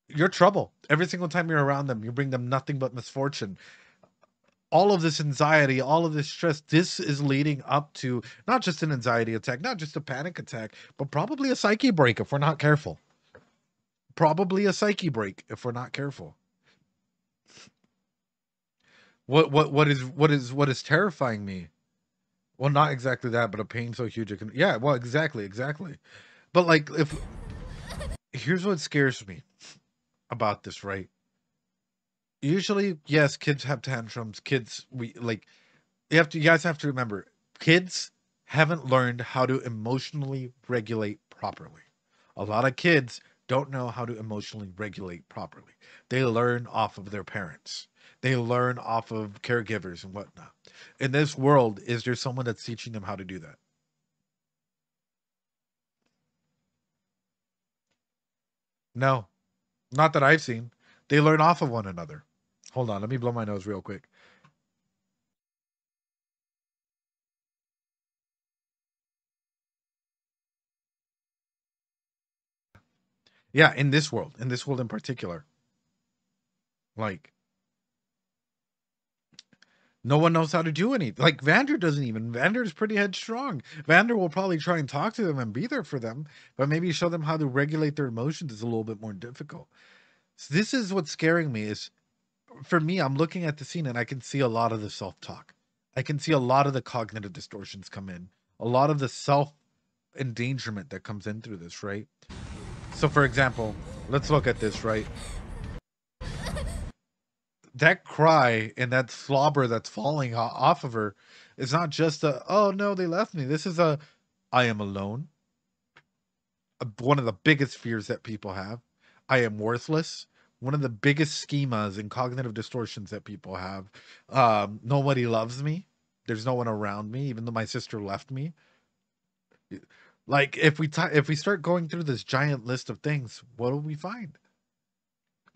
you're trouble. Every single time you're around them, you bring them nothing but misfortune. All of this anxiety, all of this stress, this is leading up to not just an anxiety attack, not just a panic attack, but probably a psyche break if we're not careful. Probably a psyche break if we're not careful. What is terrifying me? Well, not exactly that, but a pain so huge it can. Yeah, well, exactly. But like, here's what scares me about this, right? Usually, yes, kids have tantrums. Kids, you guys have to remember, kids haven't learned how to emotionally regulate properly. A lot of kids don't know how to emotionally regulate properly. They learn off of their parents. They learn off of caregivers and whatnot. In this world, is there someone that's teaching them how to do that? No, not that I've seen. They learn off of one another. Hold on, let me blow my nose real quick. Yeah, in this world in particular. Like, no one knows how to do anything. Like, Vander doesn't even. Vander is pretty headstrong. Vander will probably try and talk to them and be there for them, but maybe show them how to regulate their emotions is a little bit more difficult. So this is what's scaring me is, for me, I'm looking at the scene and I can see a lot of the self-talk. I can see a lot of the cognitive distortions come in. A lot of the self-endangerment that comes in through this, right? So, for example, let's look at this, right? That cry and that slobber that's falling off of her is not just a, oh no, they left me. This is a, I am alone. One of the biggest fears that people have. I am worthless. One of the biggest schemas and cognitive distortions that people have. Nobody loves me. There's no one around me, even though my sister left me. Like, if we start going through this giant list of things, what do we find?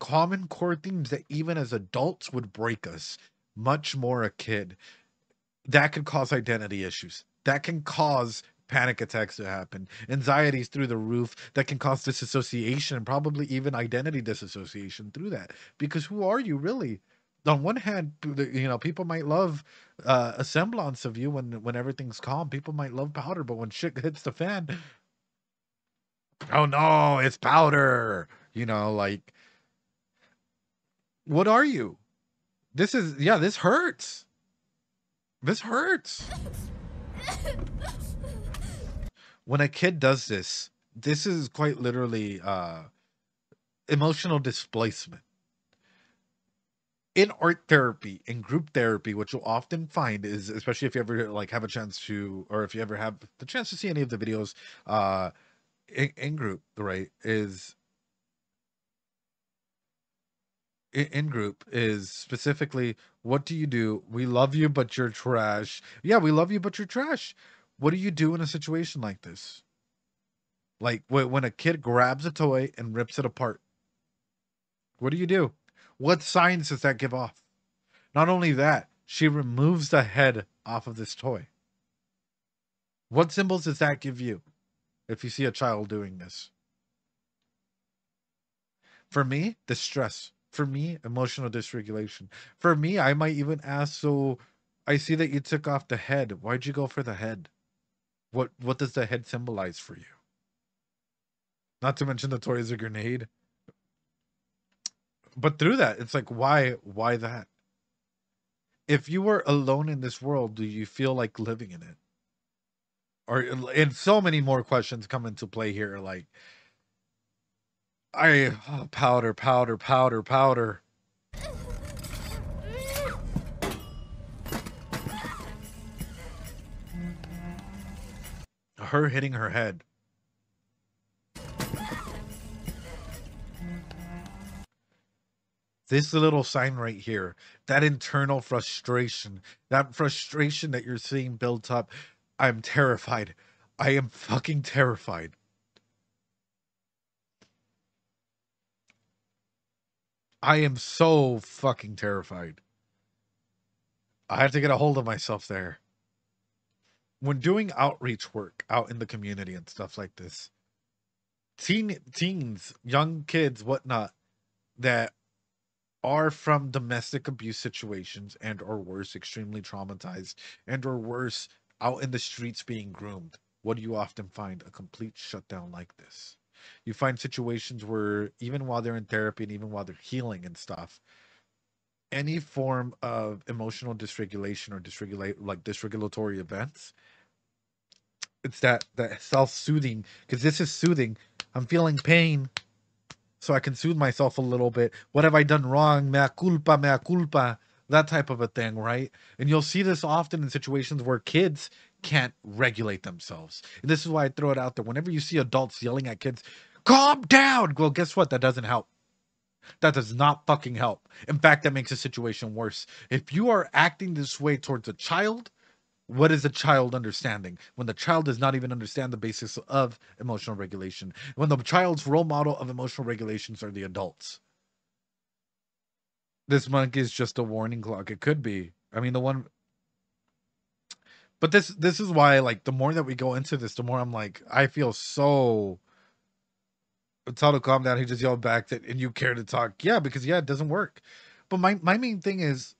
common core themes that even as adults would break us, much more a kid. That could cause identity issues. That can cause panic attacks to happen, anxieties through the roof, that can cause disassociation, probably even identity disassociation through that. Because who are you really? On one hand, you know, people might love a semblance of you when everything's calm. People might love Powder, but when shit hits the fan, oh no, it's Powder. You know, like, what are you? This is, yeah, this hurts. This hurts. When a kid does this, this is quite literally emotional displacement. In art therapy, in group therapy, what you'll often find is, especially if you ever like have a chance to, or if you ever have the chance to see any of the videos in group, right, is in group is specifically, what do you do? We love you, but you're trash. Yeah, we love you, but you're trash. What do you do in a situation like this? Like when a kid grabs a toy and rips it apart, what do you do? What signs does that give off? Not only that, she removes the head off of this toy. What symbols does that give you if you see a child doing this? For me, distress. For me, emotional dysregulation. For me, I might even ask, so I see that you took off the head. Why'd you go for the head? What does the head symbolize for you? Not to mention the toy is a grenade. But through that, it's like, why that? If you were alone in this world, do you feel like living in it? Or, and so many more questions come into play here. Like, powder. Her hitting her head. This little sign right here, that internal frustration, that frustration that you're seeing built up. I'm terrified. I am fucking terrified. I am so fucking terrified. I have to get a hold of myself there. When doing outreach work out in the community and stuff like this, teens, young kids, whatnot, that are from domestic abuse situations and or worse, extremely traumatized and or worse, out in the streets being groomed, what do you often find? A complete shutdown like this. You find situations where even while they're in therapy and even while they're healing and stuff, any form of emotional dysregulation or dysregulatory events, it's that self-soothing, because this is soothing. I'm feeling pain, so I can soothe myself a little bit. What have I done wrong? Mea culpa. That type of a thing, right? And you'll see this often in situations where kids can't regulate themselves. And this is why I throw it out there. Whenever you see adults yelling at kids, calm down! Well, guess what? That doesn't help. That does not fucking help. In fact, that makes the situation worse. If you are acting this way towards a child, what is a child understanding? When the child does not even understand the basis of emotional regulation. When the child's role model of emotional regulations are the adults. This monkey is just a warning clock. It could be. I mean, the one... But this is why, like, the more that we go into this, the more I'm like, I feel so... Tell to calm down. He just yelled back that, and you care to talk. Yeah, because, yeah, it doesn't work. But my main thing is,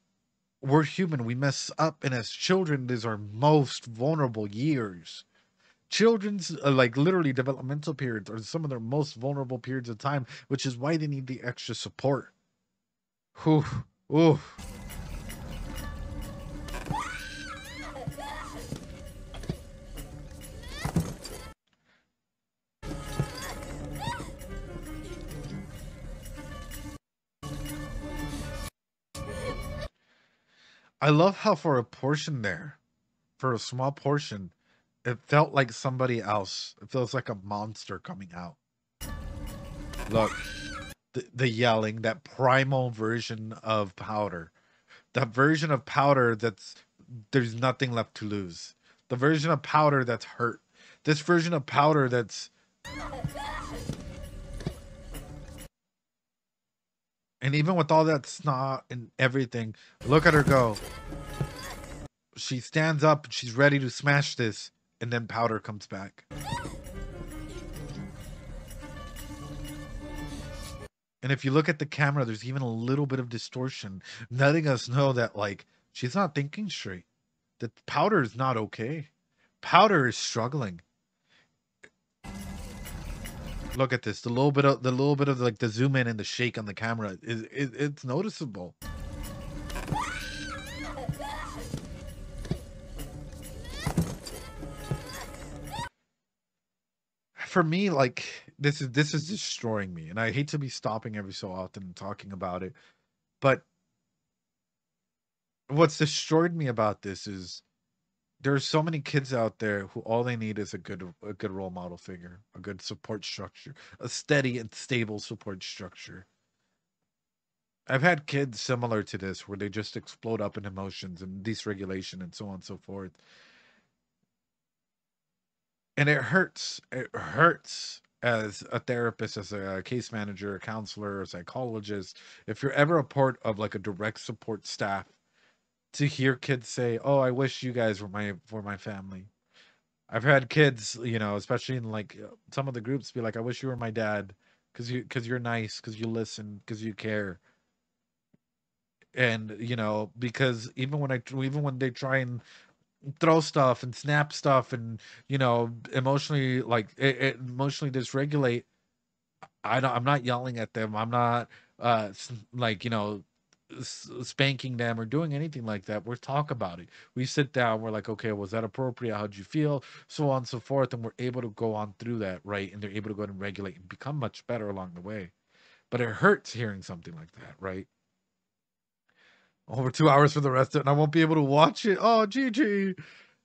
we're human. We mess up. And as children, these are most vulnerable years. Children's, like, literally developmental periods are some of their most vulnerable periods of time, which is why they need the extra support. Whew. Ooh. I love how for a portion there, for a small portion, it felt like somebody else. It feels like a monster coming out. Look, the yelling, that primal version of Powder. That version of Powder that's, there's nothing left to lose. The version of Powder that's hurt. This version of Powder that's... And even with all that snot and everything, look at her go. She stands up, she's ready to smash this, and then Powder comes back. And if you look at the camera, there's even a little bit of distortion, letting us know that, like, she's not thinking straight. That Powder is not okay. Powder is struggling. Look at this. The little bit of like the zoom in and the shake on the camera it's noticeable. For me, like, this is destroying me, and I hate to be stopping every so often and talking about it, but what's destroyed me about this is there's so many kids out there who all they need is a good role model figure, a good support structure, a steady and stable support structure. I've had kids similar to this where they just explode up in emotions and dysregulation and so on and so forth. And it hurts. It hurts as a therapist, as a case manager, a counselor, a psychologist, if you're ever a part of like a direct support staff, to hear kids say, "Oh, I wish you guys were my family." I've had kids, you know, especially in like some of the groups, be like, "I wish you were my dad, because you're nice, because you listen, because you care." And you know, because even when they try and throw stuff and snap stuff and, you know, emotionally, like emotionally dysregulate, I'm not yelling at them. I'm not like, you know, spanking them or doing anything like that. We talk about it. We sit down. We're like, okay, was that appropriate? How'd you feel? So on and so forth. And we're able to go on through that, right? And they're able to go and regulate and become much better along the way. But it hurts hearing something like that, right? Over 2 hours for the rest of it, and I won't be able to watch it. Oh, GG.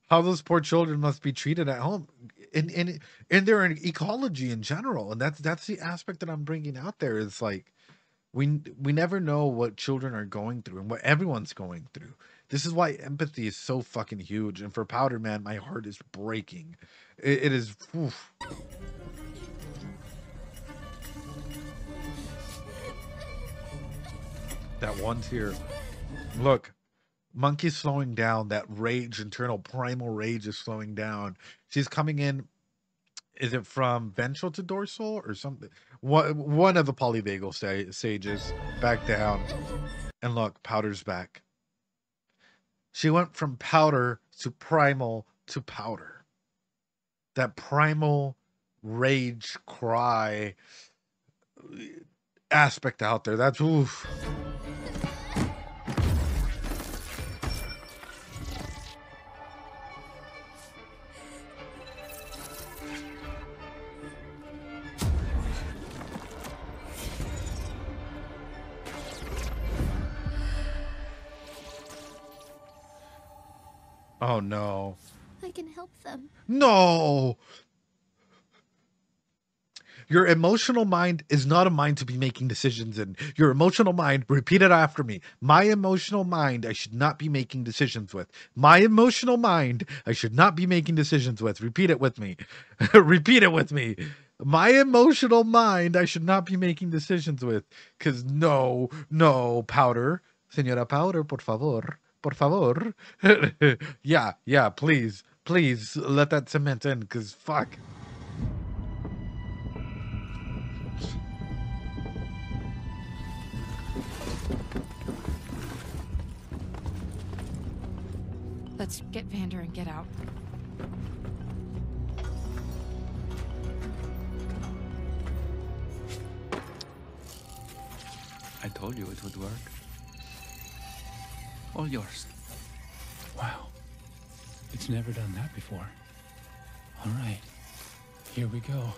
How those poor children must be treated at home in their ecology in general. And that's the aspect that I'm bringing out there, is like, we never know what children are going through and what everyone's going through. This is why empathy is so fucking huge. And for Powder, man, my heart is breaking. It is. Oof. That one tear. Look, Monkey's slowing down. That rage, internal primal rage, is slowing down. She's coming in. Is it from ventral to dorsal or something? One of the polyvagal stages back down. And look, Powder's back. She went from Powder to primal to Powder. That primal rage cry aspect out there. That's oof. Oh no. I can help them. No. Your emotional mind is not a mind to be making decisions in. Your emotional mind, repeat it after me. My emotional mind, I should not be making decisions with. My emotional mind, I should not be making decisions with. Repeat it with me. Repeat it with me. My emotional mind, I should not be making decisions with. Because no, Powder. Señora Powder, por favor. Por favor. Yeah, please let that cement in, because fuck. Let's get Vander and get out. I told you it would work. All yours. Wow. It's never done that before. All right. Here we go.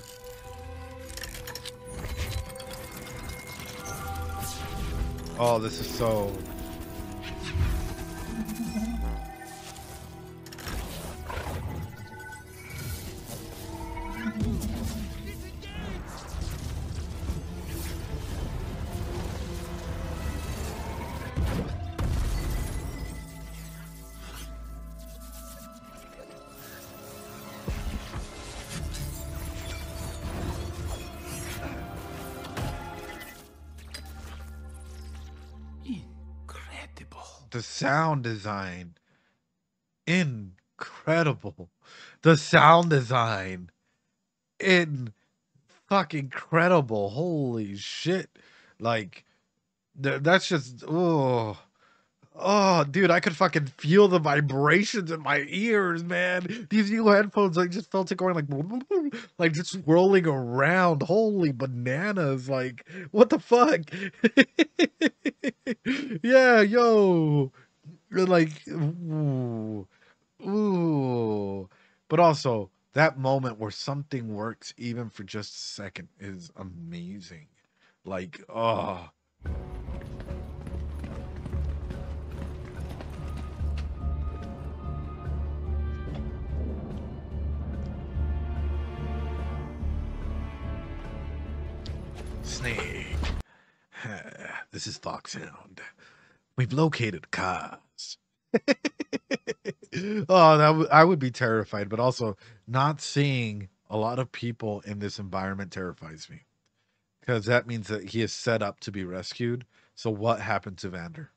Oh, this is so... the sound design, incredible. The sound design, fucking incredible. Holy shit. Like, that's just, oh, dude, I could fucking feel the vibrations in my ears, man. These new headphones, I just felt it going like just swirling around. Holy bananas. Like, what the fuck? Yeah, yo. Like, ooh. But also, that moment where something works even for just a second is amazing. Like, oh. Snake. This is Foxhound. We've located cars. Oh, I would be terrified, but also not seeing a lot of people in this environment terrifies me. Because that means that he is set up to be rescued. So what happened to Vander?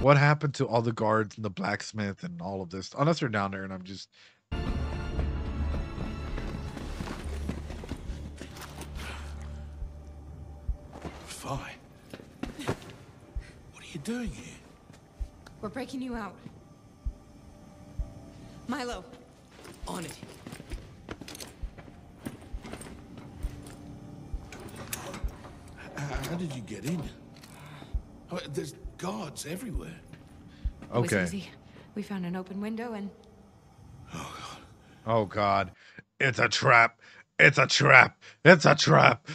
What happened to all the guards and the blacksmith and all of this? Unless they're down there and I'm just... Fine. What are you doing here? We're breaking you out. Milo, on it. How did you get in? Oh, there's guards everywhere. Okay. It was easy. We found an open window and... Oh, God. It's a trap. It's a trap. It's a trap.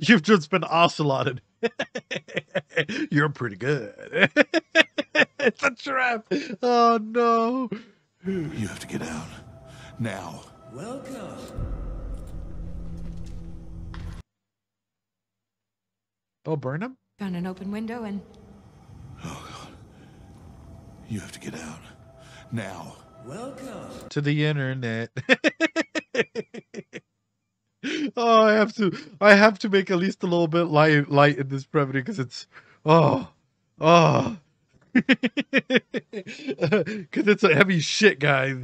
You've just been ocelotted. You're pretty good. It's a trap. Oh, no. You have to get out. Now. Welcome. Oh, Burnham? Found an open window and... Oh, God. You have to get out. Now. Welcome. To the internet. Oh, I have to make at least a little bit light in this brevity because it's because it's a heavy shit, guys.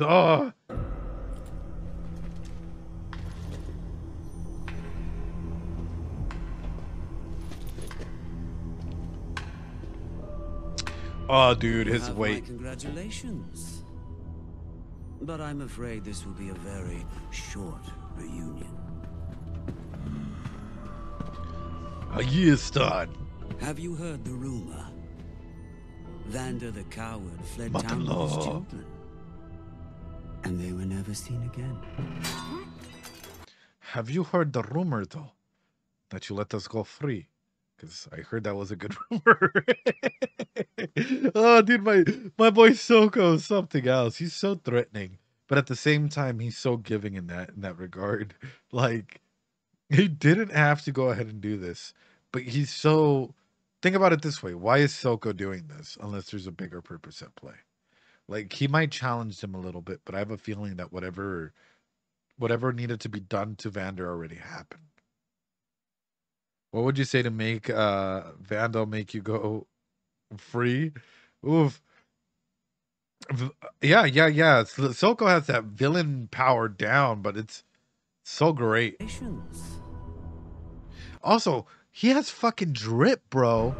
Oh, dude, his weight. Congratulations. But I'm afraid this will be a very short reunion. A year's start. Have you heard the rumor? Vander the coward fled But town the with his law. children. And they were never seen again. Have you heard the rumor, though, that you let us go free? Because I heard that was a good rumor. Oh, dude, my boy Silco is something else. He's so threatening, but at the same time, he's so giving in that regard. Like, he didn't have to go ahead and do this, but he's so... Think about it this way. Why is Silco doing this unless there's a bigger purpose at play? Like, he might challenge him a little bit, but I have a feeling that whatever needed to be done to Vander already happened. What would you say to make Vandal make you go free? Oof. Yeah. Silco has that villain power down, but it's so great. Also, he has fucking drip, bro.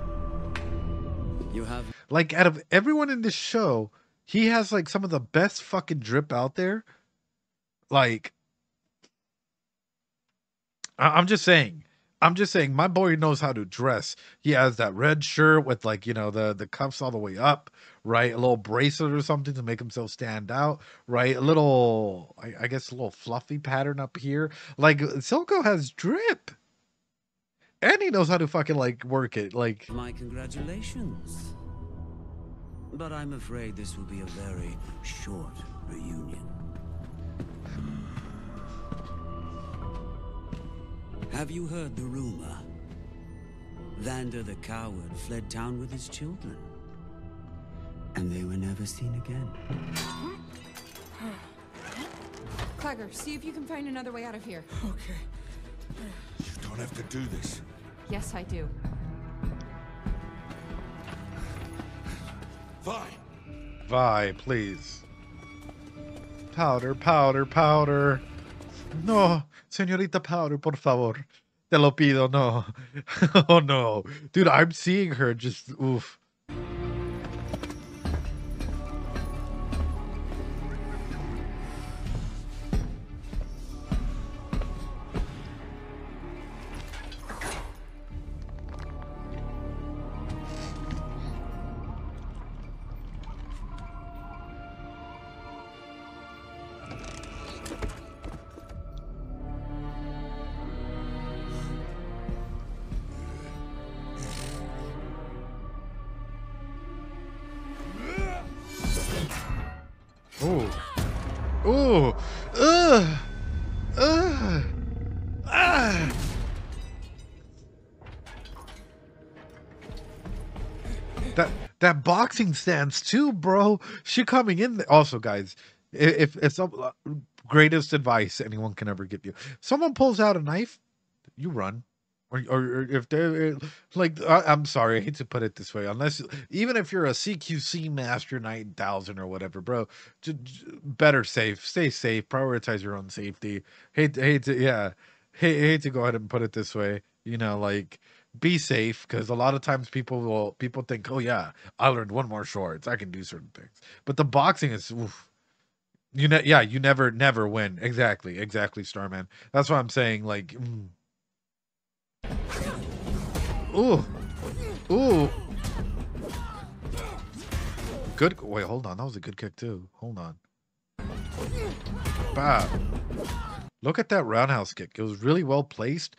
You have... Like, out of everyone in this show, he has, like, some of the best fucking drip out there. Like, I'm just saying, my boy knows how to dress. He has that red shirt with, like, you know, the cuffs all the way up, right? A little bracelet or something to make himself stand out, right? A little, I guess, a little fluffy pattern up here. Like, Silco has drip. And he knows how to fucking, like, work it. Like, My congratulations. But I'm afraid this will be a very short reunion. Have you heard the rumor? Vander the coward fled town with his children. And they were never seen again. Clagger, see if you can find another way out of here. Okay. You don't have to do this. Yes, I do. Vi! Vi, please. Powder, powder, powder. No, señorita Powder, por favor. Te lo pido, no. Oh no. Dude, I'm seeing her just, oof. Ooh. Ooh. Ugh. Ugh. Ah. That boxing stance too, bro. She coming in there. Also, guys, if some greatest advice anyone can ever give you, someone pulls out a knife, you run. Or if they're like, I'm sorry, I hate to put it this way, unless even if you're a CQC Master 9000 or whatever, bro, better safe, stay safe, prioritize your own safety. Hate to go ahead and put it this way, you know, like be safe, because a lot of times people think, oh yeah, I learned one more shorts, I can do certain things, but the boxing is, oof, you never win. Exactly, Starman. That's what I'm saying, like. Ooh. Ooh. Good. Wait, hold on. That was a good kick, too. Hold on. Bah. Look at that roundhouse kick. It was really well placed,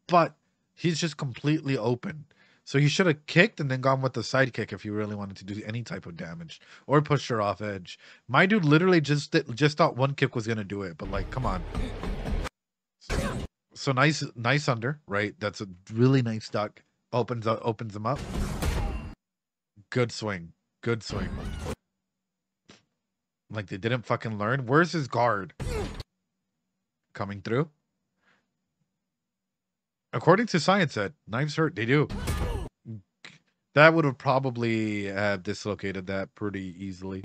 but he's just completely open. So he should have kicked and then gone with the side kick if he really wanted to do any type of damage or push her off edge. My dude literally just thought one kick was going to do it, but like, come on. So nice under, right? That's a really nice duck. Opens him up. Good swing. Like they didn't fucking learn. Where's his guard? Coming through. According to Science Set, knives hurt. They do. That would have probably dislocated that pretty easily.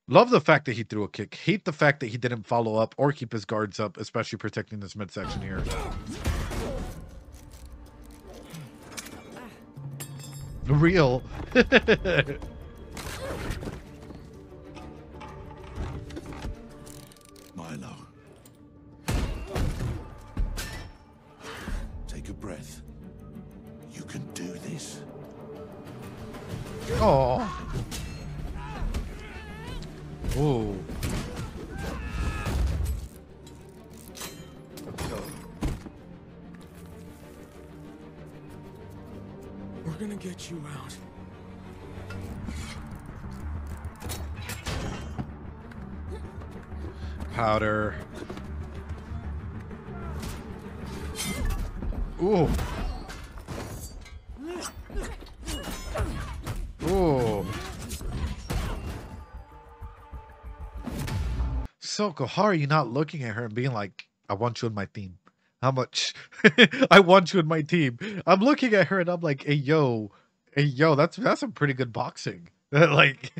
Love the fact that he threw a kick. Hate the fact that he didn't follow up or keep his guards up, especially protecting this midsection here. Real. Milo. Take a breath. You can do this. Oh. Whoa. We're gonna get you out. Powder. Ooh. Ooh. Silco, how are you not looking at her and being like, I want you in my team? How much? I want you in my team. I'm looking at her and I'm like, hey yo, that's some pretty good boxing. Like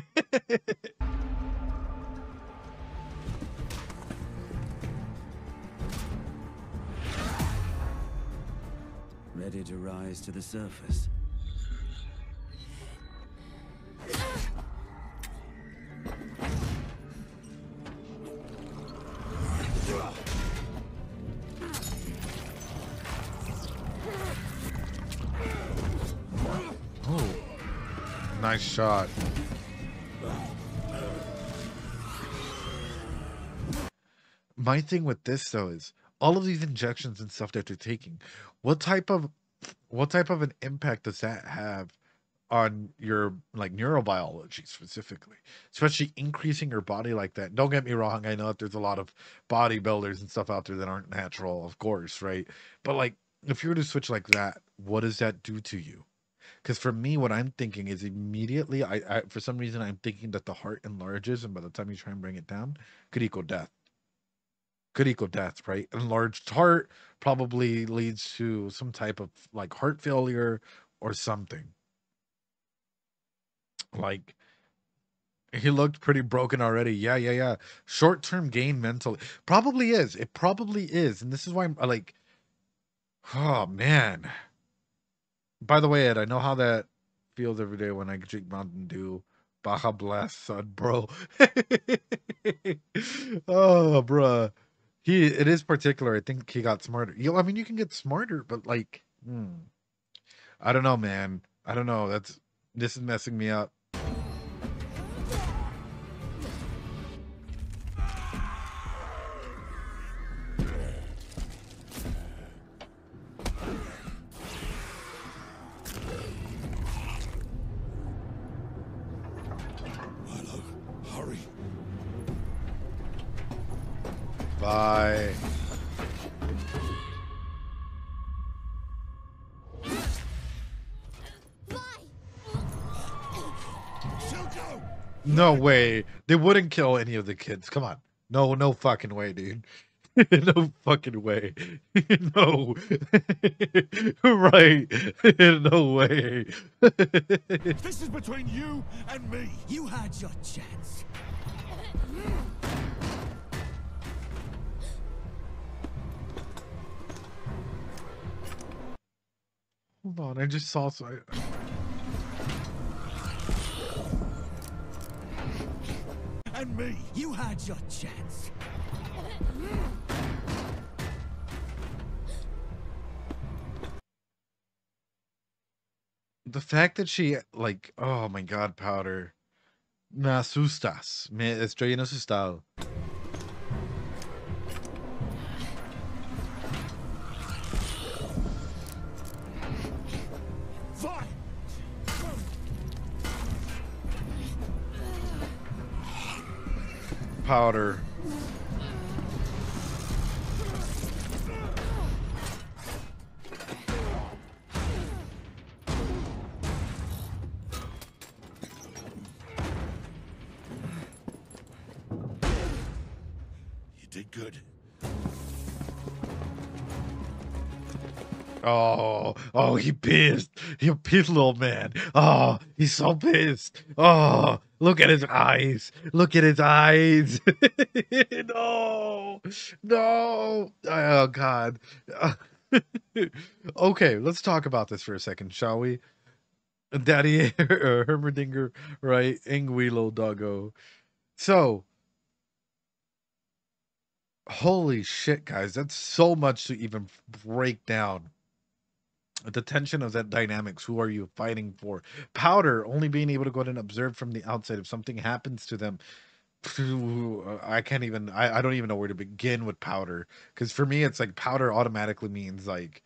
ready to rise to the surface. Oh, nice shot. My thing with this though is all of these injections and stuff that they're taking, what type of an impact does that have on your like neurobiology specifically, especially increasing your body like that? Don't get me wrong, I know that there's a lot of bodybuilders and stuff out there that aren't natural, of course, right? But like if you were to switch like that, what does that do to you? Because for me, what I'm thinking is immediately, I for some reason I'm thinking that the heart enlarges, and by the time you try and bring it down, could equal death. could equal death, right? Enlarged heart probably leads to some type of like heart failure or something. Like, he looked pretty broken already. Yeah. Short-term gain mentally. Probably is. It probably is. And this is why I'm like, oh, man. By the way, Ed, I know how that feels every day when I drink Mountain Dew. Baja Blast, son, bro. Oh, bruh. It is particular. I think he got smarter. I mean, you can get smarter, but like, I don't know, man. I don't know. This is messing me up. Milo, hurry. Bye. No way. They wouldn't kill any of the kids. Come on. No fucking way, dude. No fucking way. No. Right. No way. This is between you and me. You had your chance. Hold on, I just saw And me. You had your chance. the fact that she like, oh my god, Powder. Me asustas. Me estoy bien asustado. Powder. You did good. Oh, he pissed. He pissed, little man. Oh, he's so pissed. Oh, look at his eyes. Look at his eyes. No. Oh, God. Okay, let's talk about this for a second, shall we? Daddy Hermerdinger, right? Anguilo doggo. So, holy shit, guys. That's so much to even break down. The tension of that dynamics. Who are you fighting for? Powder only being able to go ahead and observe from the outside. If something happens to them, I can't even, I don't even know where to begin with Powder. Because for me, it's like Powder automatically means like,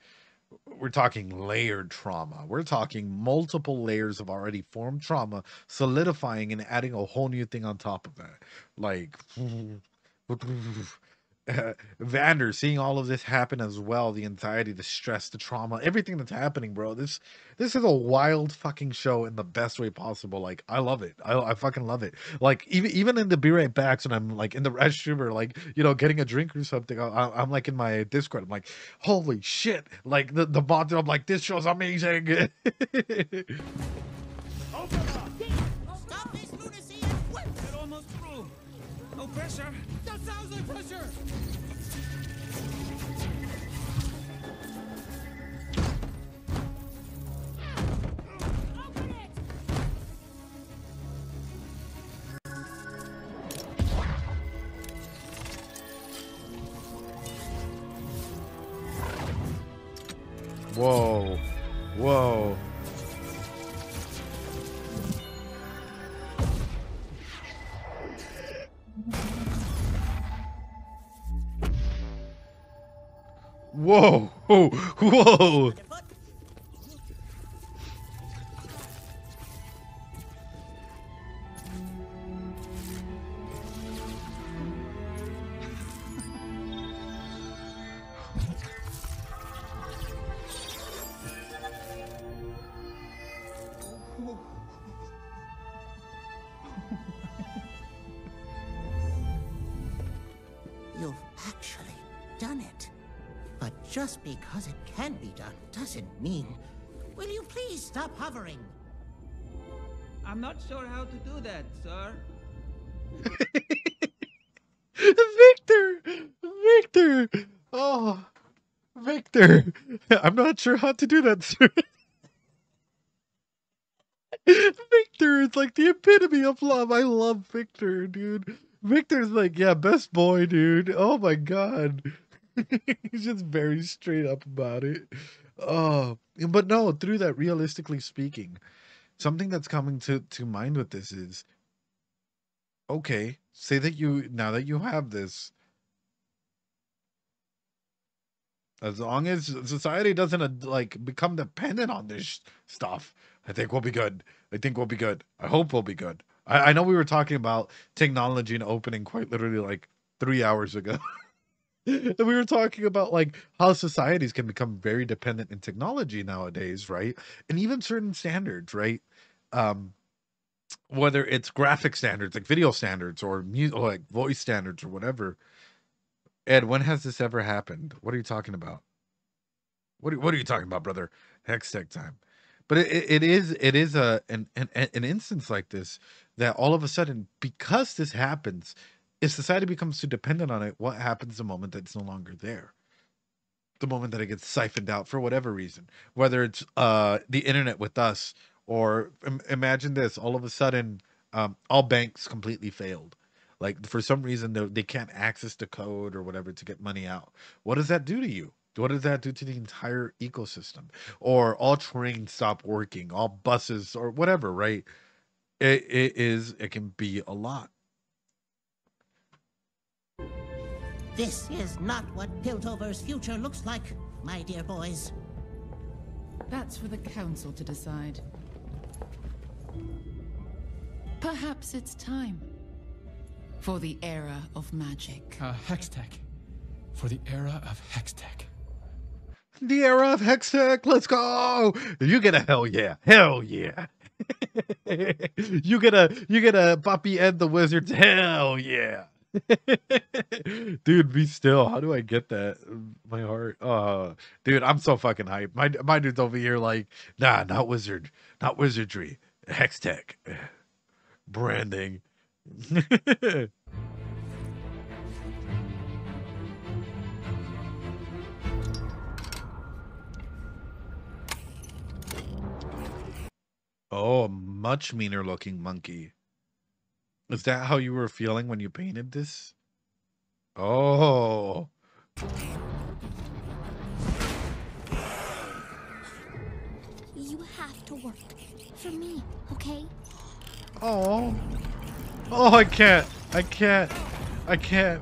we're talking layered trauma. We're talking multiple layers of already formed trauma, solidifying and adding a whole new thing on top of that. Like, Vander, seeing all of this happen as well, the anxiety, the stress, the trauma, everything that's happening, bro. This is a wild fucking show in the best way possible. Like, I love it. I fucking love it. Like, even in the Be Right Backs when I'm like in the restroom or like, you know, getting a drink or something, I'm like in my Discord, I'm like, holy shit. Like the bot, I'm like, this show's amazing. Stop this lunacy and whip! Get almost through. No pressure. That sounds like pressure. Open it. Whoa. Whoa. Whoa. Whoa. You've actually Just because it can be done doesn't mean... Will you please stop hovering? I'm not sure how to do that, sir. Victor! Oh, Victor! I'm not sure how to do that, sir. Victor is like the epitome of love. I love Victor, dude. Victor's like, yeah, best boy, dude. Oh my god. He's just very straight up about it. Oh, but no, through that, realistically speaking, something that's coming to mind with this is, okay, say that now that you have this, as long as society doesn't like become dependent on this stuff, I think we'll be good. I think we'll be good. I hope we'll be good. I know we were talking about technology and opening quite literally like 3 hours ago. And we were talking about like how societies can become very dependent in technology nowadays, right? And even certain standards, right? Whether it's graphic standards, like video standards, or music, like voice standards, or whatever. Ed, when has this ever happened? What are you talking about? What are you talking about, brother? Hextech time. But it is an instance like this that all of a sudden, because this happens, if society becomes too dependent on it, what happens the moment that it's no longer there? The moment that it gets siphoned out for whatever reason, whether it's the internet with us, or imagine this, all of a sudden, all banks completely failed. Like for some reason, they can't access the code or whatever to get money out. What does that do to you? What does that do to the entire ecosystem? Or all trains stop working, all buses or whatever, right? It can be a lot. This is not what Piltover's future looks like, my dear boys. That's for the council to decide. Perhaps it's time for the era of magic. Hextech. For the era of Hextech. The era of Hextech, let's go! You get a hell yeah. Hell yeah. you get a Poppy Ed the Wizards, hell yeah. Dude, be still. How do I get that? My heart. Dude, I'm so fucking hyped. My dude's over here like, nah, not wizardry. Hextech. Branding. Oh, a much meaner looking monkey. Is that how you were feeling when you painted this? Oh. You have to work for me, okay? Oh. Oh, I can't. I can't. I can't.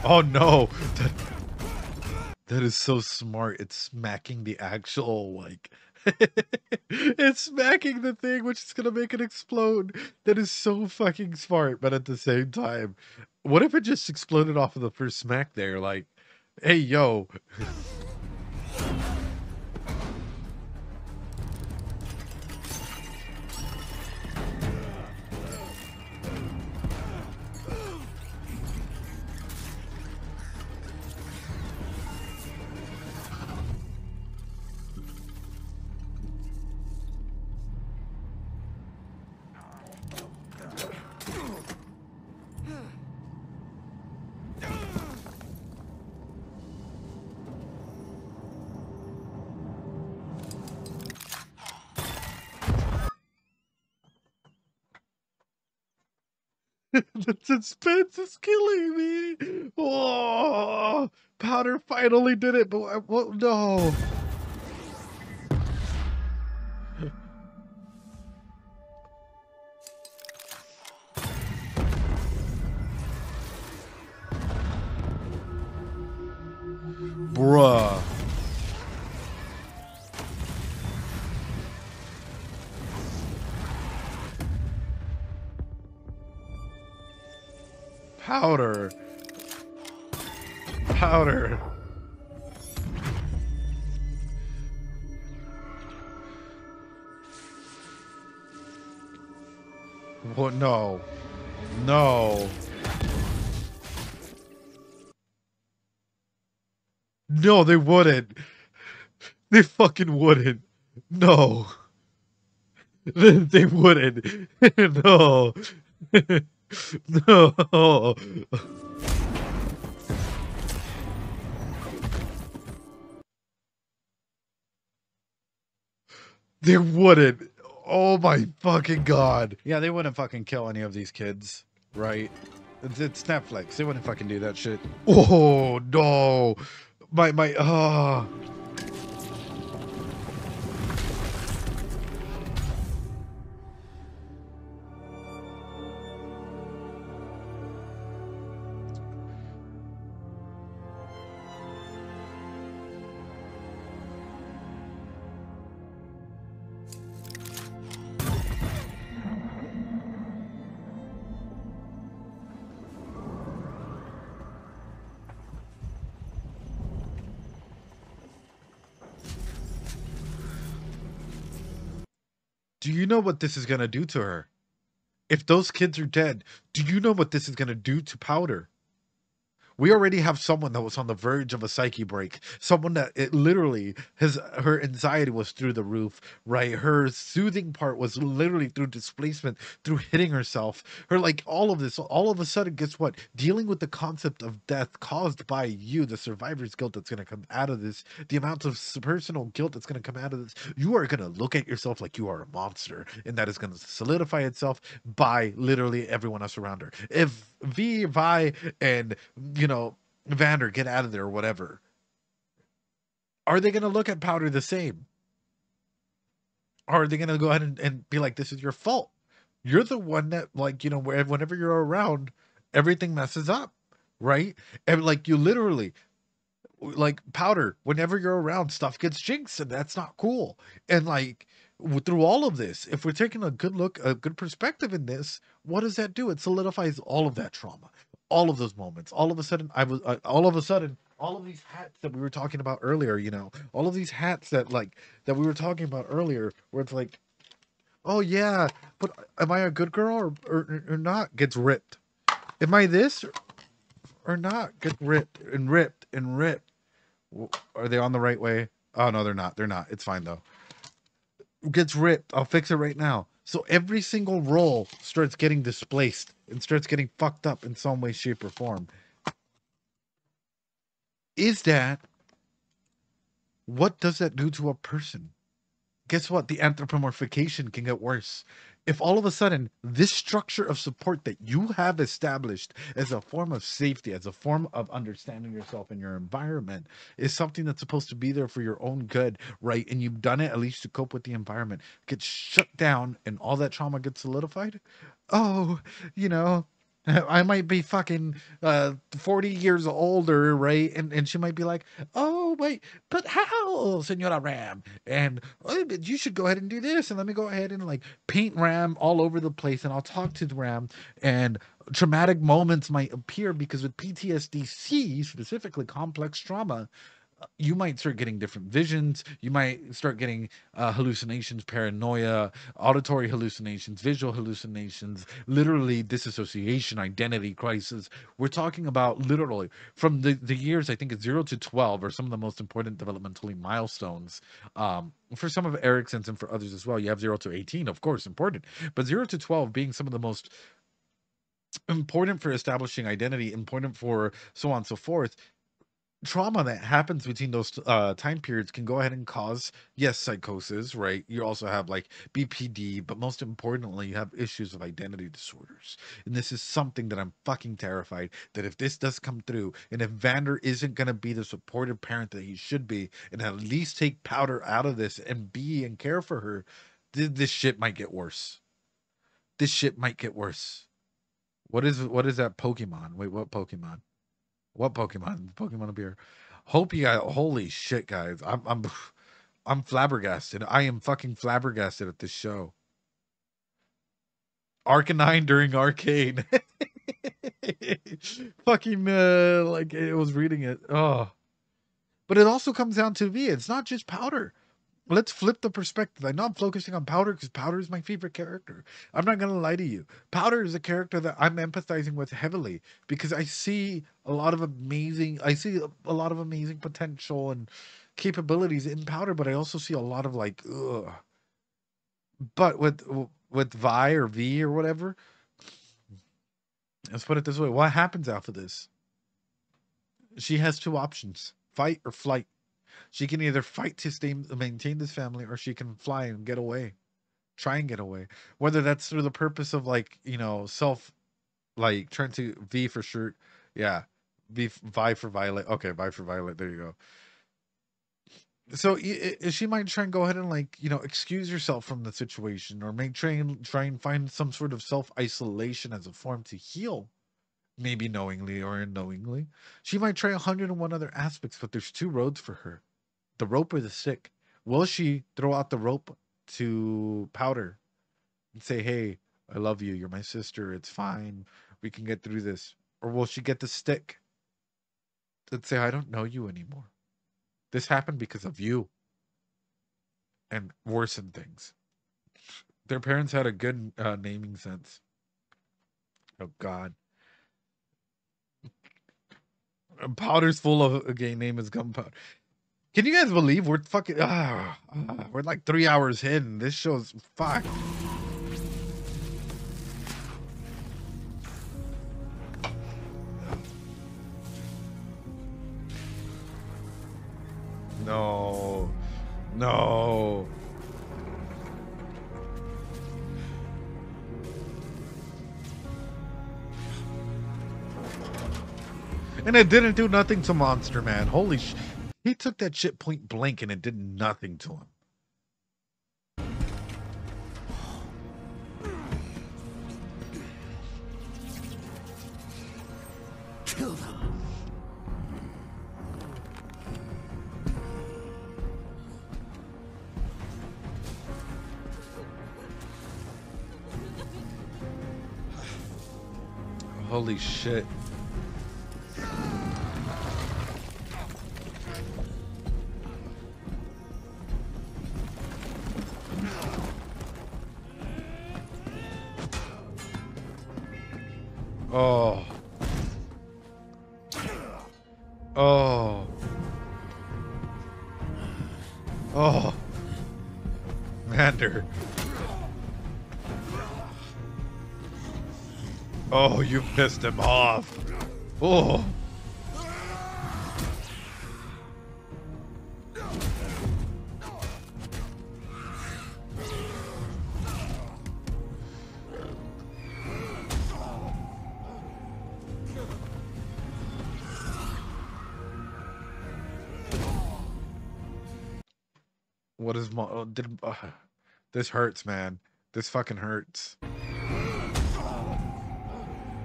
Oh no, that is so smart. It's smacking the actual, like, it's smacking the thing, which is gonna make it explode. That is so fucking smart, but at the same time, what if it just exploded off of the first smack there? Like, hey, yo. The suspense is killing me. Oh, Powder finally did it, but what? No. Bruh. Powder. Powder. What? No. No. No, they wouldn't. They fucking wouldn't. No. They wouldn't. No. No. They wouldn't. Oh my fucking god. Yeah, they wouldn't fucking kill any of these kids, right? It's Netflix. They wouldn't fucking do that shit. Oh no. My Do you know what this is going to do to her? If those kids are dead, do you know what this is going to do to Powder? We already have someone that was on the verge of a psyche break. Someone that it literally her anxiety was through the roof, right? Her soothing part was literally through displacement, through hitting herself. Her like all of this, all of a sudden, guess what? Dealing with the concept of death caused by you, the survivor's guilt that's going to come out of this, the amount of personal guilt that's going to come out of this. You are going to look at yourself like you are a monster, and that is going to solidify itself by literally everyone else around her. If Vi, and Vander get out of there or whatever, are they going to look at Powder the same? Or are they going to go ahead and be like, this is your fault? You're the one that, like, whenever you're around, everything messes up, right? And like, you literally, like, Powder, whenever you're around, stuff gets jinxed, and that's not cool. And like, through all of this, if we're taking a good look, a good perspective in this, what does that do? It solidifies all of that trauma, all of those moments. All of a sudden, all of these hats that we were talking about earlier, all of these hats that we were talking about earlier, where it's like, oh yeah, but am I a good girl or not? Gets ripped. Am I this or not? Gets ripped and ripped and ripped. Are they on the right way? Oh no, they're not. They're not. It's fine though. Gets ripped. I'll fix it right now. So every single role starts getting displaced and starts getting fucked up in some way, shape, or form. What does that do to a person? Guess what? The anthropomorphication can get worse. If all of a sudden this structure of support that you have established as a form of safety, as a form of understanding yourself and your environment, is something that's supposed to be there for your own good, right? And you've done it at least to cope with the environment, gets shut down and all that trauma gets solidified. Oh, I might be fucking 40 years older, right? And she might be like, oh, wait, but how, Senora Ram? And but you should go ahead and do this. And let me go ahead and like paint Ram all over the place. And I'll talk to Ram. And traumatic moments might appear because with PTSD-C, specifically complex trauma, you might start getting different visions. You might start getting hallucinations, paranoia, auditory hallucinations, visual hallucinations, literally disassociation, identity crisis. We're talking about literally from the years, I think it's 0 to 12 are some of the most important developmentally milestones. For some of Erickson's and for others as well. You have 0 to 18, of course, important. But 0 to 12 being some of the most important for establishing identity, important for so on and so forth. Trauma that happens between those time periods can go ahead and cause, yes, psychosis, right? You also have like BPD, but most importantly, you have issues of identity disorders. And this is something that I'm fucking terrified that if this does come through, and if Vander isn't going to be the supportive parent that he should be, and at least take Powder out of this and be and care for her, this shit might get worse. This shit might get worse. What is that Pokemon? Wait, what Pokemon? What Pokemon? Pokemon beer. Hope you guys. Holy shit, guys! I'm flabbergasted. I am fucking flabbergasted at this show. Arcanine during Arcane. Fucking like it was reading it. Oh, but it also comes down to V. It's not just Powder. Let's flip the perspective. I know I'm focusing on Powder because Powder is my favorite character. I'm not gonna lie to you. Powder is a character that I'm empathizing with heavily because I see a lot of amazing potential and capabilities in Powder, but I also see a lot of like, ugh. But with Vi or V or whatever, let's put it this way: what happens after this? She has two options: fight or flight. She can either fight to maintain this family, or she can fly and get away, try and get away. Whether that's through the purpose of like, you know, like trying to V for shirt, yeah, Vi for Violet. Okay, Vi for Violet. There you go. So she might try and go ahead and like, you know, excuse herself from the situation, or may try and find some sort of self-isolation as a form to heal, maybe knowingly or unknowingly. She might try 101 other aspects, but there's two roads for her: the rope or the stick. Will she throw out the rope to Powder and say, hey, I love you, you're my sister, it's fine, we can get through this? Or will she get the stick and say, I don't know you anymore, this happened because of you, and worsen things? Their parents had a good naming sense. Oh God. Powder's full of a gay name is Gunpowder. Can you guys believe we're fucking we're like 3 hours in. This show's fuck. No. No. And it didn't do nothing to Monster Man. Holy sh... He took that shit point blank and it did nothing to him. Kill them. Holy shit. Oh. Oh. Oh. Vander. Oh, you pissed him off. Oh. What is this hurts, man. This fucking hurts.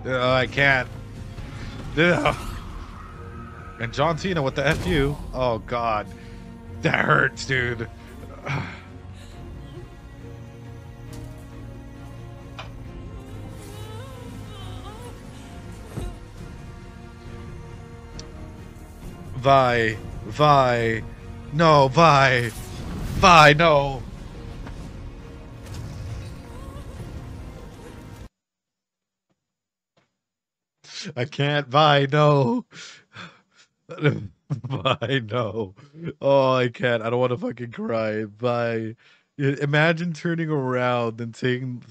I can't. Ugh. And John Cena with the FU. Oh God, that hurts, dude. Vi, no, Vi, no. I can't. Vi, no. Vi, no. Oh, I can't. I don't want to fucking cry. Vi. Imagine turning around and seeing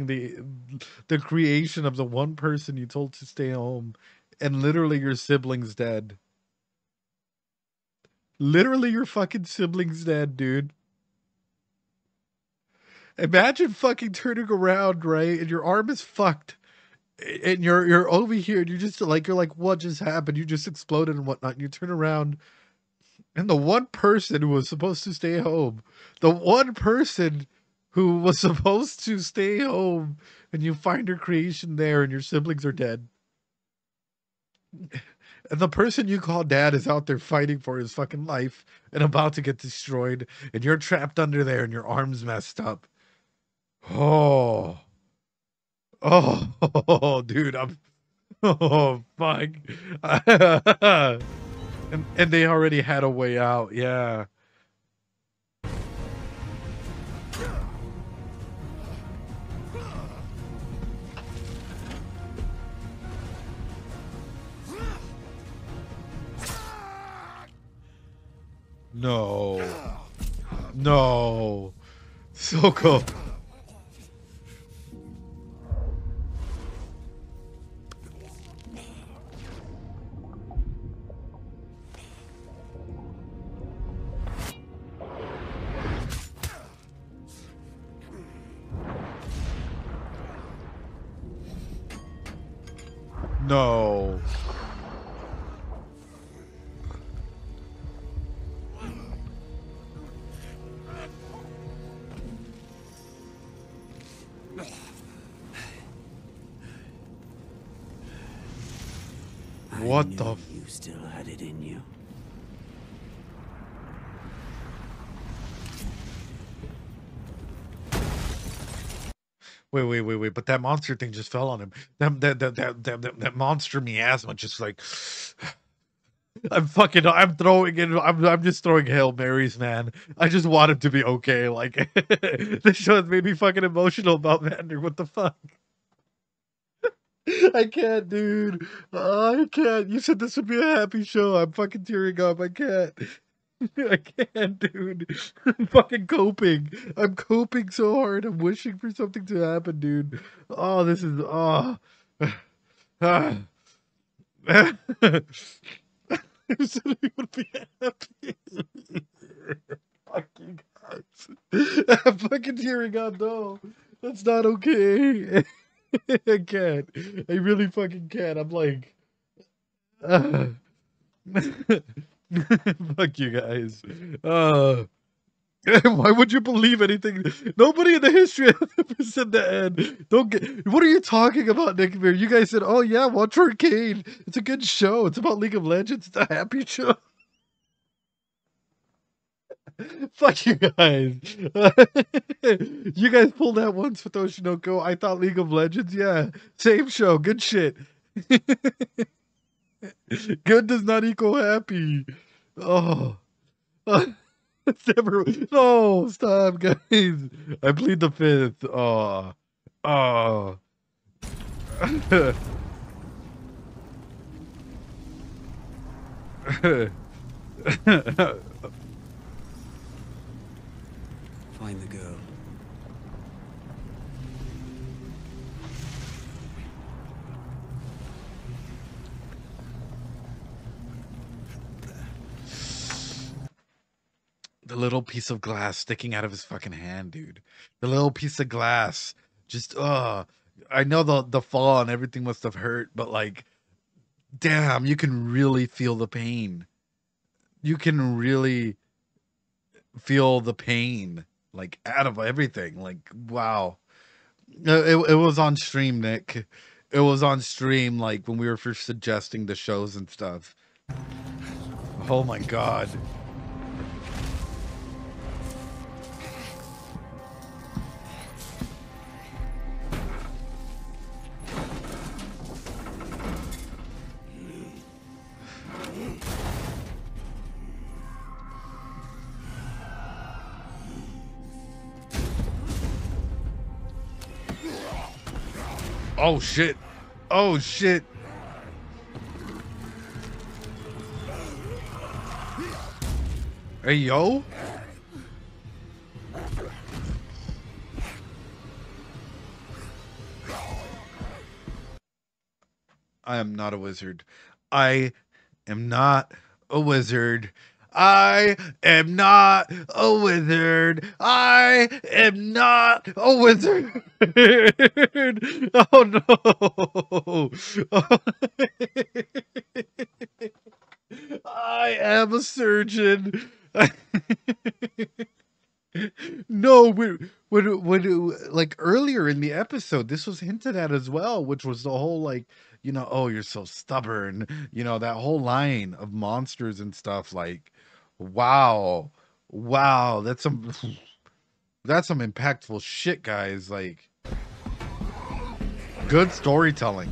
the creation of the one person you told to stay home, and literally your sibling's dead. Literally your fucking sibling's dead, dude. Imagine fucking turning around, right, and your arm is fucked. And you're over here and you're like, what just happened? You just exploded and whatnot. And you turn around and the one person who was supposed to stay home, and you find her creation there and your siblings are dead. And the person you call dad is out there fighting for his fucking life and about to get destroyed. And you're trapped under there and your arm's messed up. Oh, dude, Oh fuck. And they already had a way out, yeah. No. No. Silco. No. What the? You still had it in you. Wait. But that monster thing just fell on him. That monster miasma just like. I'm just throwing Hail Marys, man. I just want him to be okay. Like, this show has made me fucking emotional about Vander. What the fuck? I can't, dude. I can't. You said this would be a happy show. I'm fucking tearing up. I can't. I can't, dude. I'm fucking coping. I'm coping so hard. I'm wishing for something to happen, dude. Oh, this is... Oh. I said we would be happy. Fuck you guys. I'm fucking tearing up, though. That's not okay. I can't. I really fucking can't. I'm like... Fuck you guys. Why would you believe anything? Nobody in the history has ever said that. Don't get. What are you talking about, Nick Bear? You guys said, "Oh yeah, watch Arcane. It's a good show. It's about League of Legends. It's a happy show." Fuck you guys. You guys pulled that once with Oshinoko. I thought League of Legends. Yeah, same show. Good shit. Good does not equal happy. Oh. It's never. No, stop, guys. I plead the fifth. Oh. Oh. Find the girl. The little piece of glass sticking out of his fucking hand, dude. The little piece of glass. Just, I know the fall and everything must have hurt, but like, damn, you can really feel the pain. You can really feel the pain, like, out of everything. Like, wow. It was on stream, Nick. It was on stream, like, when we were first suggesting the shows and stuff. Oh my god. Oh shit. Oh shit. Hey yo. I am not a wizard. I am not a wizard. I am not a wizard. I am not a wizard. Oh no. I am a surgeon. No, when like earlier in the episode, this was hinted at as well, which was the whole like, you know, oh, you're so stubborn, you know, that whole line of monsters and stuff. Like, wow, that's some impactful shit, guys. Like, good storytelling.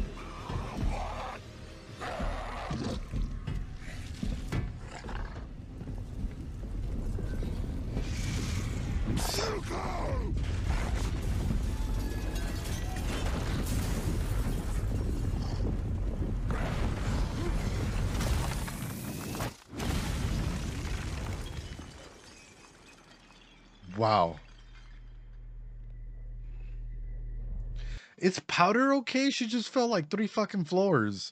Wow. Is Powder okay? She just fell like 3 fucking floors.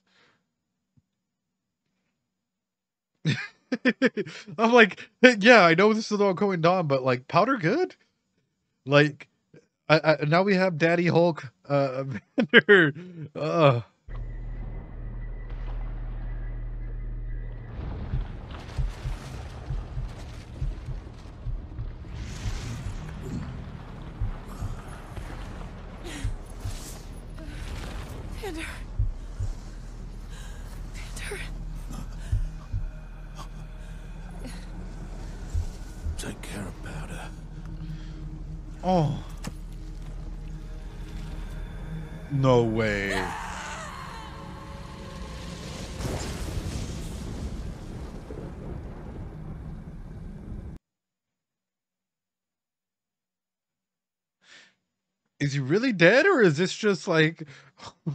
I'm like, yeah, I know this is all going on, but like, Powder good? Like, now we have Daddy Hulk, Vander. Vander. Vander. Take care of Powder. Oh. No way. Is he really dead, or is this just like,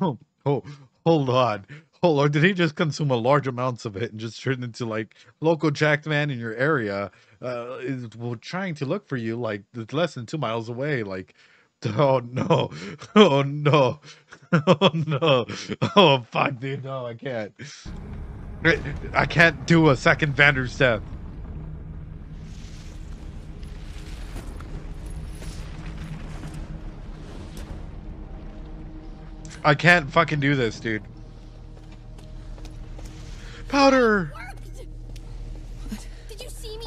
oh, hold on. Hold on, did he just consume a large amounts of it and just turn into like local jacked man in your area? Is trying to look for you like less than 2 miles away. Like, oh no, oh no, oh no, oh fuck, dude, no, I can't. I can't do a second Vander step. I can't fucking do this, dude. Powder! What? Did you see me?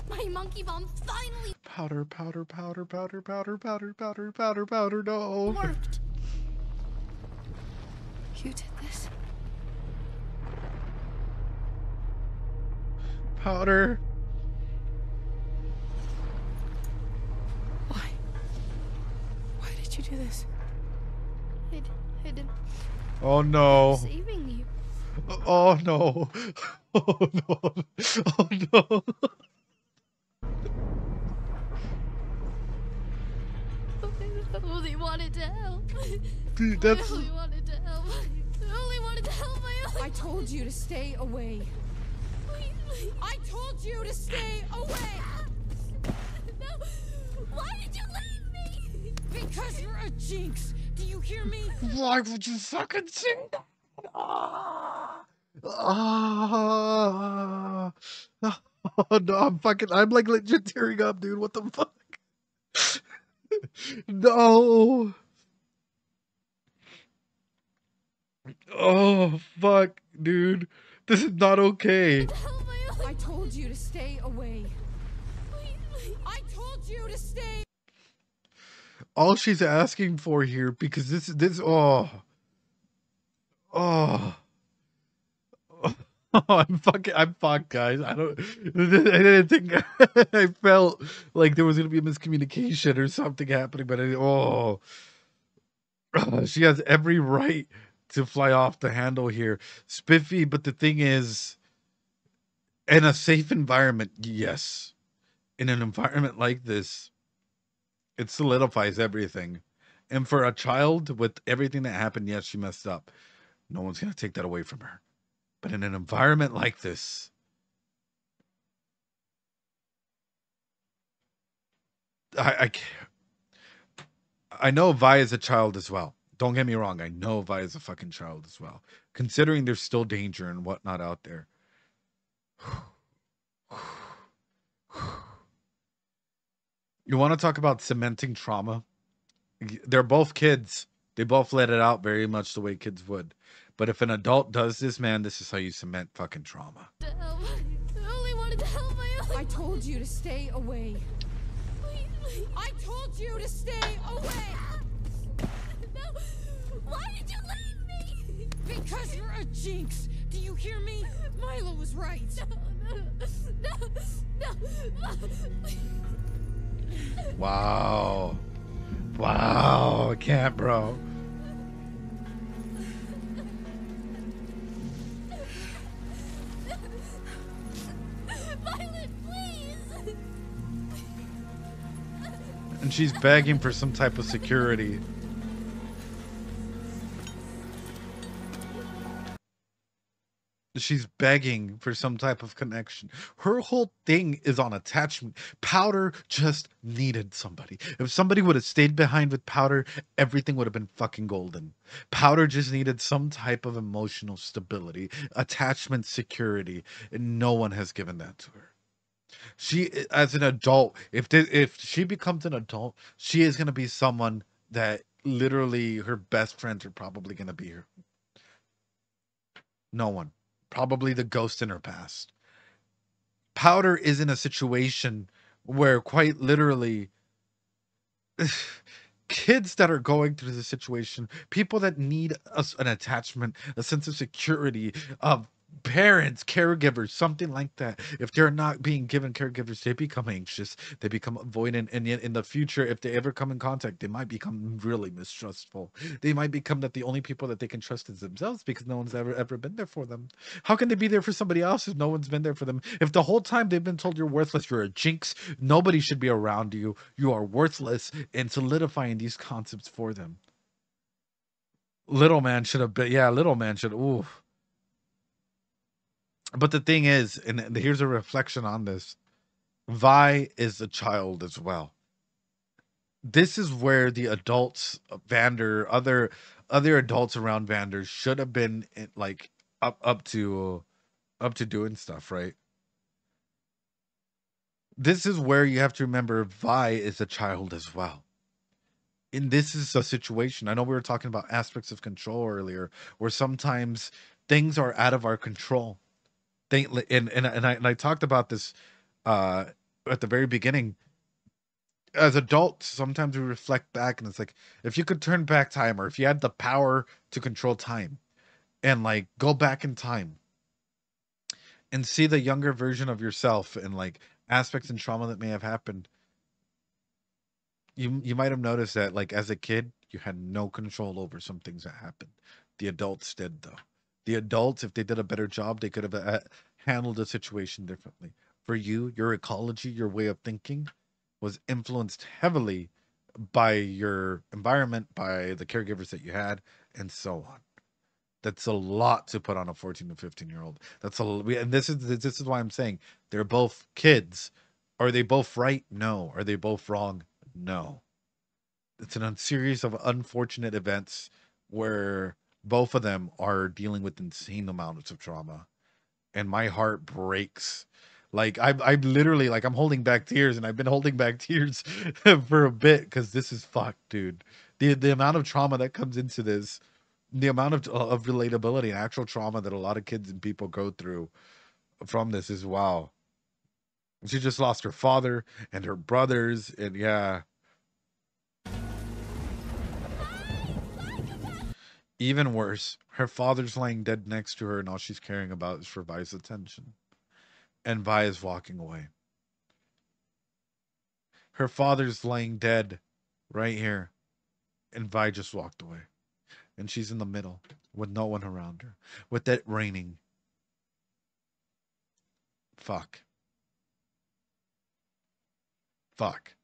My monkey bomb finally Powder, powder, powder, powder, powder, powder, powder, powder, powder, no. worked. You did this? Powder. Why? Why did you do this? I did. Oh no. Saving you. Oh no. Oh no. Oh no. I only wanted to help. Dude, that's... I only wanted to help. I only wanted to help I told you to stay away. Please. I told you to stay away. No. Why did you leave me? Because you're a jinx. Do you hear me? Why would you fucking say that? Oh no, I'm like legit tearing up, dude. What the fuck? No. Oh fuck, dude. This is not okay. I told you to stay away. I told you to stay. All she's asking for here, because this oh I'm fucked, guys. I didn't think I felt like there was gonna be a miscommunication or something happening, but she has every right to fly off the handle here, Spiffy. But the thing is, in a safe environment, yes. In an environment like this, it solidifies everything. And for a child, with everything that happened, yes, she messed up. No one's gonna take that away from her. But in an environment like this, I know Vi is a child as well. Don't get me wrong. I know Vi is a fucking child as well. Considering there's still danger and whatnot out there. You want to talk about cementing trauma? They're both kids. They both let it out very much the way kids would. But if an adult does this, man, this is how you cement fucking trauma. I only wanted to help. I told you to stay away. Please. I told you to stay away. No. Why did you leave me? Because you're a jinx. Do you hear me? Milo was right. No. Wow. Wow. I can't, bro. Violet, please. And she's begging for some type of security. She's begging for some type of connection. Her whole thing is on attachment. Powder just needed somebody. If somebody would have stayed behind with Powder, everything would have been fucking golden. Powder just needed some type of emotional stability, attachment, security, and no one has given that to her. She, as an adult, if she becomes an adult, she is going to be someone that literally her best friends are probably going to be her. No one. Probably the ghost in her past. Powder is in a situation where quite literally kids that are going through the situation, people that need an attachment, a sense of security, parents, caregivers, something like that. If they're not being given caregivers, they become anxious, they become avoidant, and yet in the future, if they ever come in contact, they might become really mistrustful. They might become that the only people that they can trust is themselves because no one's ever been there for them. How can they be there for somebody else if no one's been there for them? If the whole time they've been told you're worthless, you're a jinx, nobody should be around you, you are worthless, and solidifying these concepts for them. Little man should have been, yeah, little man should, ooh. But the thing is, and here's a reflection on this, Vi is a child as well. This is where the adults, Vander, other adults around Vander should have been like up to doing stuff, right? This is where you have to remember Vi is a child as well. And this is a situation. I know we were talking about aspects of control earlier, where sometimes things are out of our control. I talked about this at the very beginning. As adults, sometimes we reflect back and it's like, if you could turn back time, or if you had the power to control time and like go back in time and see the younger version of yourself and like aspects and trauma that may have happened, you might have noticed that like as a kid, you had no control over some things that happened. The adults did though. The adults, if they did a better job, they could have handled the situation differently. For you, your ecology, your way of thinking was influenced heavily by your environment, by the caregivers that you had, and so on. That's a lot to put on a 14 to 15-year-old. That's and this is why I'm saying they're both kids. Are they both right? No. Are they both wrong? No. It's a series of unfortunate events where both of them are dealing with insane amounts of trauma, and my heart breaks. Like I'm literally like I'm holding back tears, and I've been holding back tears for a bit because this is fucked, dude. The amount of trauma that comes into this, the amount of relatability and actual trauma that a lot of kids and people go through from this is wow. She just lost her father and her brothers, and yeah. Even worse, her father's laying dead next to her, and all she's caring about is for Vi's attention. And Vi is walking away. Her father's laying dead right here, and Vi just walked away. And she's in the middle with no one around her, with it raining. Fuck. Fuck.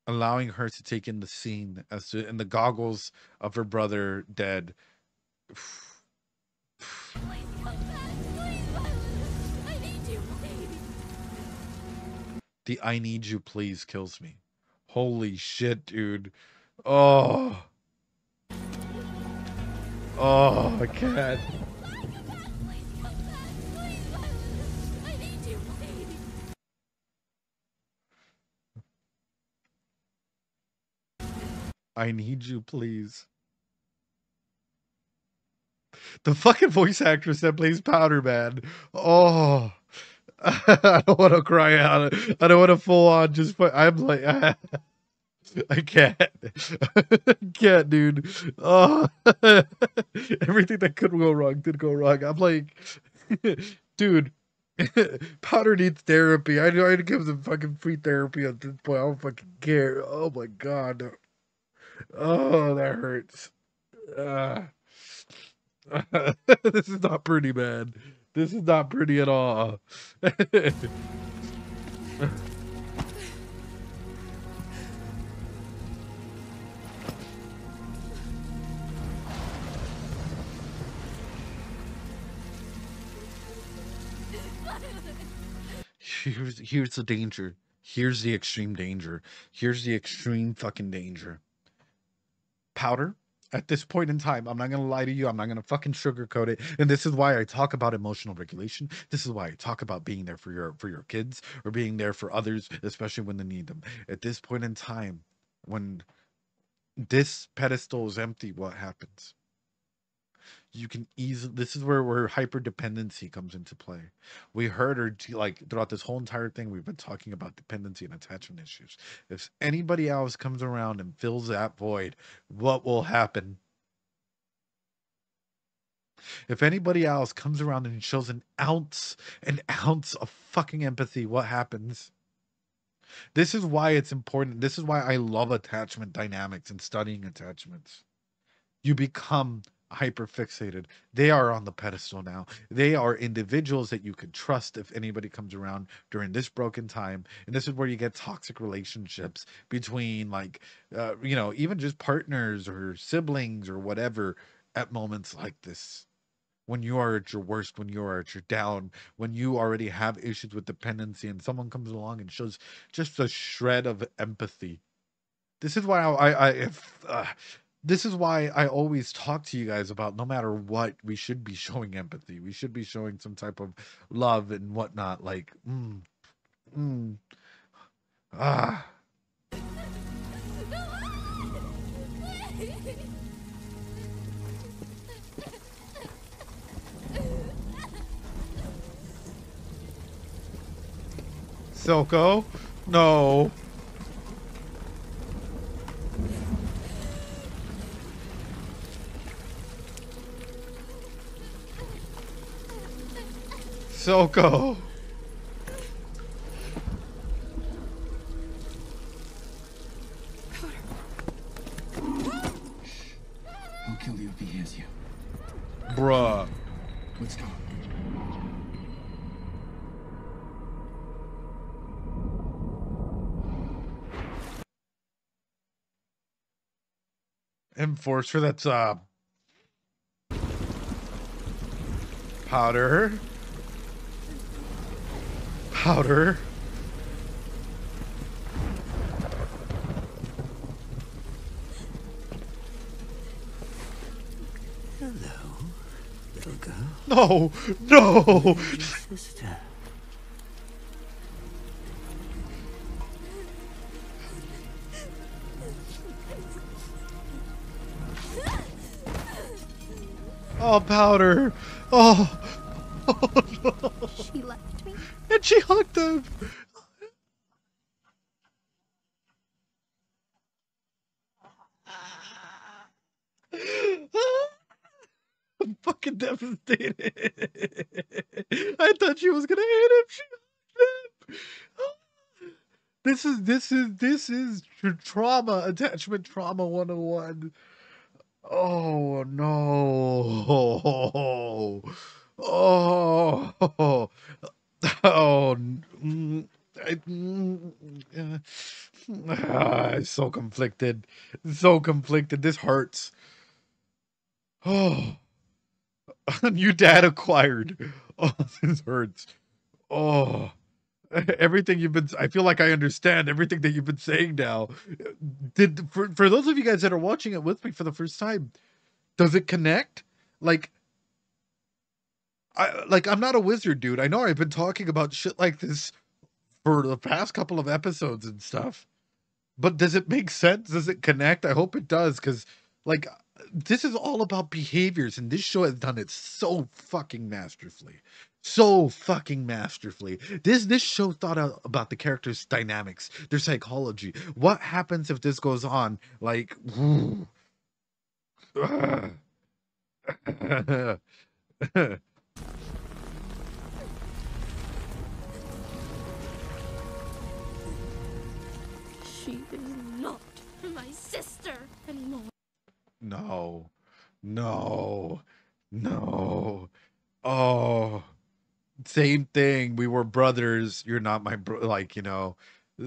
Allowing her to take in the scene as to in the goggles of her brother dead. Please come back. Please, I need you, please. The "I need you, please" kills me. Holy shit, dude. Oh. Oh, I can't. I need you, please. The fucking voice actress that plays Powder, man. Oh, I don't want to cry out. I don't want to full on just. I'm like, I can't. I can't, dude. Oh, everything that could go wrong did go wrong. I'm like, dude. Powder needs therapy. I know I give him fucking free therapy at this point. I don't fucking care. Oh my god. Oh, that hurts. This is not pretty, man. This is not pretty at all. here's the danger. Here's the extreme danger. Here's the extreme fucking danger. Powder, at this point in time, I'm not going to lie to you. I'm not going to fucking sugarcoat it. And this is why I talk about emotional regulation. This is why I talk about being there for your kids or being there for others, especially when they need them. At this point in time, when this pedestal is empty, what happens? You can easily, this is where hyper dependency comes into play. We heard her like throughout this whole entire thing, we've been talking about dependency and attachment issues. If anybody else comes around and fills that void, what will happen? If anybody else comes around and shows an ounce of fucking empathy, what happens? This is why it's important. This is why I love attachment dynamics and studying attachments. You become hyper fixated. They are on the pedestal now. They are individuals that you can trust if anybody comes around during this broken time. And this is where you get toxic relationships between like, you know, even just partners or siblings or whatever at moments like this. When you are at your worst, when you are at your down, when you already have issues with dependency and someone comes along and shows just a shred of empathy. This is why this is why I always talk to you guys about no matter what, we should be showing empathy. We should be showing some type of love and whatnot. Like, Silco? No. Silco. I'll kill you if he hears you. Bruh. Let's go. Enforcer, that's powder. Powder. Hello, little girl. No, no. Sister. Oh, powder. Oh. Oh no. She left me. And she hugged him. I'm fucking devastated. I thought she was gonna hit him. She hugged him. This is trauma, attachment trauma 101. Oh no. Oh, oh, so conflicted. So conflicted. This hurts. Oh, new dad acquired. Oh, this hurts. Oh, everything you've been, I feel like I understand everything that you've been saying now. For those of you guys that are watching it with me for the first time, does it connect? I'm not a wizard, dude. I know I've been talking about shit like this for the past couple of episodes and stuff. But does it make sense? Does it connect? I hope it does, because like this is all about behaviors, and this show has done it so fucking masterfully. So fucking masterfully. This show thought out about the characters' dynamics, their psychology. What happens if this goes on? Like She is not my sister anymore. No. Oh, same thing. We were brothers. You're not my bro. Like, you know.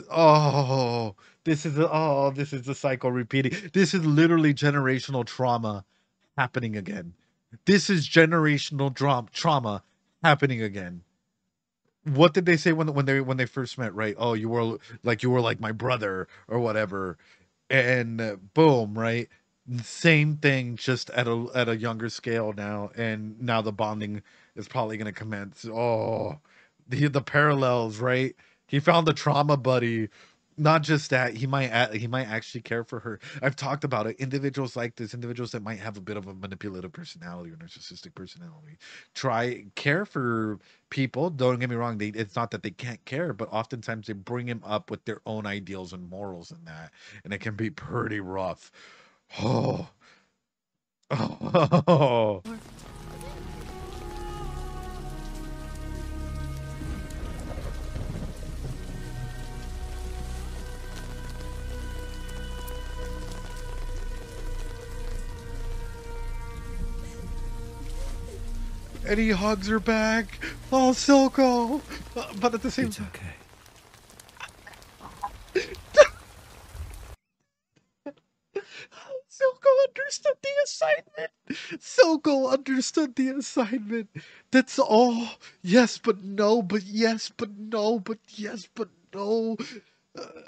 Oh, this is the cycle repeating. This is literally generational trauma happening again. This is generational trauma happening again. what did they say when they first met, right? Oh, you were like my brother or whatever. And boom, right? Same thing, just at a younger scale now, and now the bonding is probably going to commence. Oh, the parallels, right? He found the trauma buddy. Not just that, he might actually care for her. I've talked about it. Individuals like this, individuals that might have a bit of a manipulative personality or narcissistic personality, try care for people. Don't get me wrong, it's not that they can't care, but oftentimes they bring him up with their own ideals and morals and that, and it can be pretty rough. Oh. Oh. And he hugs her back. Oh, Silco. But at the same time, okay. Silco understood the assignment. Silco understood the assignment. That's all. Yes, but no, but yes, but no, but yes, but no.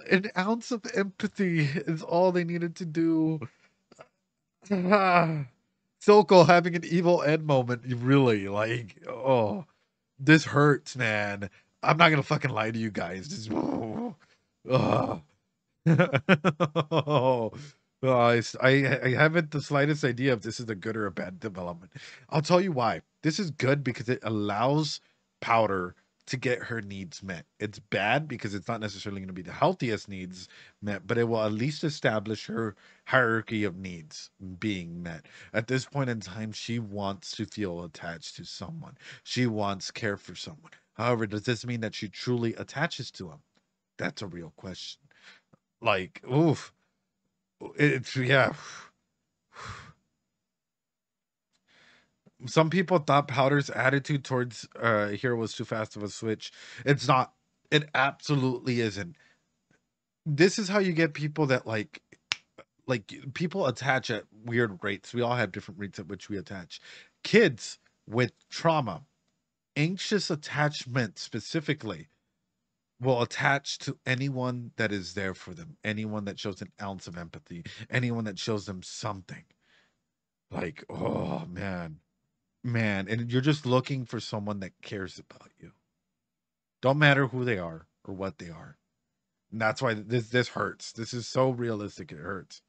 An ounce of empathy is all they needed to do. Silco having an evil end moment, really, like, oh, this hurts, man. I'm not gonna fucking lie to you guys. This, oh, oh. I haven't the slightest idea if this is a good or a bad development. I'll tell you why. This is good because it allows Powder to get her needs met. It's bad because it's not necessarily going to be the healthiest needs met, but it will at least establish her hierarchy of needs being met. At this point in time, she wants to feel attached to someone. She wants care for someone. However, does this mean that she truly attaches to him? That's a real question. Like, oof. It's, yeah. Some people thought Powder's attitude towards Hero was too fast of a switch. It's not. It absolutely isn't. This is how you get people that like people attach at weird rates. We all have different rates at which we attach. Kids with trauma, anxious attachment specifically, will attach to anyone that is there for them, anyone that shows an ounce of empathy, anyone that shows them something. Like, oh man, and you're just looking for someone that cares about you. Don't matter who they are or what they are. And that's why this hurts. This is so realistic. It hurts.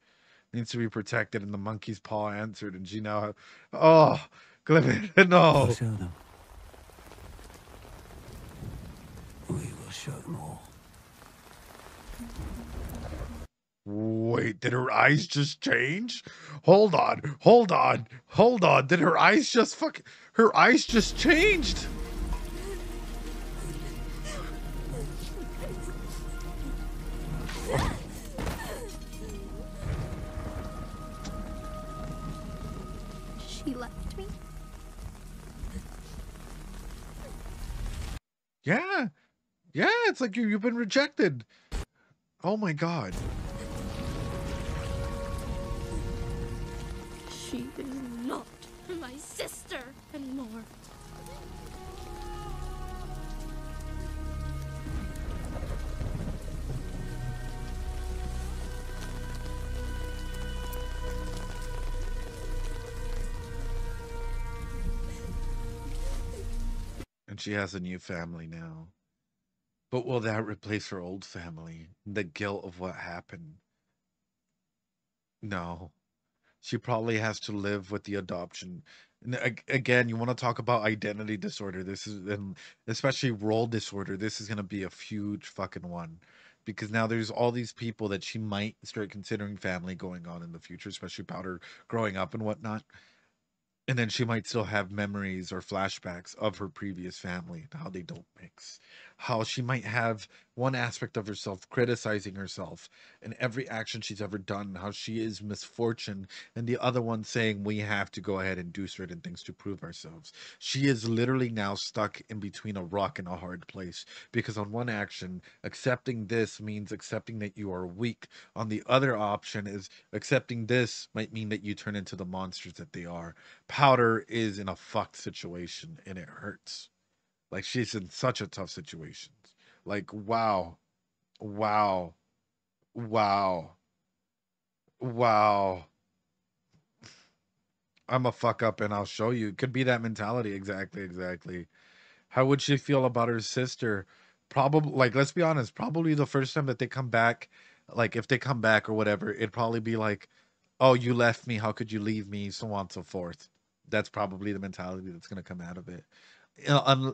It needs to be protected. And the monkey's paw answered. And she now, oh, Glenn, no. We'll show them. We will show them all. Wait, did her eyes just change? Hold on. Did her eyes just her eyes just changed? She left me. Yeah. Yeah, it's like you've been rejected. Oh my god. She is not my sister anymore. And she has a new family now. But will that replace her old family? The guilt of what happened? No. She probably has to live with the adoption. And again, you want to talk about identity disorder. This is, and especially role disorder. This is going to be a huge fucking one. Because now there's all these people that she might start considering family going on in the future, especially Powder growing up and whatnot. And then she might still have memories or flashbacks of her previous family and how they don't mix. How she might have one aspect of herself criticizing herself in every action she's ever done, how she is misfortune, and the other one saying we have to go ahead and do certain things to prove ourselves. She is literally now stuck in between a rock and a hard place, because on one action, accepting this means accepting that you are weak. On the other option is accepting this might mean that you turn into the monsters that they are. Powder is in a fucked situation and it hurts. Like, she's in such a tough situation. Like, wow. Wow. Wow. Wow. I'm a fuck up and I'll show you. It could be that mentality. Exactly. How would she feel about her sister? Probably, like, let's be honest, probably the first time that they come back, like, if they come back or whatever, it'd probably be like, oh, you left me, how could you leave me, so on and so forth. That's probably the mentality that's going to come out of it.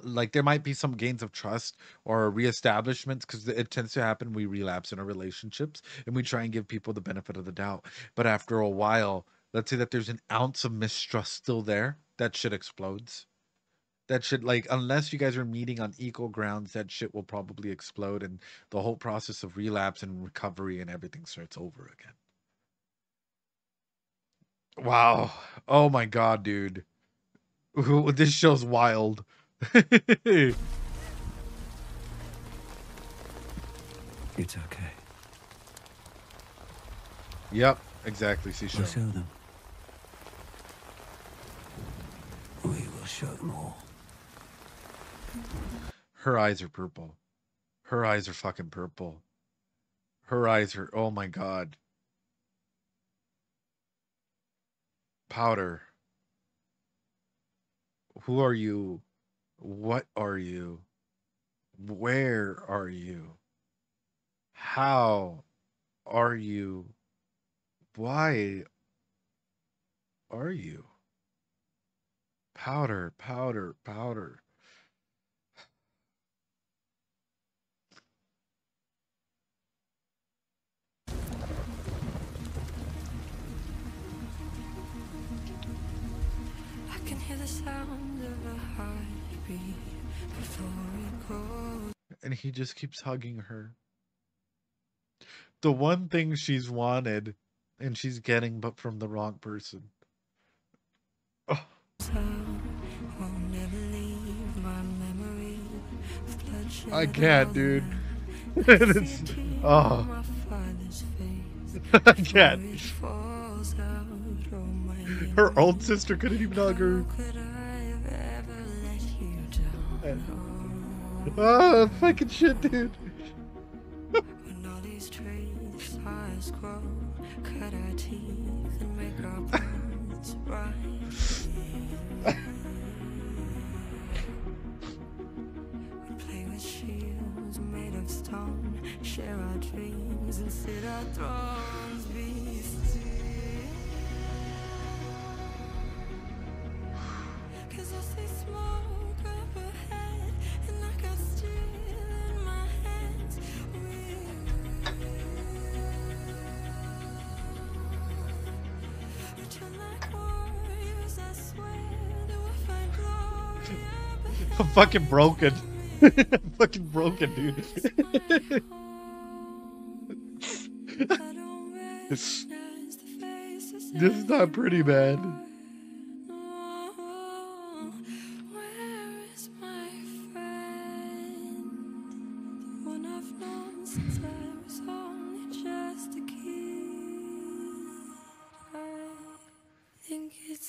Like, there might be some gains of trust or reestablishments, because it tends to happen. We relapse in our relationships and we try and give people the benefit of the doubt. But after a while, let's say that there's an ounce of mistrust still there, that shit explodes. That shit, like, unless you guys are meeting on equal grounds, that shit will probably explode, and the whole process of relapse and recovery and everything starts over again. Wow. Oh my god, dude. This show's wild. It's okay. Yep, exactly. See, show. We'll show them. We will show them all. Her eyes are purple. Her eyes are fucking purple. Her eyes are, oh my god. Powder. Who are you? What are you? Where are you? How are you? Why are you? Powder. I can hear the sound of a heartbeat before it goes. And he just keeps hugging her. The one thing she's wanted and she's getting, but from the wrong person. Oh. I can't, dude. It's, oh. I can't. Her own sister couldn't even hug her. Oh, fucking shit, dude. When all these traits eyes grow, cut our teeth and make our bones right. We play with shields made of stone, share our dreams and sit our thrones, be still. 'Cause I see smoke up ahead and I got steel in my hands. We turn like warriors, I swear that we'll find glory up ahead. I'm fucking broken. I'm fucking broken, dude. This is not pretty, man.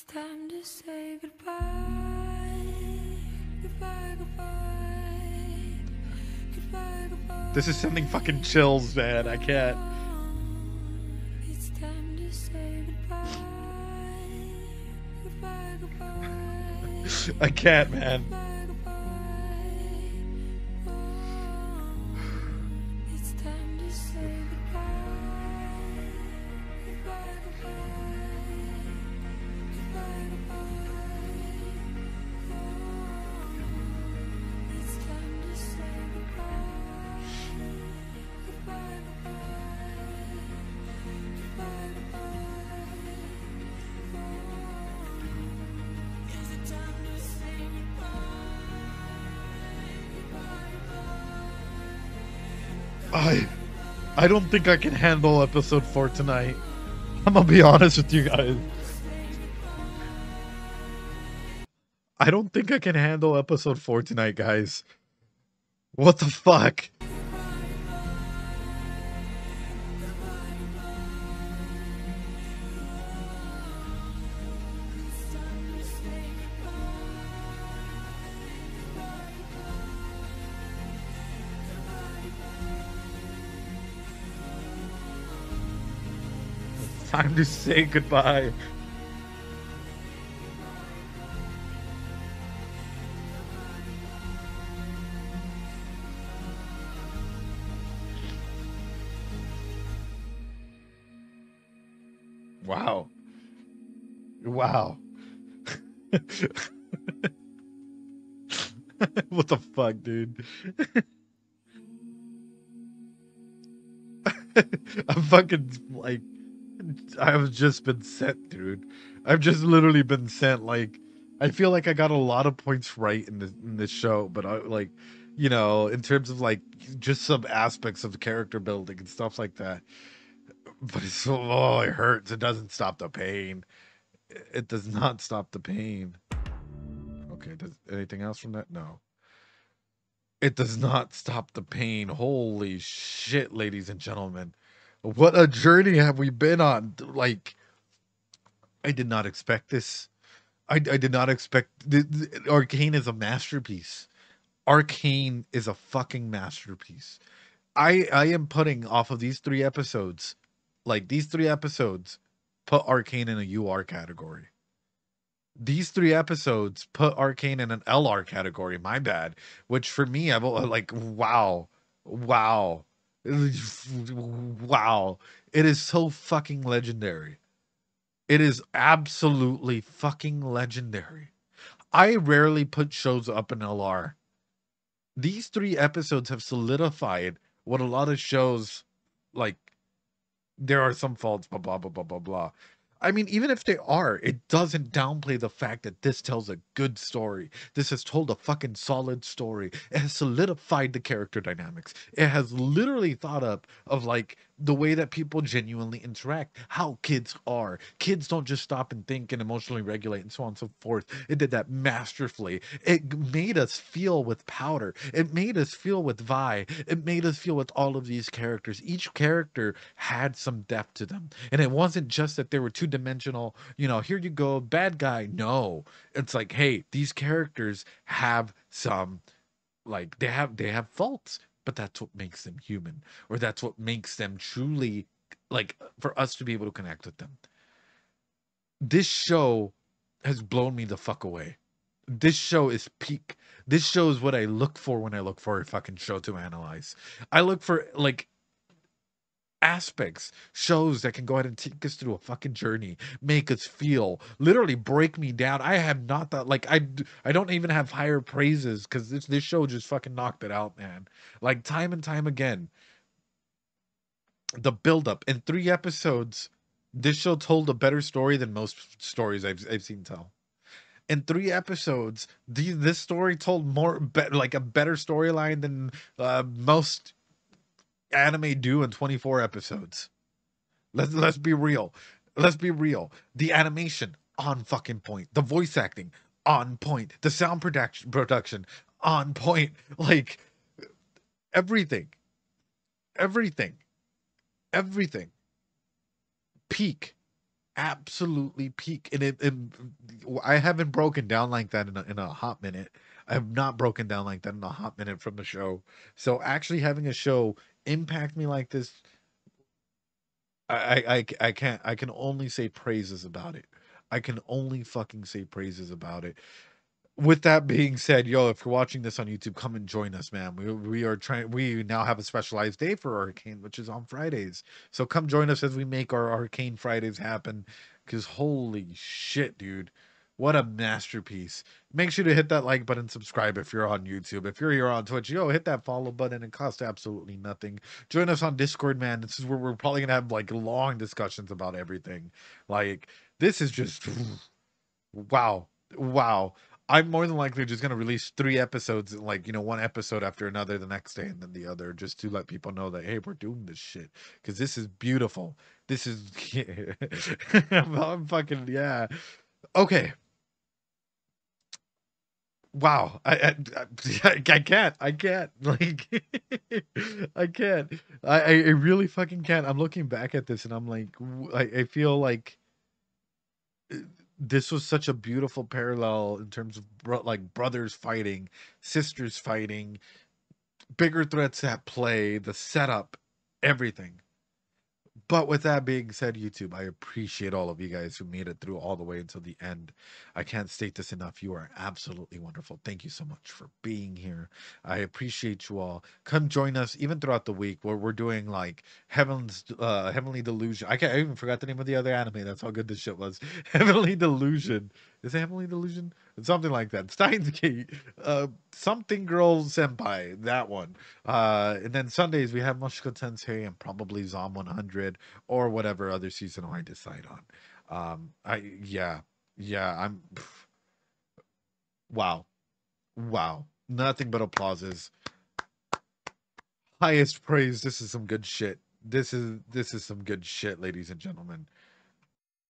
Time to say goodbye. Goodbye. This is sending fucking chills, man. I can't. It's time to say goodbye. I can't, man. It's time to say I don't think I can handle episode 4 tonight. I'm gonna be honest with you guys. I don't think I can handle episode 4 tonight, guys. What the fuck? Time to say goodbye. Wow. Wow. What the fuck, dude? I'm fucking like, I've just been sent, dude. I've just literally been sent. Like, I feel like I got a lot of points right in this show, but I like, you know, in terms of like just some aspects of the character building and stuff like that. But it's so, oh, it hurts. It doesn't stop the pain. It does not stop the pain. Okay, does anything else from that? No. It does not stop the pain. Holy shit, ladies and gentlemen. What a journey have we been on. Like, I did not expect this. I did not expect... Arcane is a masterpiece. Arcane is a fucking masterpiece. I am putting off of these 3 episodes, like these 3 episodes, put Arcane in a UR category. These 3 episodes put Arcane in an LR category, my bad. Which for me, I'm like, wow. Wow. Wow. It is so fucking legendary. It is absolutely fucking legendary. I rarely put shows up in LR. These 3 episodes have solidified what a lot of shows, like, there are some faults, blah, blah, blah, blah, blah, blah. I mean, even if they are, it doesn't downplay the fact that this tells a good story. This has told a fucking solid story. It has solidified the character dynamics. It has literally thought up of like the way that people genuinely interact, how kids are. Kids don't just stop and think and emotionally regulate and so on and so forth. It did that masterfully. It made us feel with Powder. It made us feel with Vi. It made us feel with all of these characters. Each character had some depth to them. And it wasn't just that they were two-dimensional, you know, here you go, bad guy. No. It's like, hey, these characters have some, like, they have faults. But that's what makes them human, or that's what makes them truly, like, for us to be able to connect with them. This show has blown me the fuck away. This show is peak. This show is what I look for when I look for a fucking show to analyze. I look for, like, aspects, shows that can go ahead and take us through a fucking journey, make us feel, literally break me down. I have not that, like, I don't even have higher praises because this show just fucking knocked it out, man. Like, time and time again, the buildup in 3 episodes, this show told a better story than most stories I've seen tell. In 3 episodes, this story told like a better storyline than most anime do in 24 episodes. Let's be real. Let's be real. The animation on fucking point. The voice acting on point. The sound production on point. Like, everything. Peak. Absolutely peak. And I haven't broken down like that in a hot minute. I have not broken down like that in a hot minute from the show. So actually having a show impact me like this, I can't. I can only say praises about it. I can only fucking say praises about it. With that being said, yo, if you're watching this on YouTube, come and join us, man. We now have a specialized day for Arcane, which is on Fridays. So come join us as we make our Arcane Fridays happen. Because holy shit, dude. What a masterpiece. Make sure to hit that like button, subscribe if you're on YouTube. If you're here on Twitch, yo, hit that follow button. It costs absolutely nothing. Join us on Discord, man. This is where we're probably going to have like long discussions about everything. Like, this is just, wow. Wow. I'm more than likely just going to release 3 episodes, like, you know, 1 episode after another the next day and then the other, just to let people know that, hey, we're doing this shit. Because this is beautiful. This is, I'm fucking, yeah. Okay. Wow. I can't. Like, I can't. I really fucking can't. I'm looking back at this and I'm like, I feel like this was such a beautiful parallel in terms of like brothers fighting, sisters fighting, bigger threats at play, the setup, everything. But with that being said, YouTube, I appreciate all of you guys who made it through all the way until the end. I can't state this enough. You are absolutely wonderful. Thank you so much for being here. I appreciate you all. Come join us even throughout the week where we're doing like Heavenly Delusion. I even forgot the name of the other anime. That's how good this shit was. Heavenly Delusion. Is it Heavenly Delusion? Something like that. Steins Gate. Something Girl Senpai. That one. And then Sundays we have Mushka Tensei and probably Zom 100 or whatever other seasonal I decide on. I'm wow. Nothing but applauses. Highest praise. This is some good shit. This is some good shit, ladies and gentlemen.